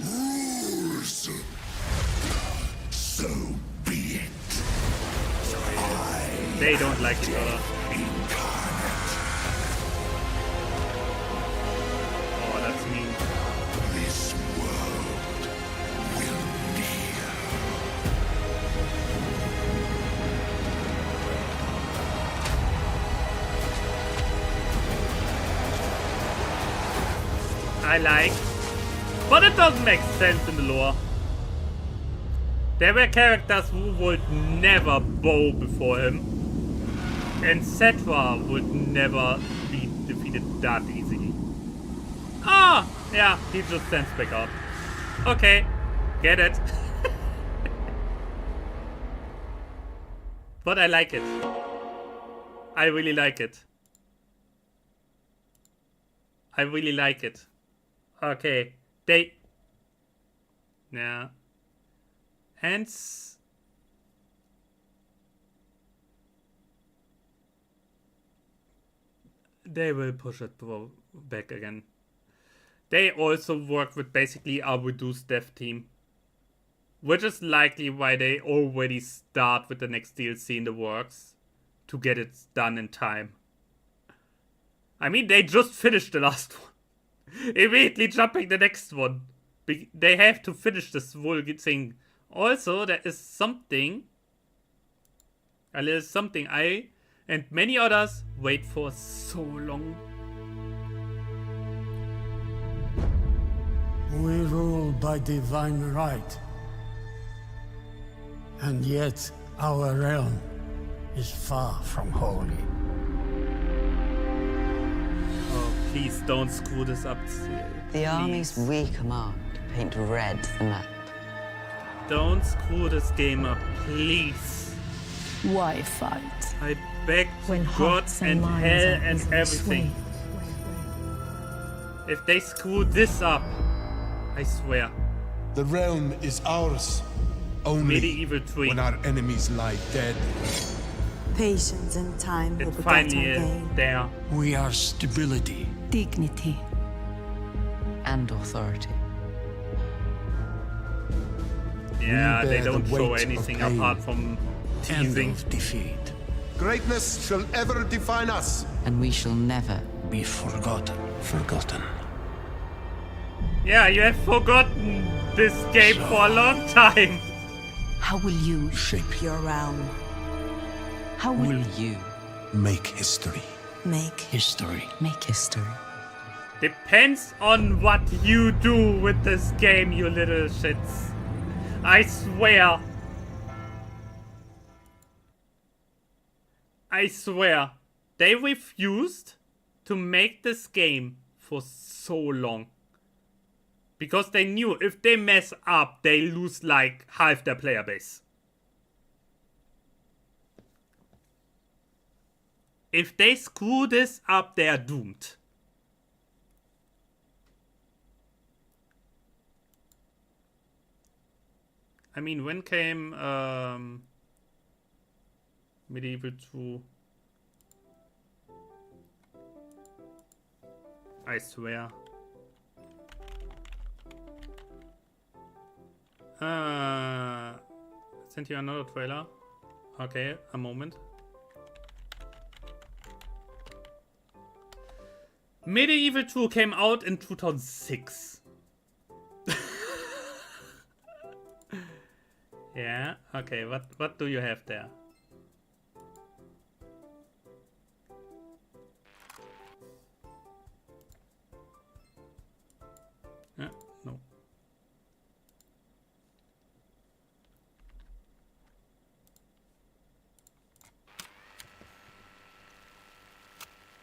rules. So be it. They don't like each other. Oh, that's mean. This world will kneel. I like. But it doesn't make sense in the lore. There were characters who would never bow before him. And Cetra would never be defeated that easily. Ah! Yeah, he just stands back up. Okay, get it. But I like it. I really like it. I really like it. Okay, they... Yeah. Hence... They will push it back again. They also work with basically a reduced dev team. Which is likely why they already start with the next DLC in the works. To get it done in time. I mean, they just finished the last one. Immediately jumping the next one. They have to finish this whole thing. Also, there is something. A little something I and many others wait for so long. We rule by divine right. And yet our realm is far from holy. Oh, please don't screw this up. The armies Please. we command paint red the map. Don't screw this game up, please. Why fight? I beg When God hearts and and minds hell are and easily everything. If they screw this up, I swear. The realm is ours. Only Medieval 3. when our enemies lie dead. Patience and time will It beget finally our is gain. there. We are stability. Dignity. And authority. Yeah, We they bear the don't show weight of anything pain. apart from End teasing. of defeat. Greatness shall ever define us. And we shall never. Be forgotten. Forgotten. Yeah, you have forgotten this game for a long time. How will you Shape Your realm. How will Will you Make history. Make history. make history? Depends on what you do with this game, you little shits. I swear. I swear. They refused to make this game for so long. Because they knew if they mess up, they lose like half their player base. If they screw this up, they are doomed. I mean, when came Medieval 2? I swear. Sent you another trailer. Okay, a moment. Medieval 2 came out in 2006. Yeah, okay, what do you have there? No.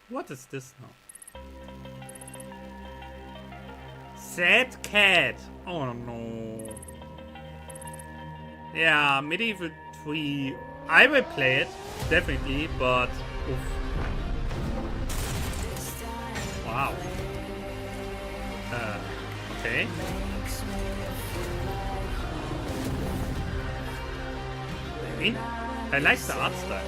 What is this now? Sad cat. Oh no. Yeah, Medieval 3. I will play it, definitely, but oof. Wow. Okay. I like the art style.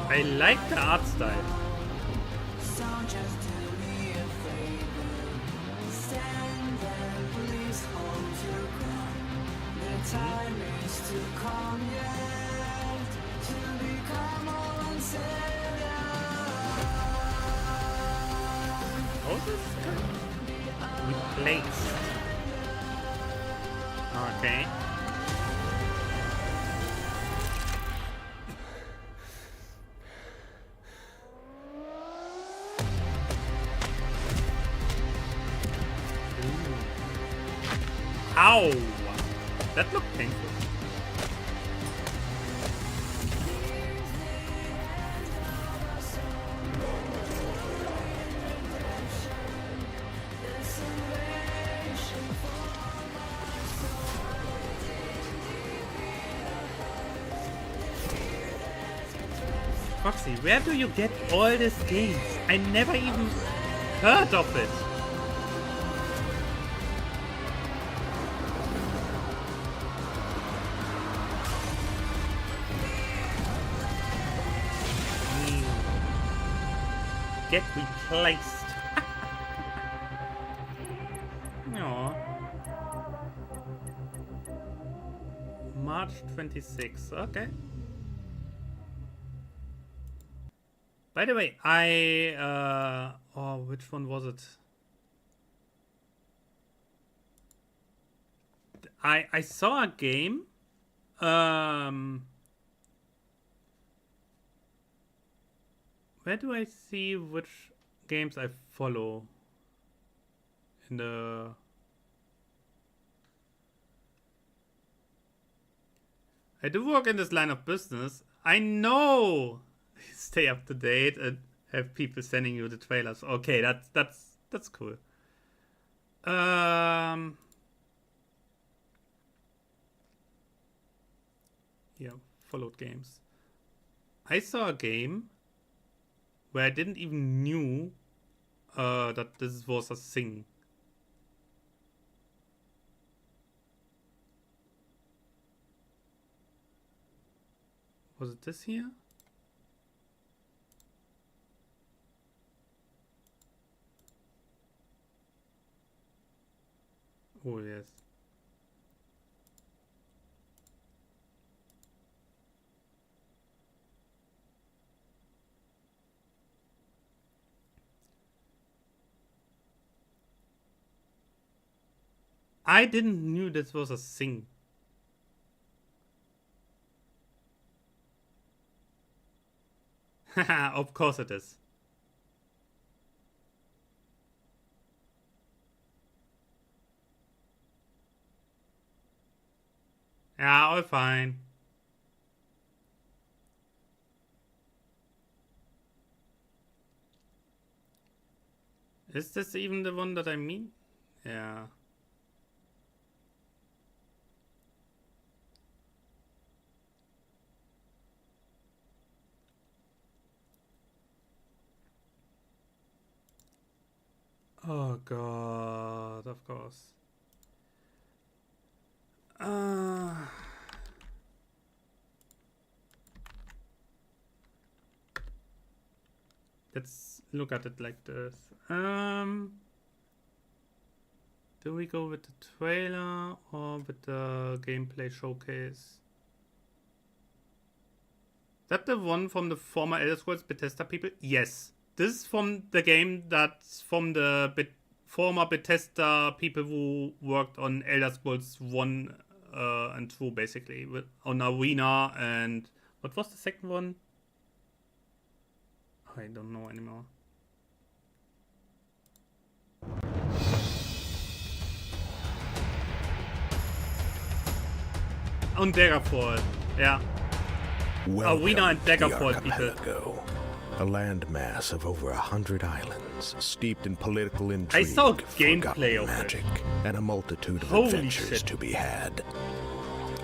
I like the art style. Oh, this is replaced. Okay. Ow! That looked painful. Foxy, where do you get all these games? I never even heard of it. Get replaced. No. March 26th. Okay. By the way, oh, which one was it? I saw a game. Where do I see which games I follow? In the... I do work in this line of business. I know! Stay up to date and have people sending you the trailers. Okay, that's cool. Yeah, followed games. I saw a game where I didn't even knew that this was a thing. Was it this here? Oh yes. I didn't knew this was a thing. Haha, of course it is. Yeah, all fine. Is this even the one that I mean? Yeah. Oh god, of course. Let's look at it like this. Do we go with the trailer or with the gameplay showcase? Is that the one from the former Elder Scrolls Bethesda people? Yes. This is from the game that's from the former Bethesda people who worked on Elder Scrolls 1 and 2, basically. On Arena and... What was the second one? I don't know anymore. On Daggerfall, yeah. Arena and Daggerfall people. A landmass of over 100 islands, steeped in political intrigue, I saw gameplay of magic, and a multitude of Holy adventures shit. to be had.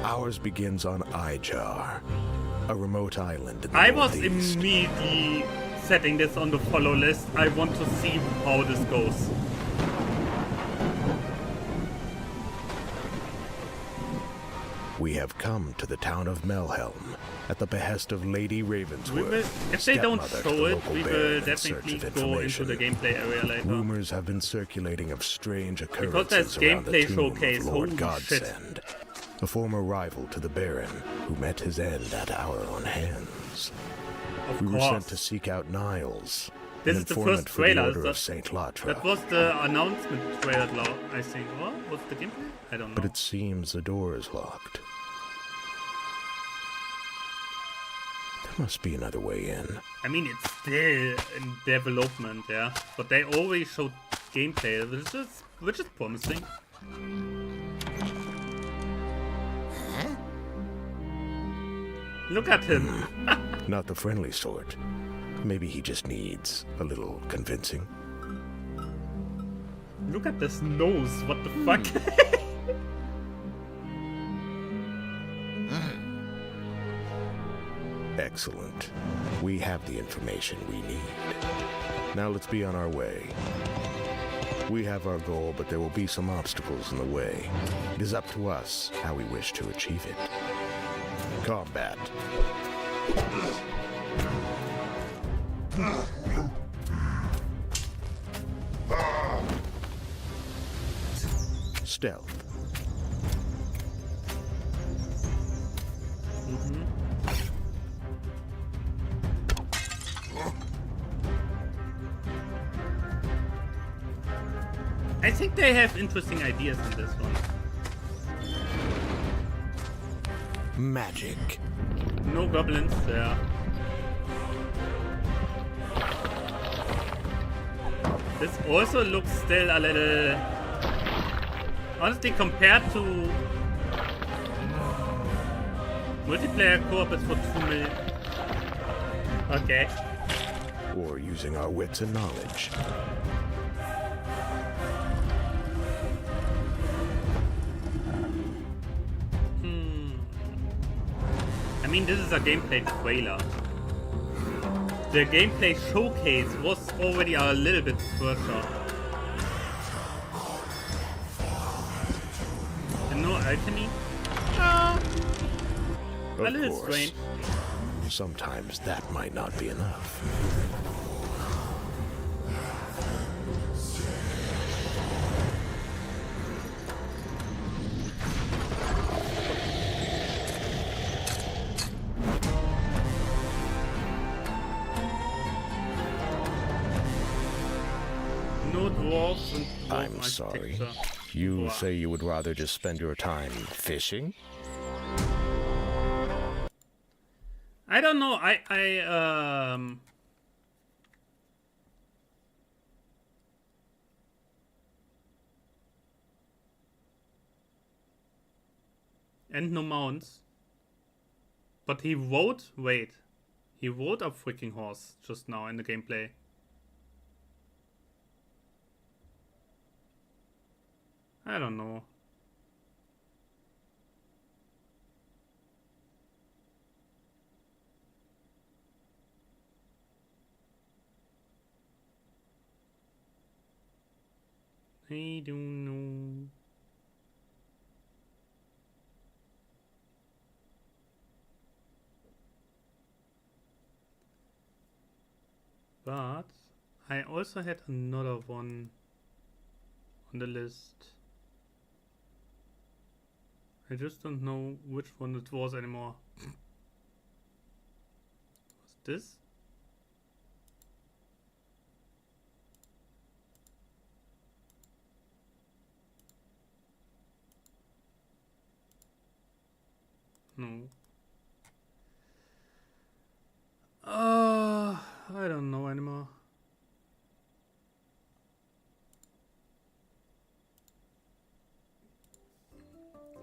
Ours begins on Ijar, a remote island in the I was northeast. immediately setting this on the follow list. I want to see how this goes. We have come to the town of Melhelm, at the behest of Lady Ravensworth. If they don't stepmother to show the it, local we baron will in definitely search of go into information. the gameplay area later. Rumors have been circulating of strange Because there's occurrences around the gameplay tomb showcase, of Lord holy Godsend, a former rival to the Baron, who met his end at our own hands. Of We were sent course. to seek out Niles, This an is the informant first for the trailer. Order of Saint Latra. That was the announcement trailer, I think. What? What's the gameplay? I don't know. But it seems the door is locked. There must be another way in. I mean, it's still in development, yeah. But they always showed gameplay, which is promising. Look at him. Not the friendly sort. Maybe he just needs a little convincing. Look at this nose. What the fuck? Excellent. We have the information we need. Now let's be on our way. We have our goal, but there will be some obstacles in the way. It is up to us how we wish to achieve it. Combat. Stealth. I think they have interesting ideas in this one. Magic. No goblins there. This also looks still a little... Honestly, compared to... Multiplayer co-op is for 2 million. Okay. Or using our wits and knowledge. I mean, this is a gameplay trailer. The gameplay showcase was already a little bit further. And no alchemy? A little Of course. strange. Sometimes that might not be enough. No dwarves and dwarf I'm sorry. architecture. You Wow. say you would rather just spend your time fishing? I don't know. And no mounts. But he rode... Wait. He rode a freaking horse just now in the gameplay. I don't know. I don't know. But I also had another one on the list. I just don't know which one it was anymore. What's this? No. I don't know anymore.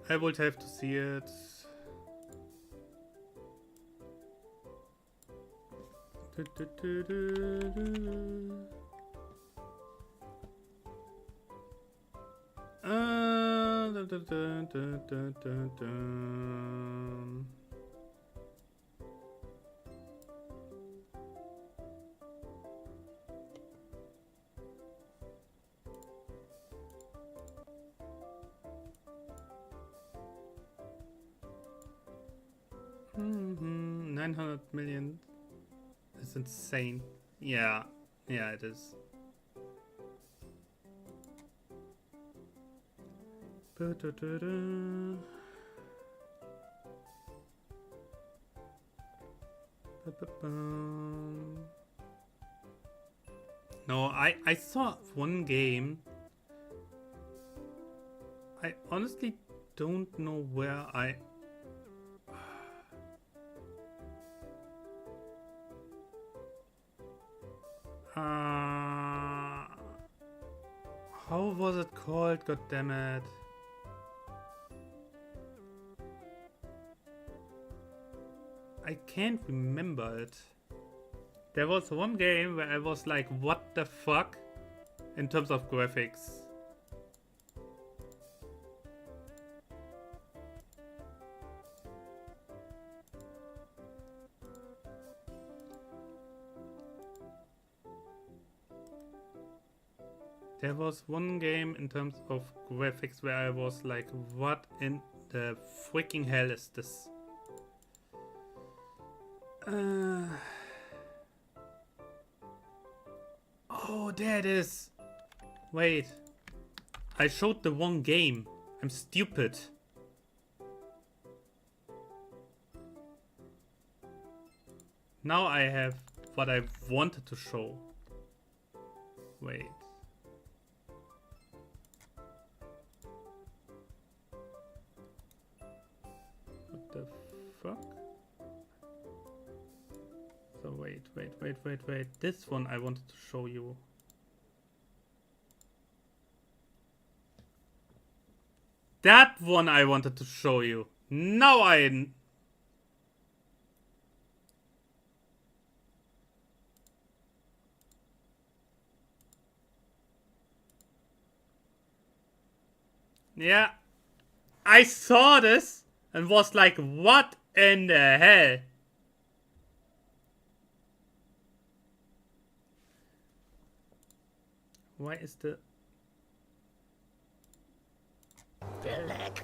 I would have to see it. Mm-hmm. 900 million. That's insane. Yeah, it is. No, I saw one game. I honestly don't know where I... How was it called? God damn it. I can't remember it. There was one game where I was like, what the fuck? In terms of graphics. There was one game in terms of graphics where I was like, what in the freaking hell is this? Oh, there it is. Wait. I showed the wrong game. I'm stupid. Now I have what I wanted to show. Wait. What the fuck? So wait. This one I wanted to show you. That one I wanted to show you. Now I... Yeah. I saw this and was like, what in the hell? Why is the... Black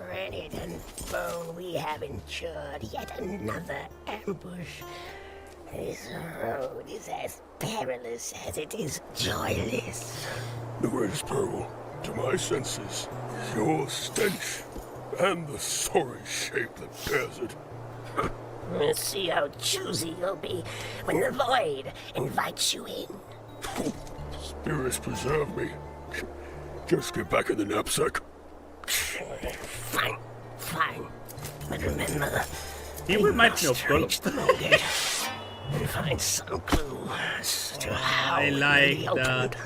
granite and bone, we have endured yet another ambush. This road is as perilous as it is joyless. The greatest peril, to my senses, is your stench and the sorry shape that bears it. Let's see how choosy you'll be when the void invites you in. Spirits preserve me. Just get back in the knapsack. Fine. But remember, he reminds me of reach the gate and find some clue as to how I like that.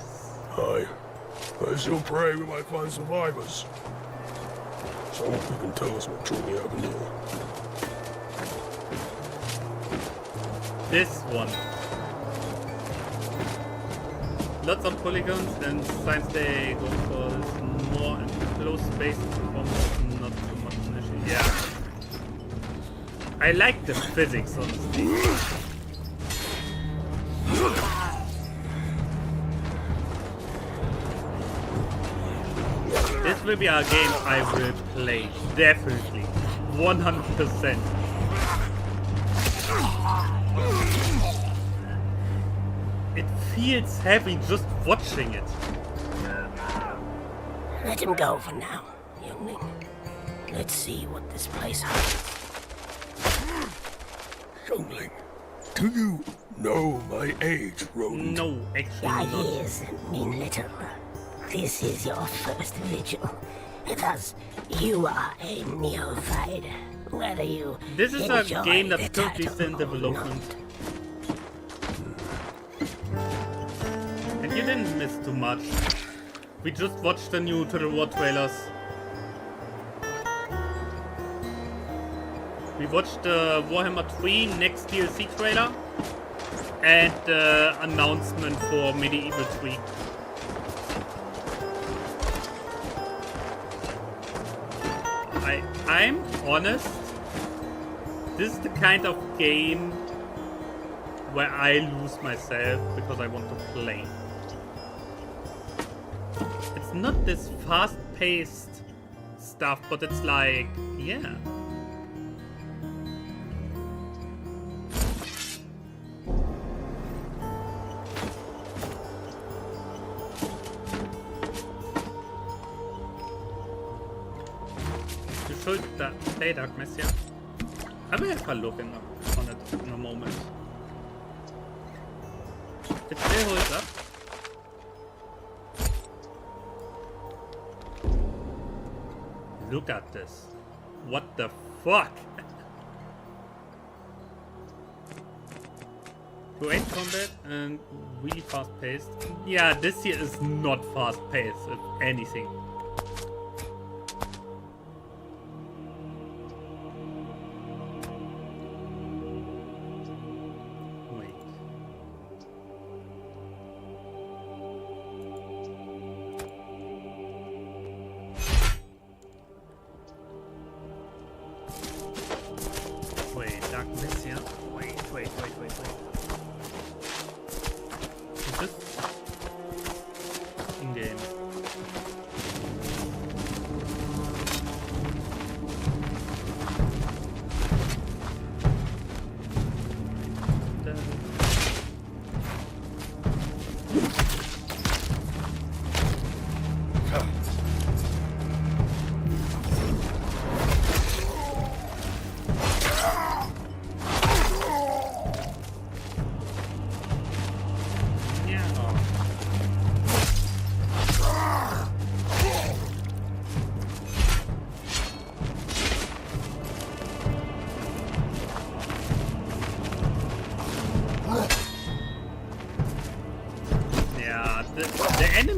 I still pray we might find survivors. So I hope you can tell us what trouble you have in here. This one. Lots of polygons, and since they go for more enclosed space, performance not too much an issue. Yeah. I like the physics, honestly. This will be a game I will play, definitely, 100%. It feels heavy just watching it. Let him go for now, youngling. Let's see what this place holds. Youngling, do you know my age, rodent? No, actually Your not. years mean little. This is your first vigil. Thus, you are a neophyte. Whether you This is a enjoy game the that's currently title still in or development. And you didn't miss too much. We just watched the new Total War trailers. We watched the Warhammer 3 next DLC trailer and the announcement for Medieval 3. I'm honest, this is the kind of game where I lose myself because I want to play. It's not this fast-paced stuff, but it's like, yeah. You should play Dark Messiah. I will have a look on it in a moment. It still holds up. Look at this. What the fuck? Great combat and really fast paced. Yeah, this here is not fast paced, if anything.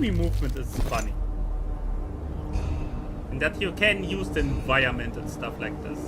Movement is funny, and that you can use the environment and stuff like this.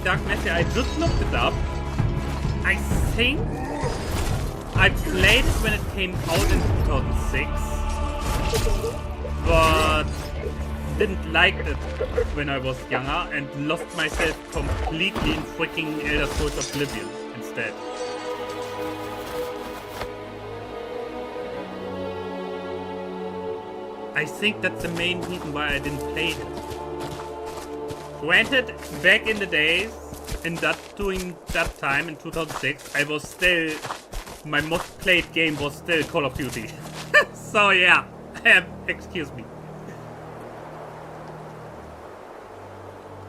Dark Messiah, I just looked it up. I think I played it when it came out in 2006, but didn't like it when I was younger and lost myself completely in freaking Elder Scrolls Oblivion instead. I think that's the main reason why I didn't play it. Granted, back in the days, during that time in 2006, I was still, my most played game was still Call of Duty. So yeah, excuse me.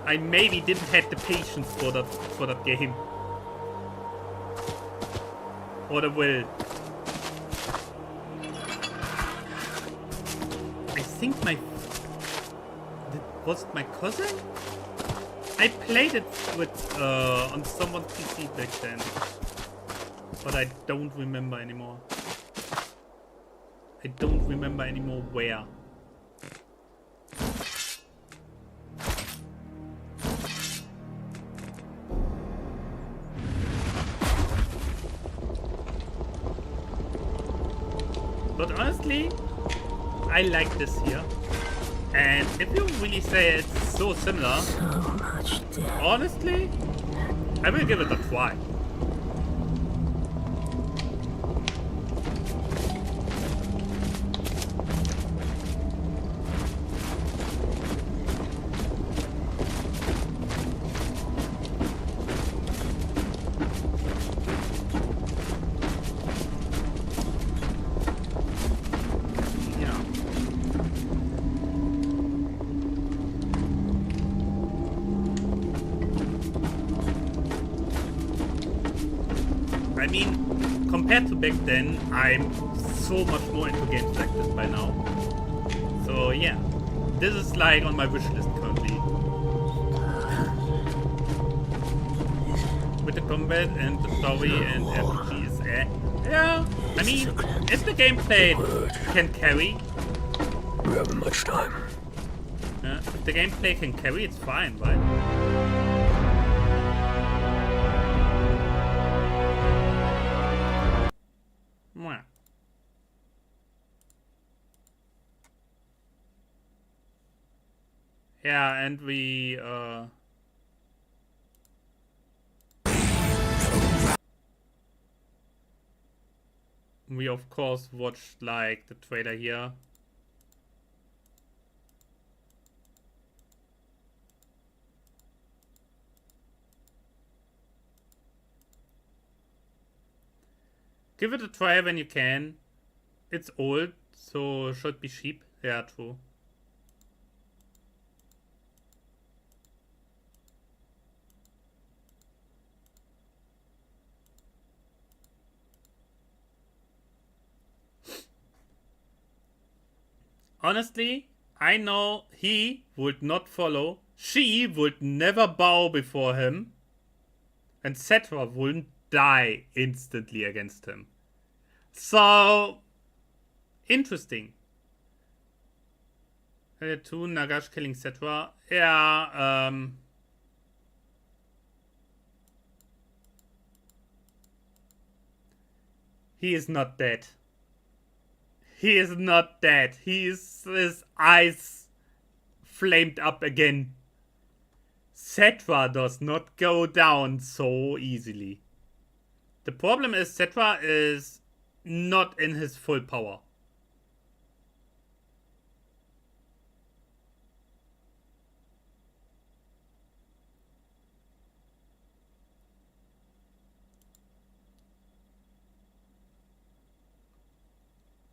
I maybe didn't have the patience for that game. Or the will. I think was it my cousin? I played it with on someone's PC back then, but I don't remember anymore. I don't remember anymore where. But honestly, I like this here. And if you really say it's so similar, honestly, I will give it a try. I mean, compared to back then, I'm so much more into games like this by now. So yeah, this is like on my wish list currently. With the combat and the story and RPGs, yeah, I mean, if the gameplay can carry... We haven't much time. If the gameplay can carry, it's fine, right? Yeah, and we of course watched like the trailer here. Give it a try when you can. It's old, so should be cheap. Yeah, true. Honestly, I know he would not follow. She would never bow before him. And Cetra wouldn't die instantly against him. So, interesting. 2, Nagash killing Cetra. Yeah, he is not dead. He is not dead. His eyes flamed up again. Cetra does not go down so easily. The problem is Cetra is not in his full power.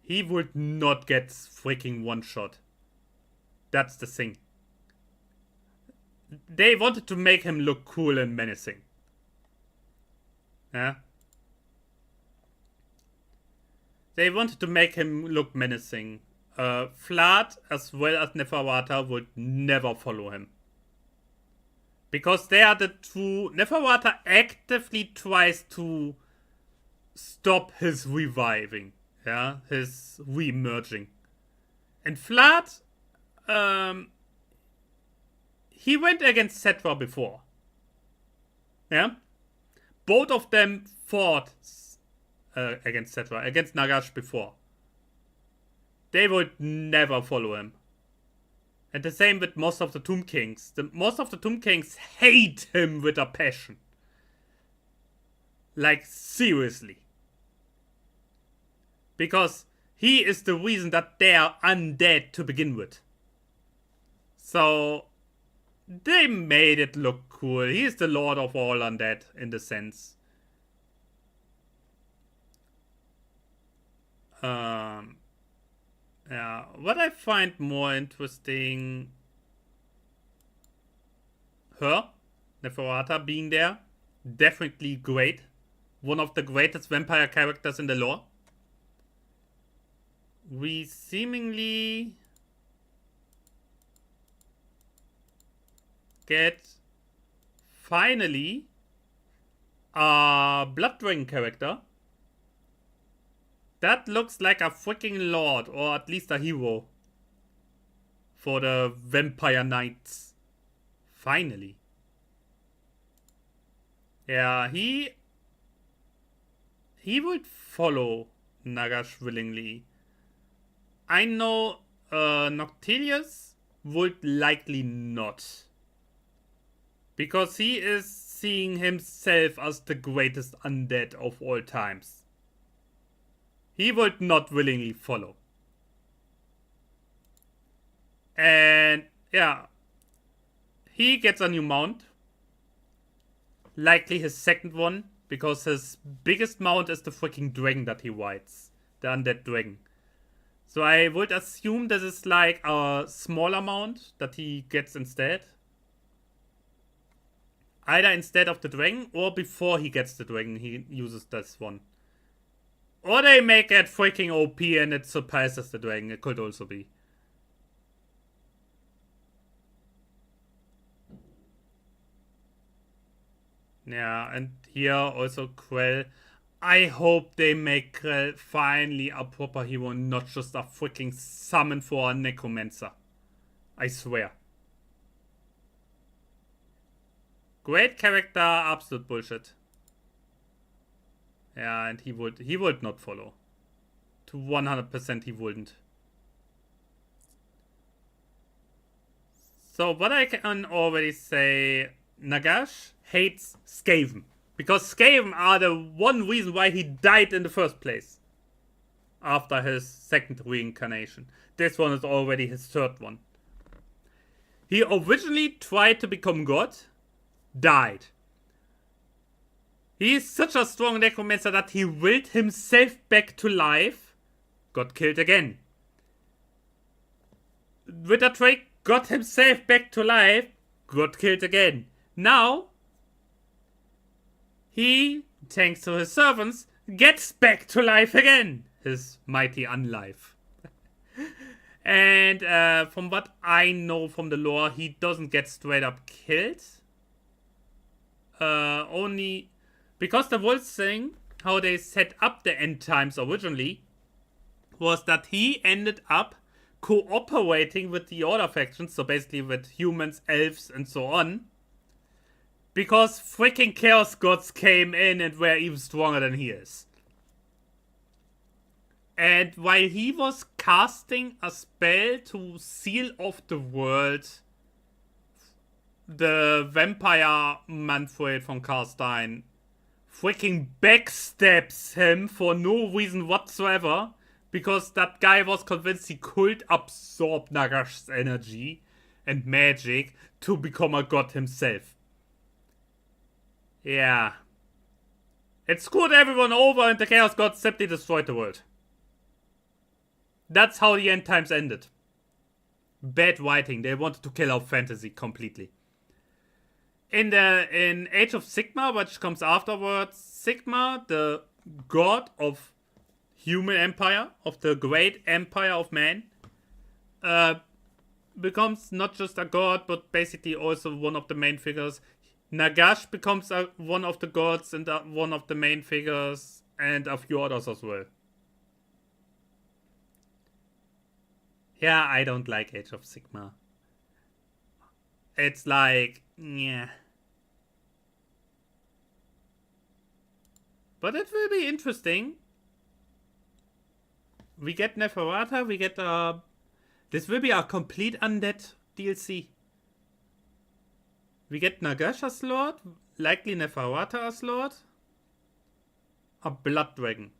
He would not get freaking one shot. That's the thing. They wanted to make him look cool and menacing. Yeah. They wanted to make him look menacing. Vlad as well as Neferwata would never follow him. Because they are the two... Neferwata actively tries to stop his reviving. Yeah, his re-emerging. And Vlad, he went against Cetra before. Yeah? Both of them fought against Cetra, against Nagash before. They would never follow him. And the same with most of the Tomb Kings. Most of the Tomb Kings hate him with a passion. Like, seriously. Because he is the reason that they are undead to begin with. So, they made it look cool. He is the lord of all undead, in the sense. Yeah, what I find more interesting... Her, Neferata, being there. Definitely great. One of the greatest vampire characters in the lore. We seemingly... get... finally... a Blood Dragon character. That looks like a freaking lord, or at least a hero. For the Vampire Knights. Finally. Yeah, he would follow Nagash willingly. I know Noctilius would likely not. Because he is seeing himself as the greatest undead of all times. He would not willingly follow. And yeah, he gets a new mount. Likely his second one, because his biggest mount is the freaking dragon that he rides. The undead dragon. So I would assume this is like a smaller mount that he gets instead. Either instead of the dragon, or before he gets the dragon, he uses this one. Or they make it freaking OP and it surpasses the dragon. It could also be. Yeah, and here also Krell. I hope they make Krell finally a proper hero, not just a freaking summon for a necromancer. I swear. Great character, absolute bullshit. Yeah, and he would not follow. To 100% he wouldn't. So what I can already say, Nagash hates Skaven. Because Skaven are the one reason why he died in the first place. After his second reincarnation. This one is already his third one. He originally tried to become God. Died. He is such a strong necromancer that he willed himself back to life. Got killed again. With a trick, got himself back to life. Got killed again. Now, he, thanks to his servants, gets back to life again. His mighty unlife. And from what I know from the lore, he doesn't get straight up killed. Only... Because the whole thing, how they set up the end times originally, was that he ended up cooperating with the other factions, so basically with humans, elves, and so on. Because freaking Chaos Gods came in and were even stronger than he is. And while he was casting a spell to seal off the world, the vampire Manfred von Karstein freaking backstabs him for no reason whatsoever, because that guy was convinced he could absorb Nagash's energy and magic to become a god himself. Yeah. It screwed everyone over and the Chaos Gods simply destroyed the world. That's how the end times ended. Bad writing. They wanted to kill off fantasy completely. In Age of Sigmar, which comes afterwards, Sigmar, the god of human empire, of the great empire of man, becomes not just a god, but basically also one of the main figures. Nagash becomes one of the gods and one of the main figures, and a few others as well. Yeah, I don't like Age of Sigmar. It's like, yeah. But it will be interesting. We get Neferata, we get this will be a complete undead DLC. We get Nagash as Lord, likely Neferata as Lord, a Blood Dragon,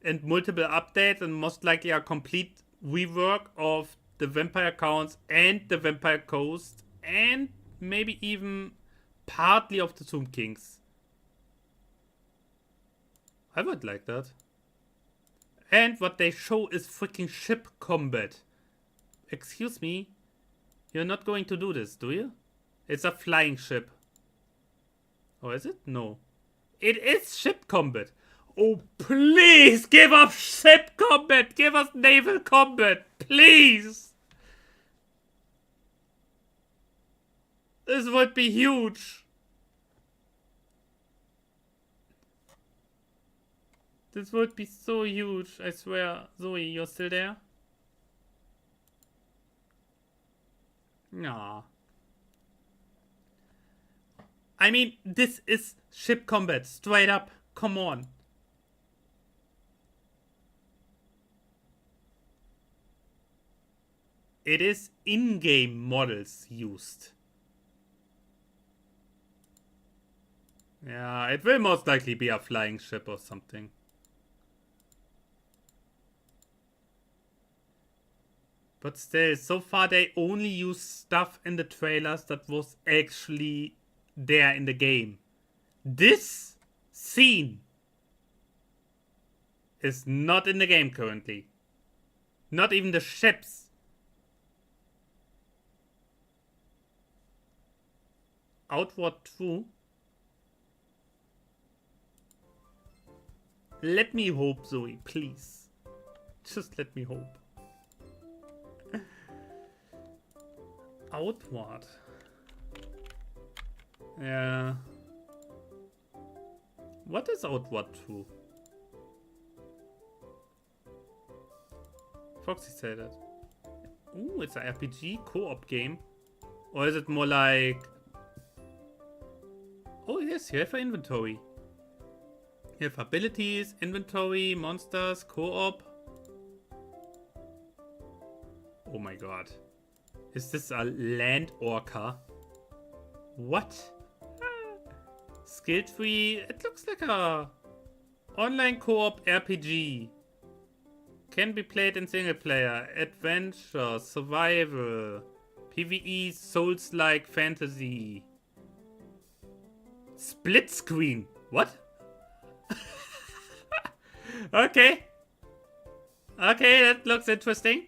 and multiple updates, and most likely a complete rework of the Vampire Counts and the Vampire Coast, and maybe even partly of the Tomb Kings. I would like that. And what they show is freaking ship combat. Excuse me? You're not going to do this, do you? It's a flying ship. Or is it? No. It is ship combat. Oh, please give us ship combat. Give us naval combat. Please. This would be huge. This would be so huge. I swear. Zoe, you're still there? Nah. I mean, this is ship combat. Straight up. Come on. It is in-game models used. Yeah, it will most likely be a flying ship or something. But still, so far they only use stuff in the trailers that was actually there in the game. This scene is not in the game currently. Not even the ships. Outward True. Let me hope, Zoe, please. Just let me hope. Outward. Yeah. What is Outward True? Foxy said that. Ooh, it's an RPG co-op game. Or is it more like... Oh yes, you have an inventory. You have abilities, inventory, monsters, co-op. Oh my god. Is this a land orca? What? Skill tree. It looks like a online co-op RPG. Can be played in single player, adventure, survival, PvE, Souls-like fantasy. Split screen. What? Okay. Okay, that looks interesting.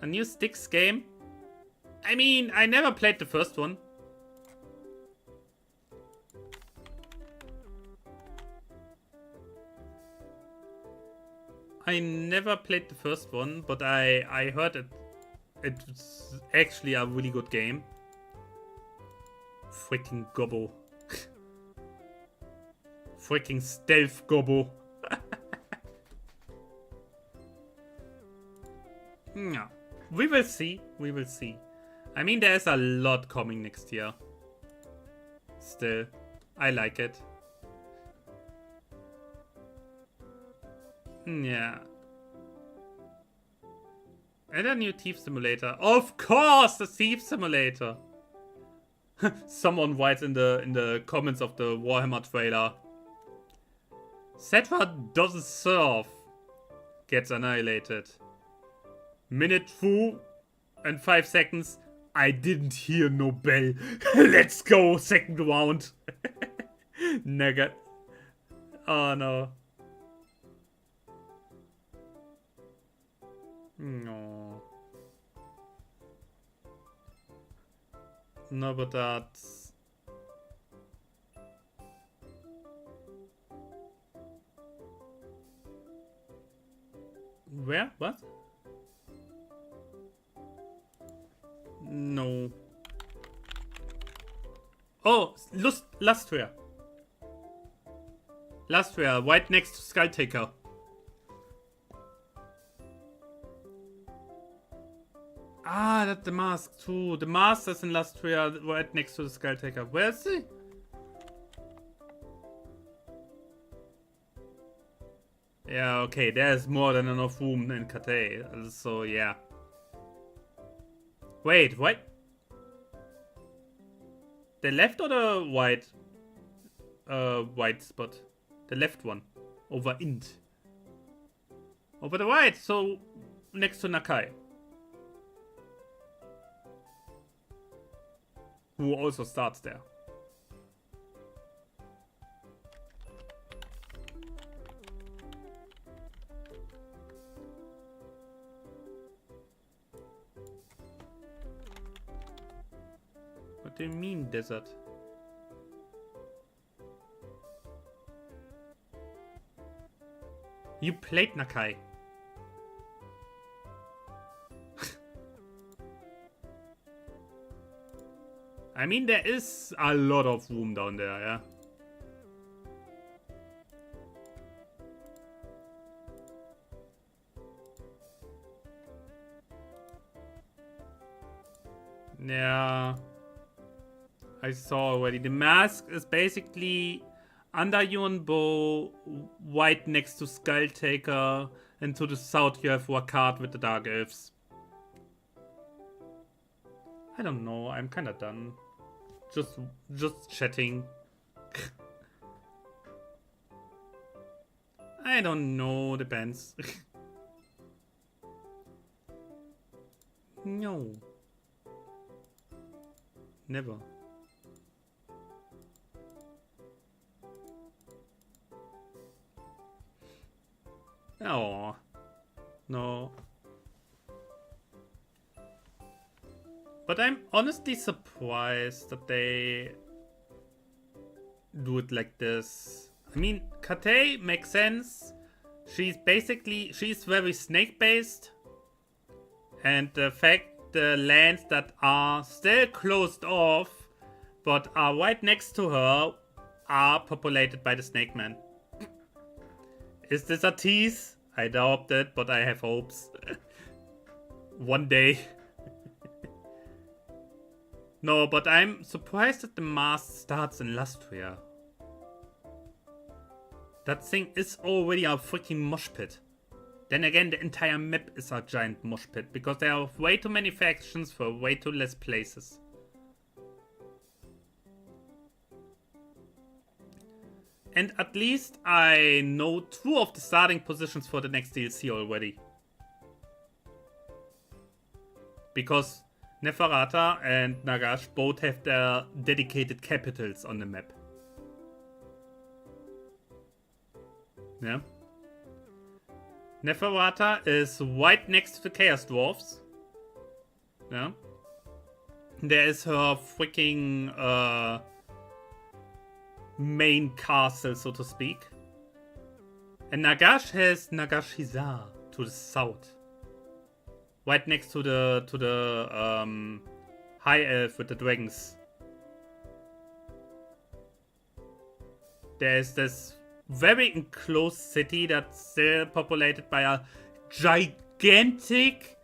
A new Styx game. I mean, I never played the first one. I never played the first one, but I heard it's actually a really good game. Freaking gobbo. Freaking stealth gobbo. Yeah. We will see. We will see. I mean, there's a lot coming next year. Still, I like it. Yeah. And a new Thief Simulator. Of course, the Thief Simulator. Someone writes in the comments of the Warhammer trailer. Setra doesn't serve. Gets annihilated. Minute 2 and 5 seconds. I didn't hear no bell. Let's go, second round. Nugget. Oh no. No. No, but that's... Where? What? No. Oh, Lustria. Lustria, right next to Skulltaker. Ah, that's the mask too. The mask is in Lustria, right next to the Skulltaker. Where is he? Yeah, okay, there's more than enough room in Cathay. So, yeah. Wait, what? The left or the white? White spot. The left one. Over Int. Over the right, so next to Nakai. Who also starts there. What do you mean, desert? You played Nakai. I mean, there is a lot of room down there, yeah? Yeah. I saw already. The mask is basically under Yuan Bow, white next to Skull Taker, and to the south you have Wakard with the Dark Elves. I don't know, I'm kinda done. Just chatting. I don't know, depends. No. Never. Oh. No. But I'm honestly surprised that they do it like this. I mean, Kate makes sense. She's very snake-based. And the fact the lands that are still closed off, but are right next to her, are populated by the Snake Man. Is this a tease? I doubt it, but I have hopes. One day. No, but I'm surprised that the mask starts in Lustria. That thing is already a freaking mosh pit. Then again, the entire map is a giant mosh pit, because there are way too many factions for way too less places. And at least I know 2 of the starting positions for the next DLC already. Because Neferata and Nagash both have their dedicated capitals on the map. Yeah. Neferata is right next to the Chaos Dwarfs. Yeah. There is her freaking main castle, so to speak. And Nagash has Nagashizar to the south. Right next to the High Elf with the dragons. There's this very enclosed city that's still populated by a gigantic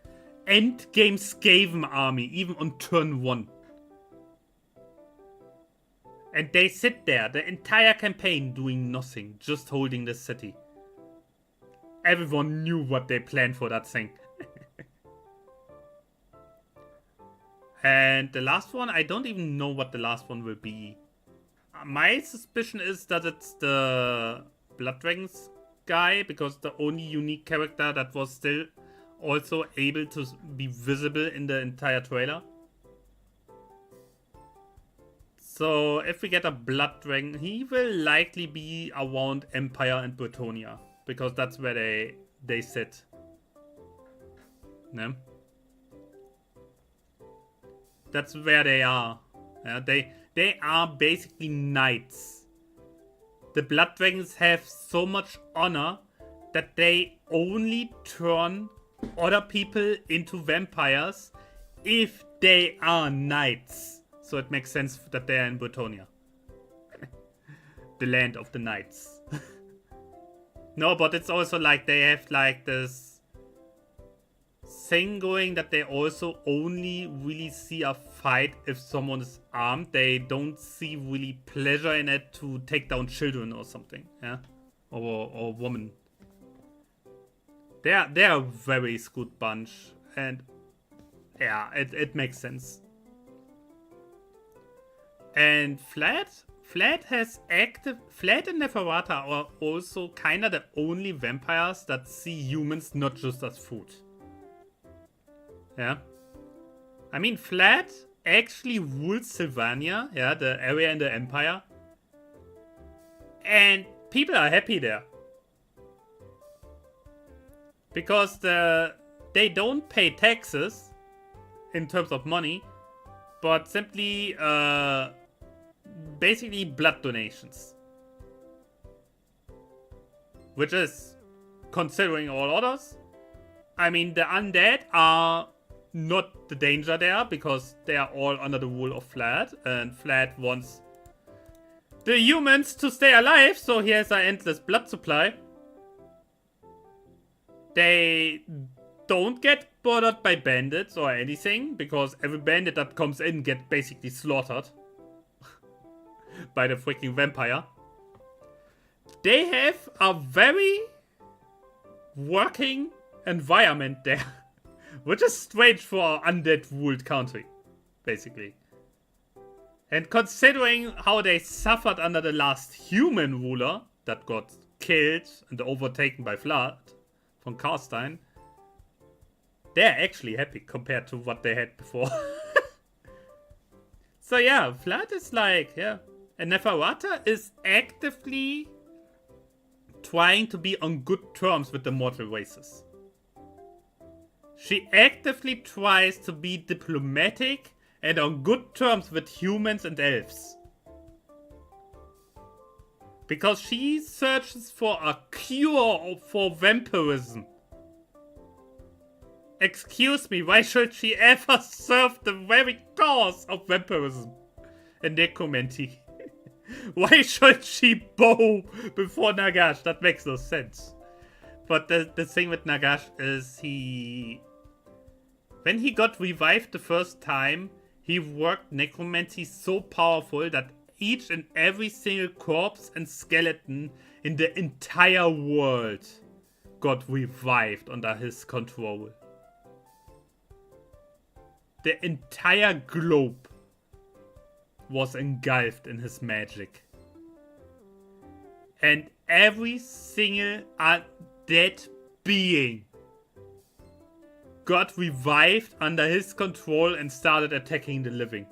endgame Skaven army, even on turn 1. And they sit there the entire campaign doing nothing, just holding the city. Everyone knew what they planned for that thing. And the last one, I don't even know what the last one will be. My suspicion is that it's the Blood Dragons guy, because the only unique character that was still also able to be visible in the entire trailer. So if we get a Blood Dragon, he will likely be around Empire and Bretonia, because that's where they sit. No? That's where they are. Yeah, they are basically knights. The Blood Dragons have so much honor that they only turn other people into vampires if they are knights. So it makes sense that they are in Bretonia. The land of the knights. No, but it's also like they have like this thing going that they also only really see a fight if someone is armed. They don't see really pleasure in it to take down children or something, yeah, or women. They are a very good bunch, and yeah, it makes sense. And Flat has Flat and Neferata are also kinda the only vampires that see humans not just as food. Yeah. I mean, Flat actually rules Sylvania, yeah, the area in the Empire. And people are happy there. Because they don't pay taxes in terms of money, but simply basically blood donations. Which is, considering all others, I mean, the undead are not the danger there, because they are all under the rule of Flat, and Flat wants the humans to stay alive, so he has an endless blood supply. They don't get bothered by bandits or anything, because every bandit that comes in gets basically slaughtered by the freaking vampire. They have a very working environment there, which is strange for an undead-ruled country, basically. And considering how they suffered under the last human ruler that got killed and overtaken by Vlad from Karstein, they're actually happy compared to what they had before. So yeah, Vlad is like, yeah. And Neferata is actively trying to be on good terms with the mortal races. She actively tries to be diplomatic and on good terms with humans and elves. Because she searches for a cure for vampirism. Excuse me, why should she ever serve the very cause of vampirism and necromancy? Why should she bow before Nagash? That makes no sense. But the thing with Nagash is when he got revived the first time, he worked necromancy so powerful that each and every single corpse and skeleton in the entire world got revived under his control. The entire globe was engulfed in his magic. And every single undead being got revived under his control and started attacking the living.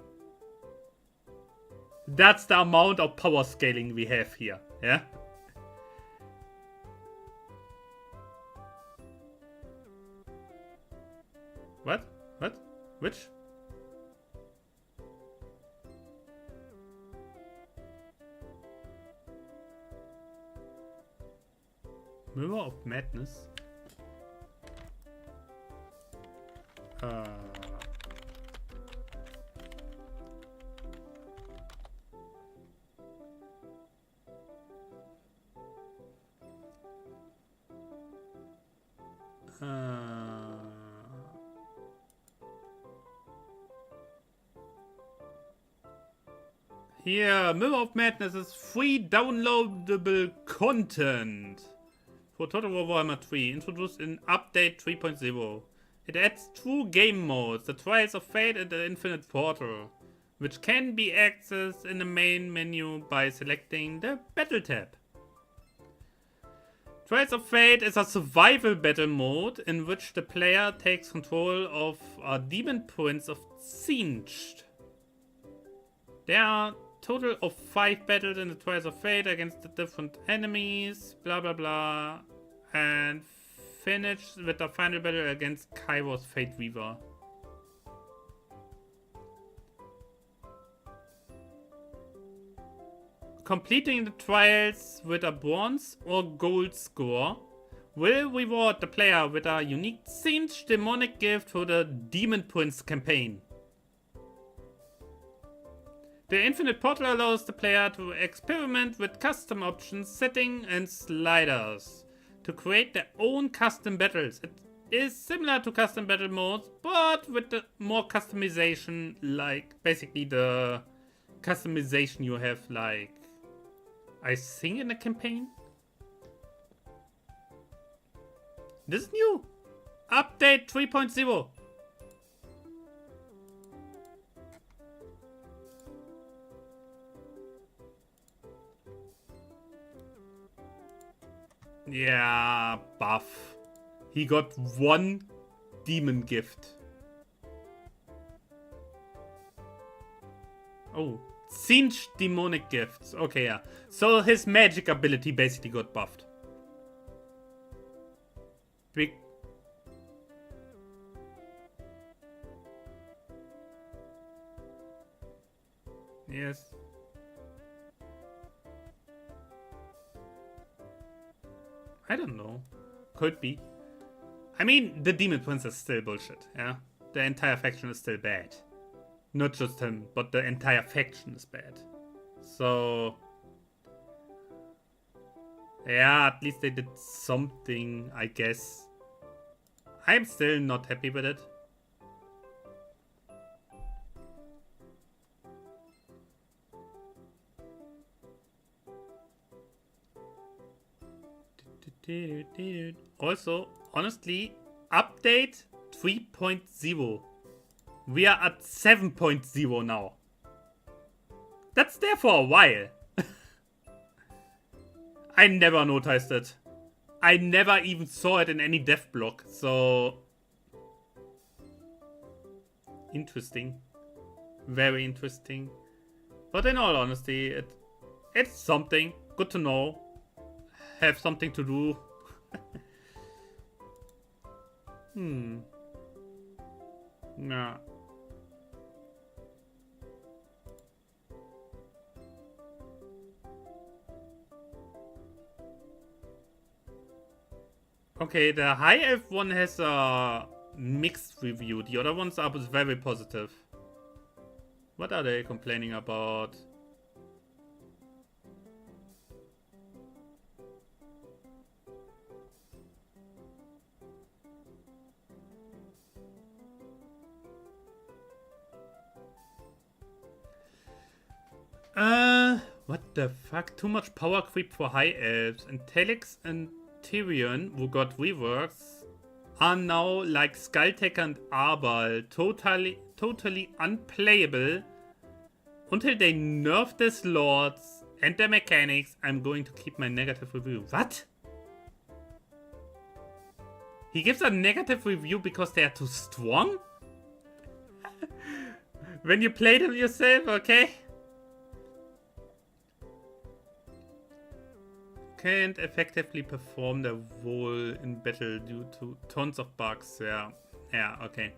That's the amount of power scaling we have here, yeah? What? What? Which? Mirror of Madness? Here, Mirror of Madness is free downloadable content for Total War Warhammer 3, introduced in Update 3.0. It adds 2 game modes, the Trials of Fate and the Infinite Portal, which can be accessed in the main menu by selecting the Battle tab. Trials of Fate is a survival battle mode in which the player takes control of a demon prince of Singed. There are a total of 5 battles in the Trials of Fate against the different enemies, blah blah blah, and finish with the final battle against Kairos Fate Weaver. Completing the trials with a bronze or gold score will reward the player with a unique Singed demonic gift for the Demon Prince campaign. The Infinite Portal allows the player to experiment with custom options, settings, and sliders to create their own custom battles. It is similar to custom battle modes, but with the more customization, like basically the customization you have, like I think in the campaign. This is new. Update 3.0. Yeah, buff. He got 1 demon gift. Oh, Singe demonic gifts. Okay, yeah. So his magic ability basically got buffed. Big. Yes. I don't know. Could be. I mean, the Demon Prince is still bullshit, yeah? The entire faction is still bad. Not just him, but the entire faction is bad. So... yeah, at least they did something, I guess. I'm still not happy with it. Also, honestly, update 3.0. We are at 7.0 now. That's there for a while. I never noticed it. I never even saw it in any dev blog, so... interesting. Very interesting. But in all honesty, it's something. Good to know. Have something to do. Nah. Okay, the High Elf one has a mixed review. The other ones are very positive. What are they complaining about? What the fuck? Too much power creep for High Elves. And Telix and Tyrion, who got reworks, are now like Skulltech and Arbal, totally unplayable until they nerf the lords and the mechanics. I'm going to keep my negative review. What? He gives a negative review because they are too strong? When you play them yourself, okay? Can't effectively perform their role in battle due to tons of bugs. Yeah, okay.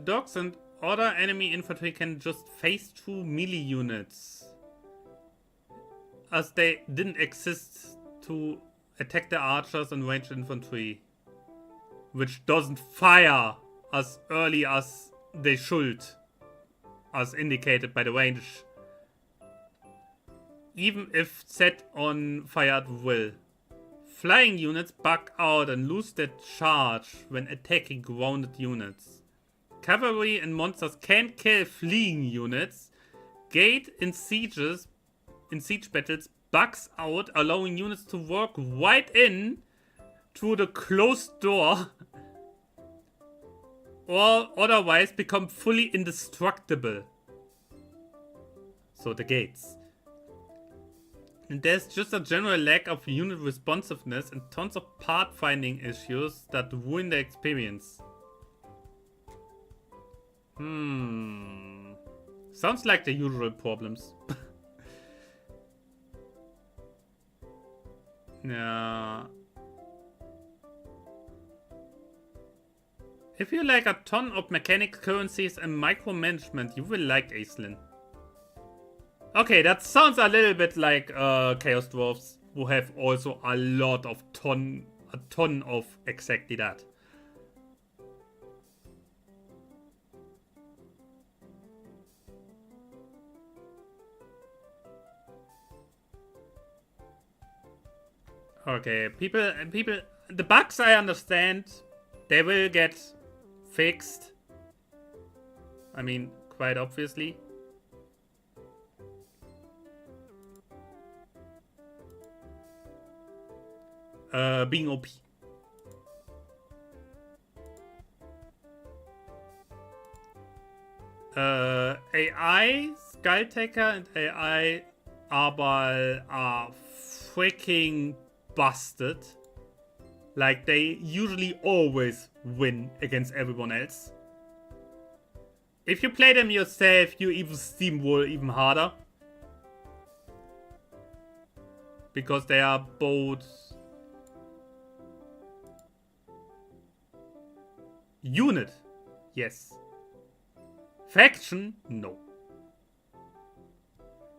Dogs and other enemy infantry can just phase through melee units, as they didn't exist to attack the archers and ranged infantry, which doesn't fire as early as they should, as indicated by the range, even if set on fire at will. Flying units bug out and lose their charge when attacking grounded units. Cavalry and monsters can't kill fleeing units. Gate in siege battles bugs out, allowing units to walk right in through the closed door or otherwise become fully indestructible. So the gates. And there's just a general lack of unit responsiveness and tons of part finding issues that ruin the experience. Sounds like the usual problems. Yeah. If you like a ton of mechanic currencies and micromanagement, you will like Aislinn. Okay, that sounds a little bit like Chaos Dwarfs, who have also a ton of exactly that. Okay, people, the bugs I understand, they will get fixed. I mean, quite obviously. Being OP. AIs Skulltaker and AI Arbal are freaking busted. Like, they usually always win against everyone else. If you play them yourself, you even steamroll even harder. Because they are both unit, yes. Faction, no.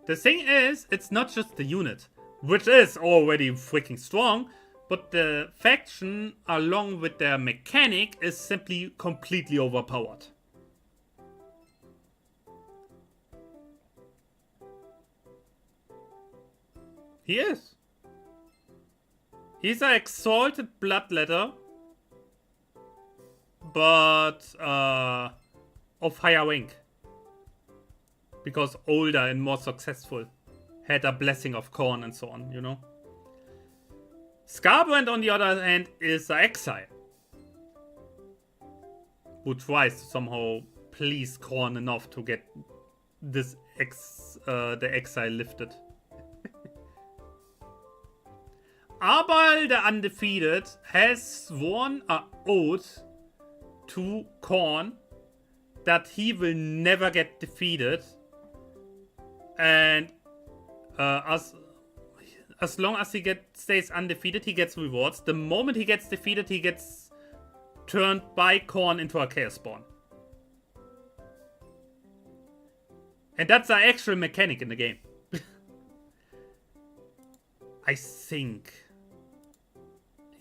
The thing is, it's not just the unit, which is already freaking strong, but the faction, along with their mechanic, is simply completely overpowered. He is. He's an exalted bloodletter, but of higher rank. Because older and more successful. Had a blessing of Khorne and so on, you know. Scarbrand, on the other hand, is an exile. Who tries to somehow please Khorne enough to get this the exile lifted. Arbal the Undefeated has sworn an oath to Khorne that he will never get defeated, and as long as he stays undefeated, he gets rewards. The moment he gets defeated, he gets turned by Khorne into a Chaos Spawn. And that's an actual mechanic in the game. I think.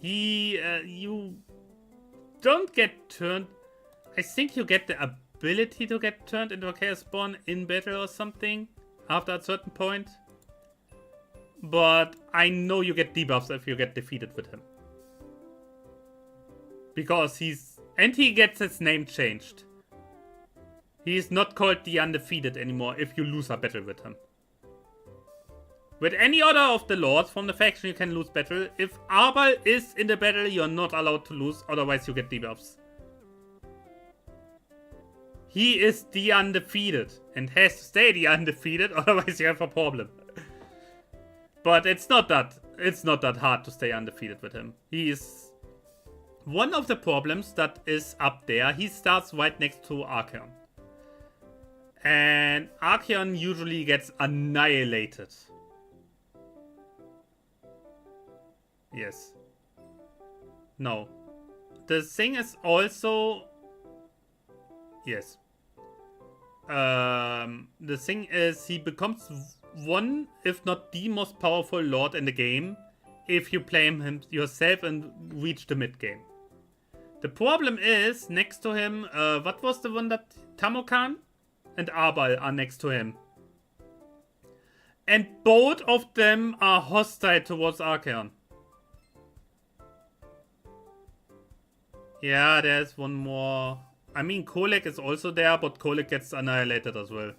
You don't get turned. I think you get the ability to get turned into a Chaos Spawn in battle or something after a certain point. But I know you get debuffs if you get defeated with him. Because he gets his name changed. He is not called the Undefeated anymore if you lose a battle with him. With any other of the lords from the faction, you can lose battle. If Arbal is in the battle, you're not allowed to lose, otherwise you get debuffs. He is the Undefeated and has to stay the Undefeated, otherwise you have a problem. But it's not that hard to stay undefeated with him. He is one of the problems that is up there. He starts right next to Archaon. And Archaon usually gets annihilated. Yes. No. The thing is also... Yes. The thing is, he becomes one, if not the most powerful lord in the game, if you play him yourself and reach the mid game. The problem is, next to him, what was the one that... Tamokan and Arbal are next to him. And both of them are hostile towards Archaon. Yeah, there's one more. I mean, Kolek is also there, but Kolek gets annihilated as well.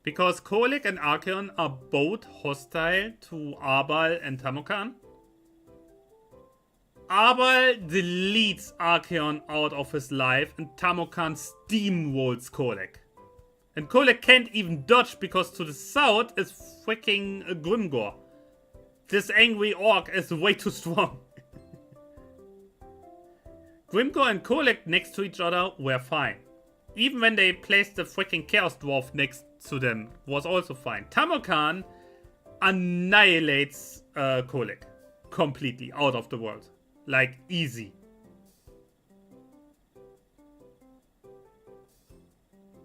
Because Kolek and Archaon are both hostile to Arbal and Tamokan. Arbal deletes Archaon out of his life and Tamokan steamrolls Kolek. And Kolek can't even dodge because to the south is freaking Grimgor. This angry orc is way too strong. Grimgor and Kolek next to each other were fine. Even when they placed the freaking Chaos Dwarf next to them was also fine. Tamokan annihilates Kolek completely out of the world. Like, easy.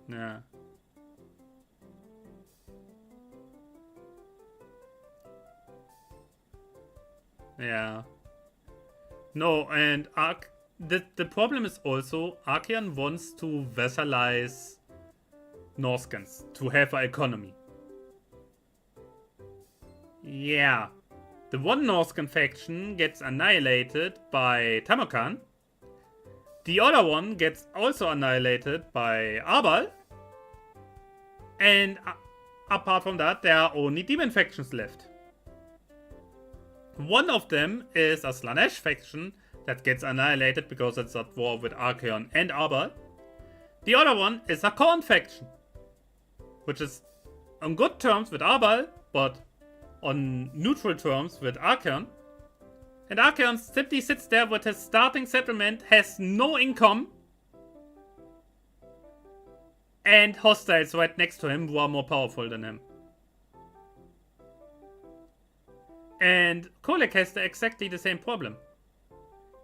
Yeah. Yeah. No, and the problem is also Archaon wants to vassalize Norskans to have an economy. Yeah. The one Norscan faction gets annihilated by Tamokan. The other one gets also annihilated by Arbal. And apart from that, there are only demon factions left. One of them is a Slanesh faction that gets annihilated because it's at war with Archaon and Arbal. The other one is a Khorne faction, which is on good terms with Arbal, but on neutral terms with Archaon. And Archaon simply sits there with his starting settlement, has no income, and hostiles right next to him who are more powerful than him. And Kholek has exactly the same problem.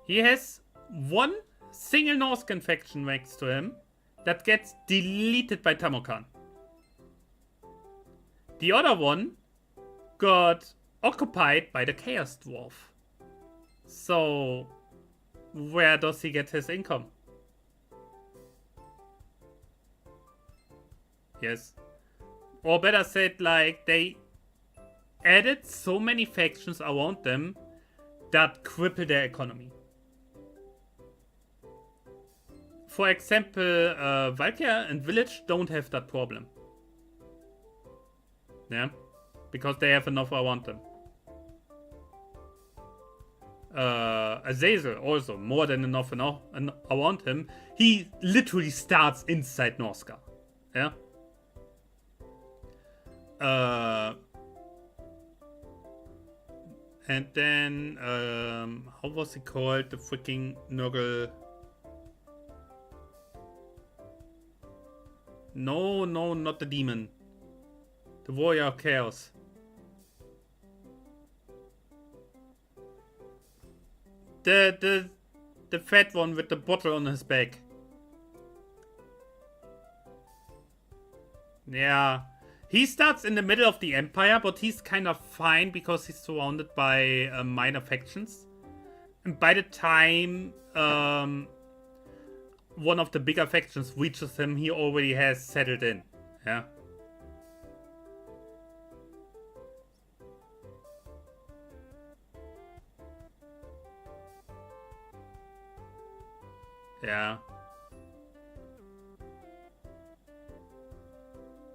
He has one single Norscan faction next to him that gets deleted by Tamokan. The other one got occupied by the Chaos Dwarf. So, where does he get his income? Yes. Or better said, like, they added so many factions around them that cripple their economy. For example, Valkyria and Village don't have that problem. Yeah, because they have enough around them. Azazel also, more than enough around him. He literally starts inside Norsca. Yeah. And then, how was he called? The freaking Nurgle. No, not the demon. The Warrior of Chaos. The fat one with the bottle on his back. Yeah. He starts in the middle of the Empire, but he's kind of fine because he's surrounded by minor factions. And by the time one of the bigger factions reaches him, he already has settled in. Yeah. Yeah.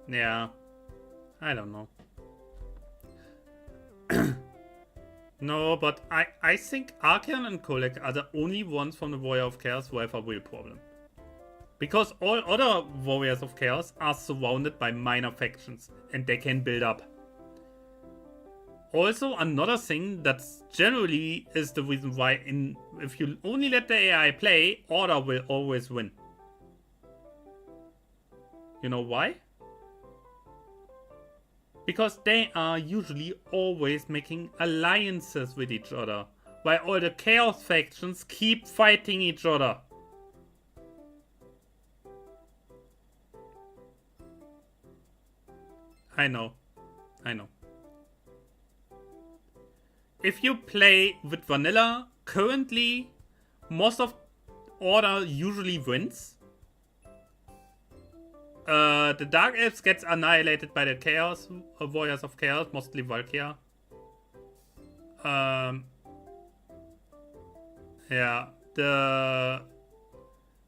Yeah. I don't know. No, but I think Archaon and Kholek are the only ones from the Warrior of Chaos who have a real problem. Because all other Warriors of Chaos are surrounded by minor factions and they can build up. Also, another thing that generally is the reason why if you only let the AI play, Order will always win. You know why? Because they are usually always making alliances with each other, while all the Chaos factions keep fighting each other. I know. If you play with vanilla, currently, most of Order usually wins. The Dark Elves gets annihilated by the Chaos, Warriors of Chaos, mostly Valkyria. Yeah, the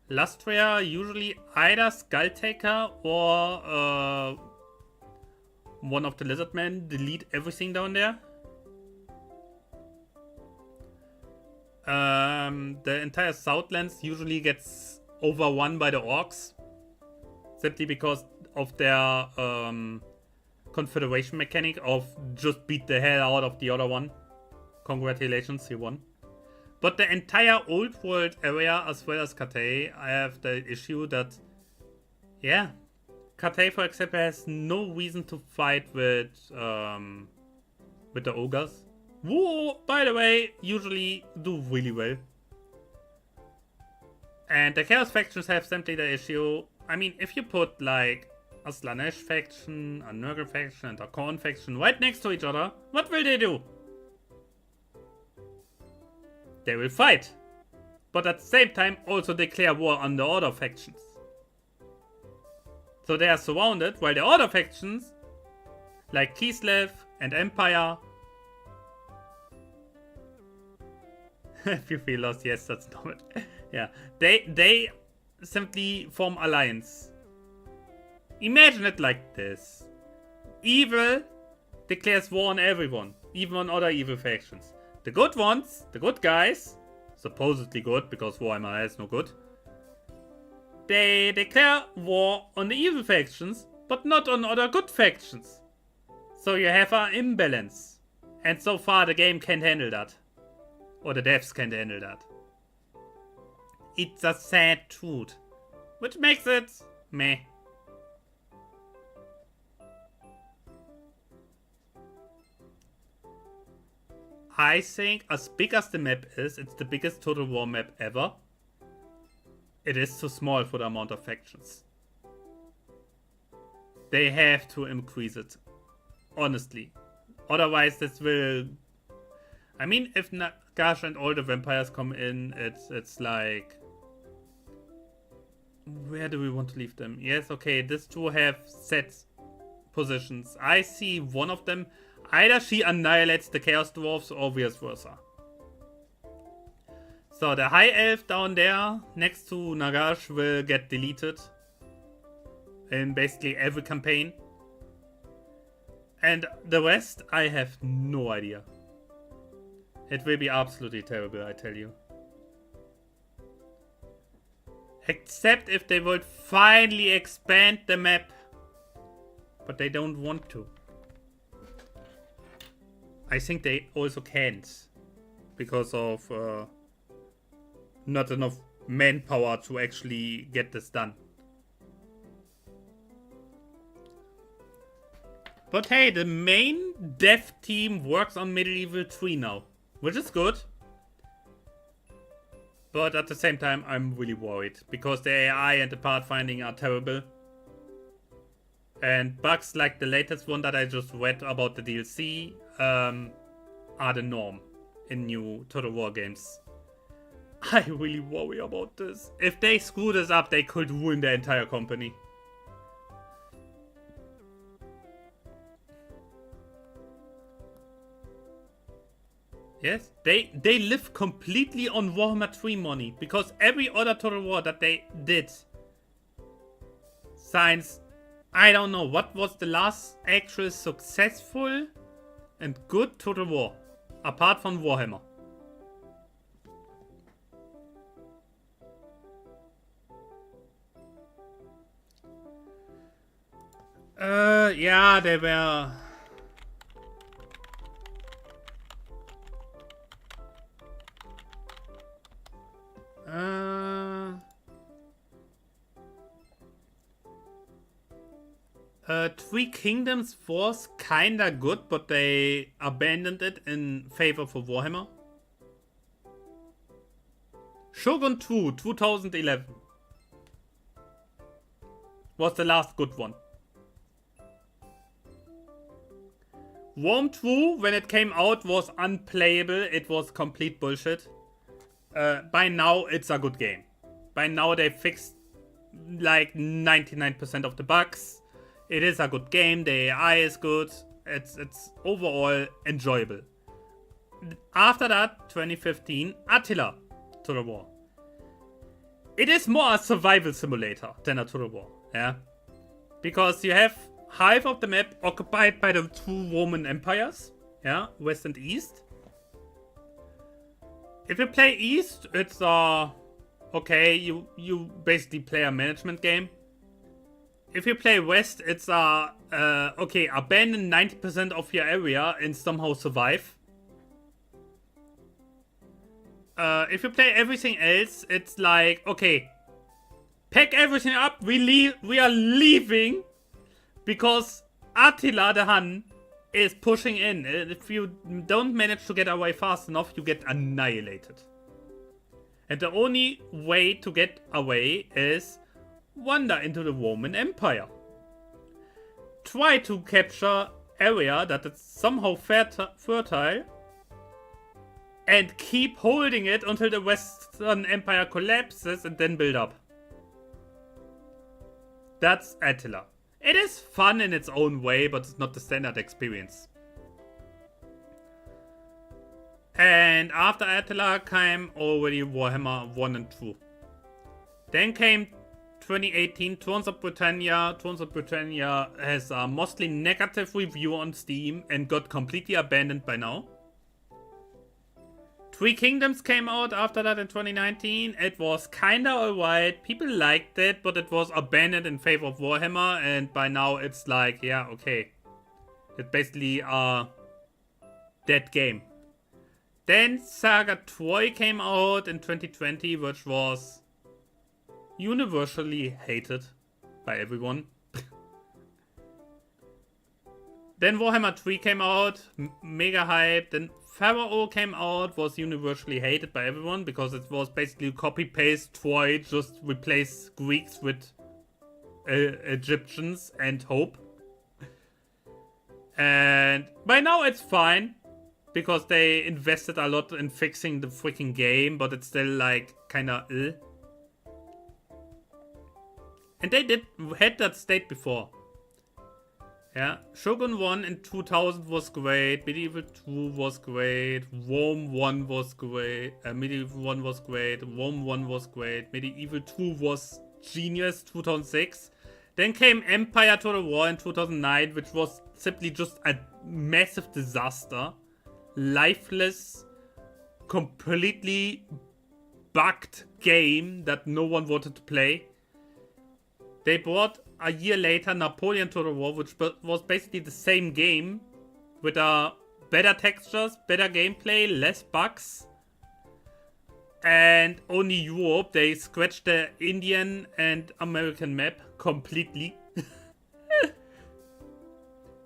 Lustria usually either Skulltaker or one of the Lizardmen delete everything down there. The entire Southlands usually gets overrun by the Orcs. Simply because of their confederation mechanic of just beat the hell out of the other one. Congratulations, he won. But the entire old world area as well as Cathay, I have the issue that, yeah, Cathay for example has no reason to fight with the ogres. Who, by the way, usually do really well. And the Chaos factions have simply the issue. I mean, if you put like a Slanesh faction, a Nurgle faction, and a Khorne faction right next to each other, what will they do? They will fight. But at the same time also declare war on the other factions. So they are surrounded, while the other factions, like Kislev and Empire... If you feel lost, yes, that's normal. Yeah, they simply form alliance. Imagine it like this. Evil declares war on everyone, even on other evil factions. The good ones, the good guys, supposedly good, because Warhammer has no good, they declare war on the evil factions, but not on other good factions. So you have an imbalance. And so far the game can't handle that. Or the devs can't handle that. It's a sad truth. Which makes it meh. I think as big as the map is, it's the biggest Total War map ever. It is too small for the amount of factions. They have to increase it. Honestly. Otherwise this will... I mean, if Nagash and all the vampires come in, it's like... Where do we want to leave them? Yes, okay, these two have set positions. I see one of them... Either she annihilates the Chaos Dwarfs or vice versa. So the High Elf down there next to Nagash will get deleted in basically every campaign. And the rest, I have no idea. It will be absolutely terrible, I tell you. Except if they would finally expand the map. But they don't want to. I think they also can't. Because of not enough manpower to actually get this done. But hey, the main dev team works on Medieval 3 now. Which is good. But at the same time, I'm really worried. Because the AI and the pathfinding are terrible. And bugs like the latest one that I just read about the DLC are the norm in new Total War games. I really worry about this. If they screw this up, they could ruin the entire company. Yes, they live completely on Warhammer 3 money. Because every other Total War that they did... Science... I don't know, what was the last actual successful and good Total War? Apart from Warhammer. Yeah, they were... Three Kingdoms was kinda good, but they abandoned it in favor for Warhammer. Shogun 2, 2011 was the last good one. Worm 2, when it came out, was unplayable. It was complete bullshit. By now, it's a good game. By now, they fixed like 99% of the bugs. It is a good game. The AI is good. It's overall enjoyable. After that, 2015, Attila Total War. It is more a survival simulator than a Total War. Yeah, because you have half of the map occupied by the two Roman empires. Yeah, West and East. If you play East, it's okay. You basically play a management game. If you play West, it's okay, abandon 90% of your area and somehow survive. If you play everything else, it's like, okay, pack everything up, we are leaving, because Attila the Hun is pushing in. If you don't manage to get away fast enough, you get annihilated. And the only way to get away is wander into the Roman Empire. Try to capture area that is somehow fertile and keep holding it until the Western Empire collapses and then build up. That's Attila. It is fun in its own way, but it's not the standard experience. And after Attila came already Warhammer 1 and 2. Then came 2018, Thrones of Britannia. Thrones of Britannia has a mostly negative review on Steam and got completely abandoned by now. Three Kingdoms came out after that in 2019. It was kinda alright. People liked it, but it was abandoned in favor of Warhammer, and by now it's like, yeah, okay. It's basically a dead game. Then Saga Troy came out in 2020, which was universally hated by everyone. Then Warhammer 3 came out, mega hyped. Then Pharaoh came out, was universally hated by everyone because it was basically copy-paste Troy, just replace Greeks with Egyptians and hope. And by now it's fine because they invested a lot in fixing the freaking game, but it's still like kinda And they had that state before. Yeah, Shogun 1 in 2000 was great, Medieval 2 was great, Rome 1 was great, Medieval 1 was great, Rome 1 was great, Medieval 2 was genius, 2006. Then came Empire Total War in 2009, which was simply just a massive disaster. Lifeless, completely bugged game that no one wanted to play. They brought a year later Napoleon Total War, which was basically the same game with better textures, better gameplay, less bugs. And only Europe, they scratched the Indian and American map completely.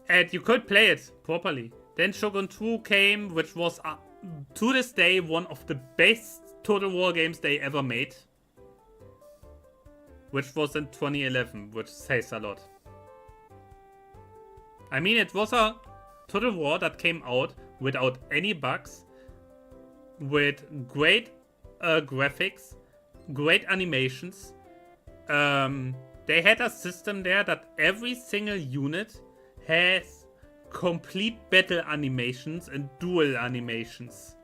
And you could play it properly. Then Shogun 2 came, which was to this day one of the best Total War games they ever made. Which was in 2011, which says a lot. I mean, it was a Total War that came out without any bugs, with great graphics, great animations. They had a system there that every single unit has complete battle animations and duel animations.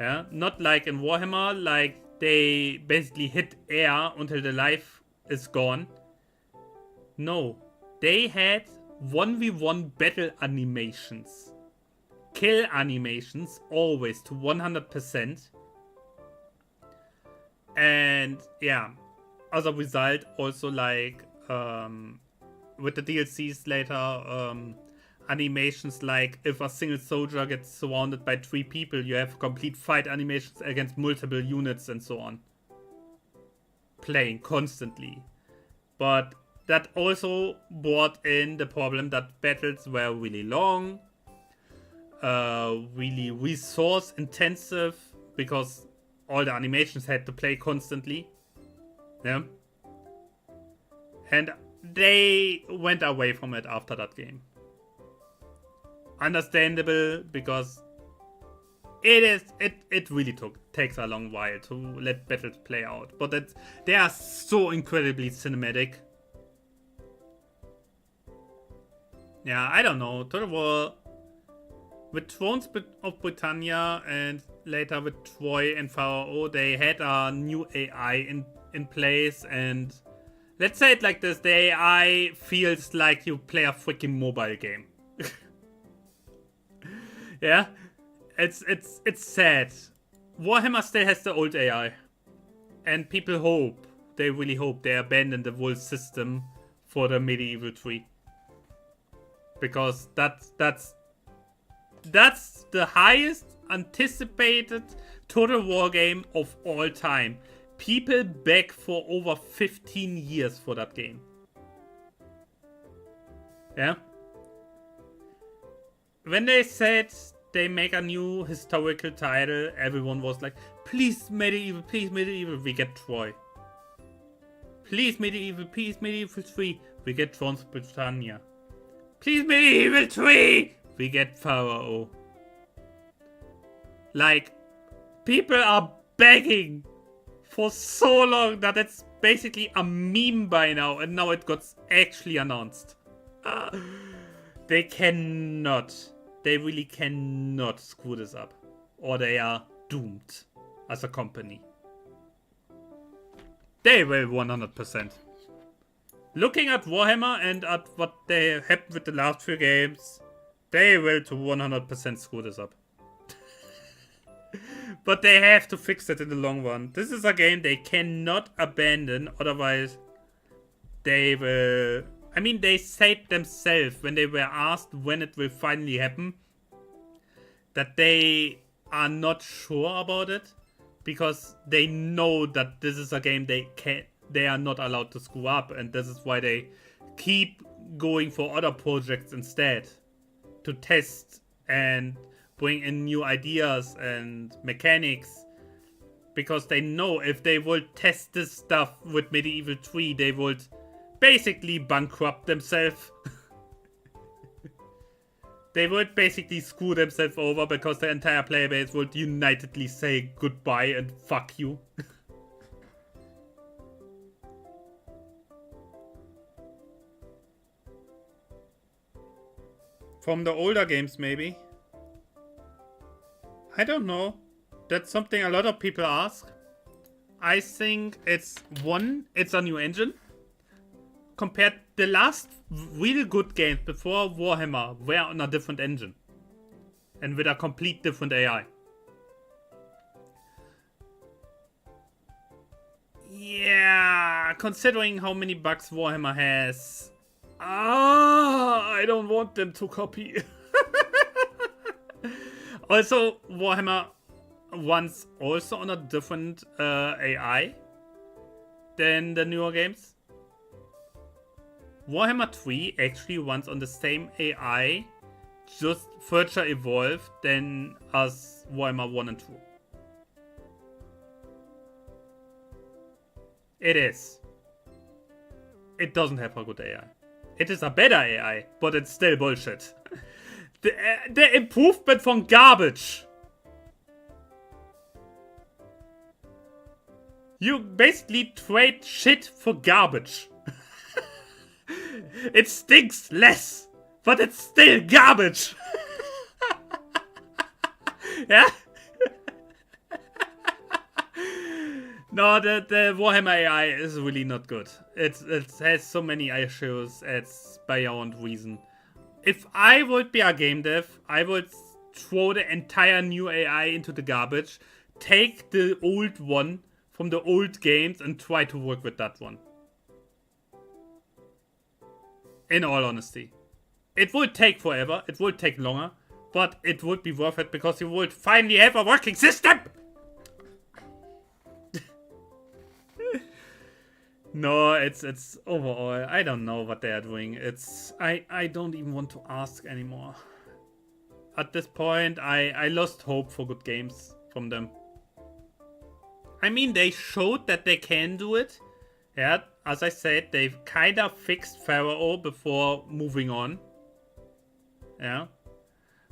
Yeah, not like in Warhammer, like they basically hit air until the life is gone. No, they had 1v1 battle animations. Kill animations, always to 100%. And yeah, as a result, also like with the DLCs later, animations like if a single soldier gets surrounded by 3 people, you have complete fight animations against multiple units and so on. Playing constantly. But that also brought in the problem that battles were really long, really resource intensive, because all the animations had to play constantly. Yeah. And they went away from it after that game. Understandable, because it really takes a long while to let battles play out. But they are so incredibly cinematic. Yeah, I don't know. Total War with Thrones of Britannia and later with Troy and Pharaoh, they had a new AI in place, and let's say it like this, the AI feels like you play a freaking mobile game. Yeah, it's sad. Warhammer still has the old AI, and people they really hope they abandon the whole system for the Medieval 3, because that's the highest anticipated Total War game of all time. People beg for over 15 years for that game. Yeah. When they said they make a new historical title, everyone was like, please Medieval, we get Troy. Please Medieval 3, we get Thrones of Britannia. Please Medieval 3, we get Pharaoh. Like, people are begging for so long that it's basically a meme by now, and now it got actually announced. They really cannot screw this up, or they are doomed as a company. They will 100%. Looking at Warhammer and at what they happened with the last few games, they will to 100% screw this up. But they have to fix it in the long run. This is a game they cannot abandon, otherwise they will... I mean, they said themselves when they were asked when it will finally happen that they are not sure about it because they know that this is a game they are not allowed to screw up, and this is why they keep going for other projects instead to test and bring in new ideas and mechanics, because they know if they would test this stuff with Medieval 3, they would basically bankrupt themselves. They would basically screw themselves over because the entire player base would unitedly say goodbye and fuck you. From the older games, maybe. I don't know. That's something a lot of people ask. I think it's a new engine. Compared the last real good games before Warhammer were on a different engine. And with a complete different AI. Yeah, considering how many bugs Warhammer has. I don't want them to copy. Also, Warhammer runs also on a different AI than the newer games. Warhammer 3 actually runs on the same AI, just further evolved than as Warhammer 1 and 2. It is. It doesn't have a good AI. It is a better AI, but it's still bullshit. The improvement from garbage. You basically trade shit for garbage. It stinks less, but it's still garbage. Yeah? No, the Warhammer AI is really not good. It has so many issues, it's beyond reason. If I would be a game dev, I would throw the entire new AI into the garbage, take the old one from the old games and try to work with that one. In all honesty. It would take forever, it would take longer, but it would be worth it because you would finally have a working system! No, it's overall, I don't know what they are doing. I don't even want to ask anymore. At this point, I lost hope for good games from them. I mean, they showed that they can do it. Yeah, as I said, they've kind of fixed Pharaoh before moving on. Yeah.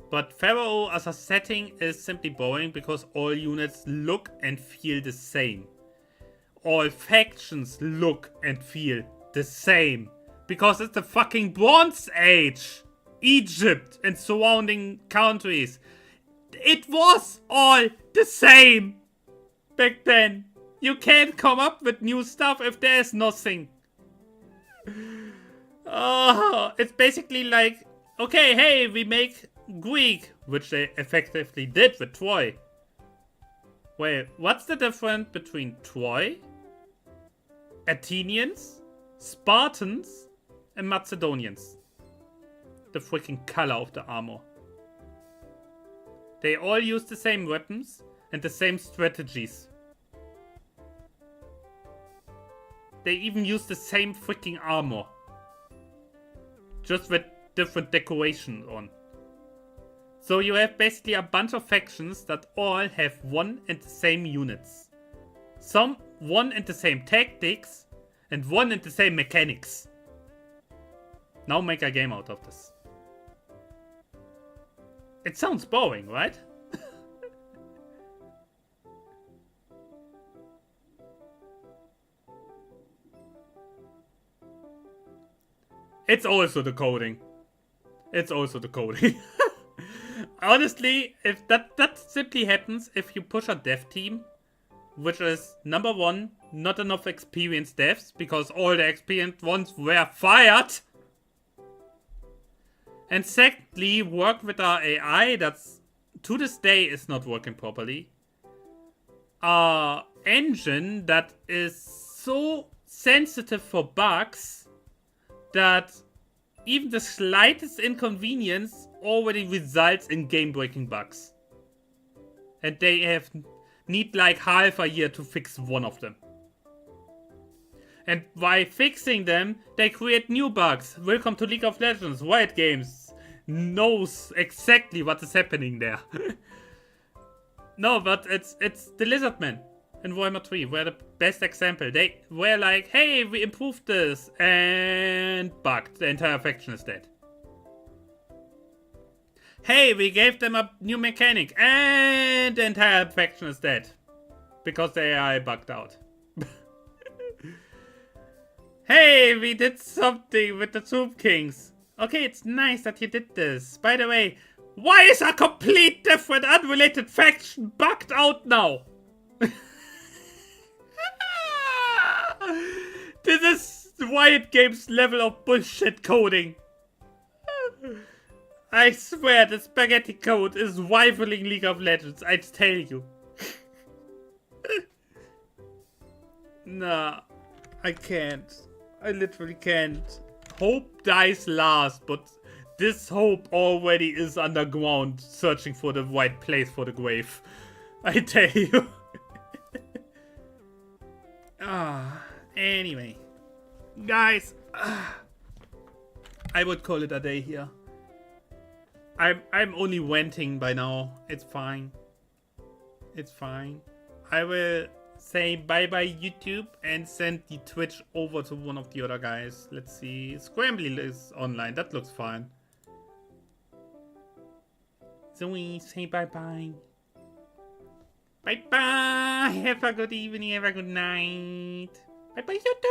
But Pharaoh as a setting is simply boring because all units look and feel the same. All factions look and feel the same. Because it's the fucking Bronze Age. Egypt and surrounding countries. It was all the same back then. You can't come up with new stuff if there's nothing. Oh, it's basically like, okay, hey, we make Greek, which they effectively did with Troy. Wait, what's the difference between Troy, Athenians, Spartans, and Macedonians? The freaking color of the armor. They all use the same weapons and the same strategies. They even use the same freaking armor. Just with different decoration on. So you have basically a bunch of factions that all have one and the same units. Some one and the same tactics and one and the same mechanics. Now make a game out of this. It sounds boring, right? It's also the coding. It's also the coding. Honestly, if that simply happens if you push a dev team, which is number one, not enough experienced devs because all the experienced ones were fired. And secondly, work with our AI that's to this day is not working properly. engine that is so sensitive for bugs that even the slightest inconvenience already results in game-breaking bugs. And they need like half a year to fix one of them. And by fixing them, they create new bugs. Welcome to League of Legends. Riot Games knows exactly what is happening there. No, but it's the Lizardmen in Warhammer 3 were the best example. They were like, hey, we improved this, and bugged. The entire faction is dead. Hey, we gave them a new mechanic, and the entire faction is dead. Because the AI bugged out. Hey, we did something with the Tomb Kings. Okay, it's nice that you did this. By the way, why is a complete different unrelated faction bugged out now? This is Riot Games level of bullshit coding. I swear the spaghetti code is rivaling League of Legends, I tell you. Nah, I can't. I literally can't. Hope dies last, but this hope already is underground, searching for the right place for the grave. I tell you. Anyway. Guys, I would call it a day here. I'm only venting by now. It's fine. It's fine. I will say bye-bye YouTube and send the Twitch over to one of the other guys. Let's see. Scrambly is online. That looks fine. Zoe, say bye-bye. Bye-bye. Have a good evening. Have a good night. Bye-bye, YouTube.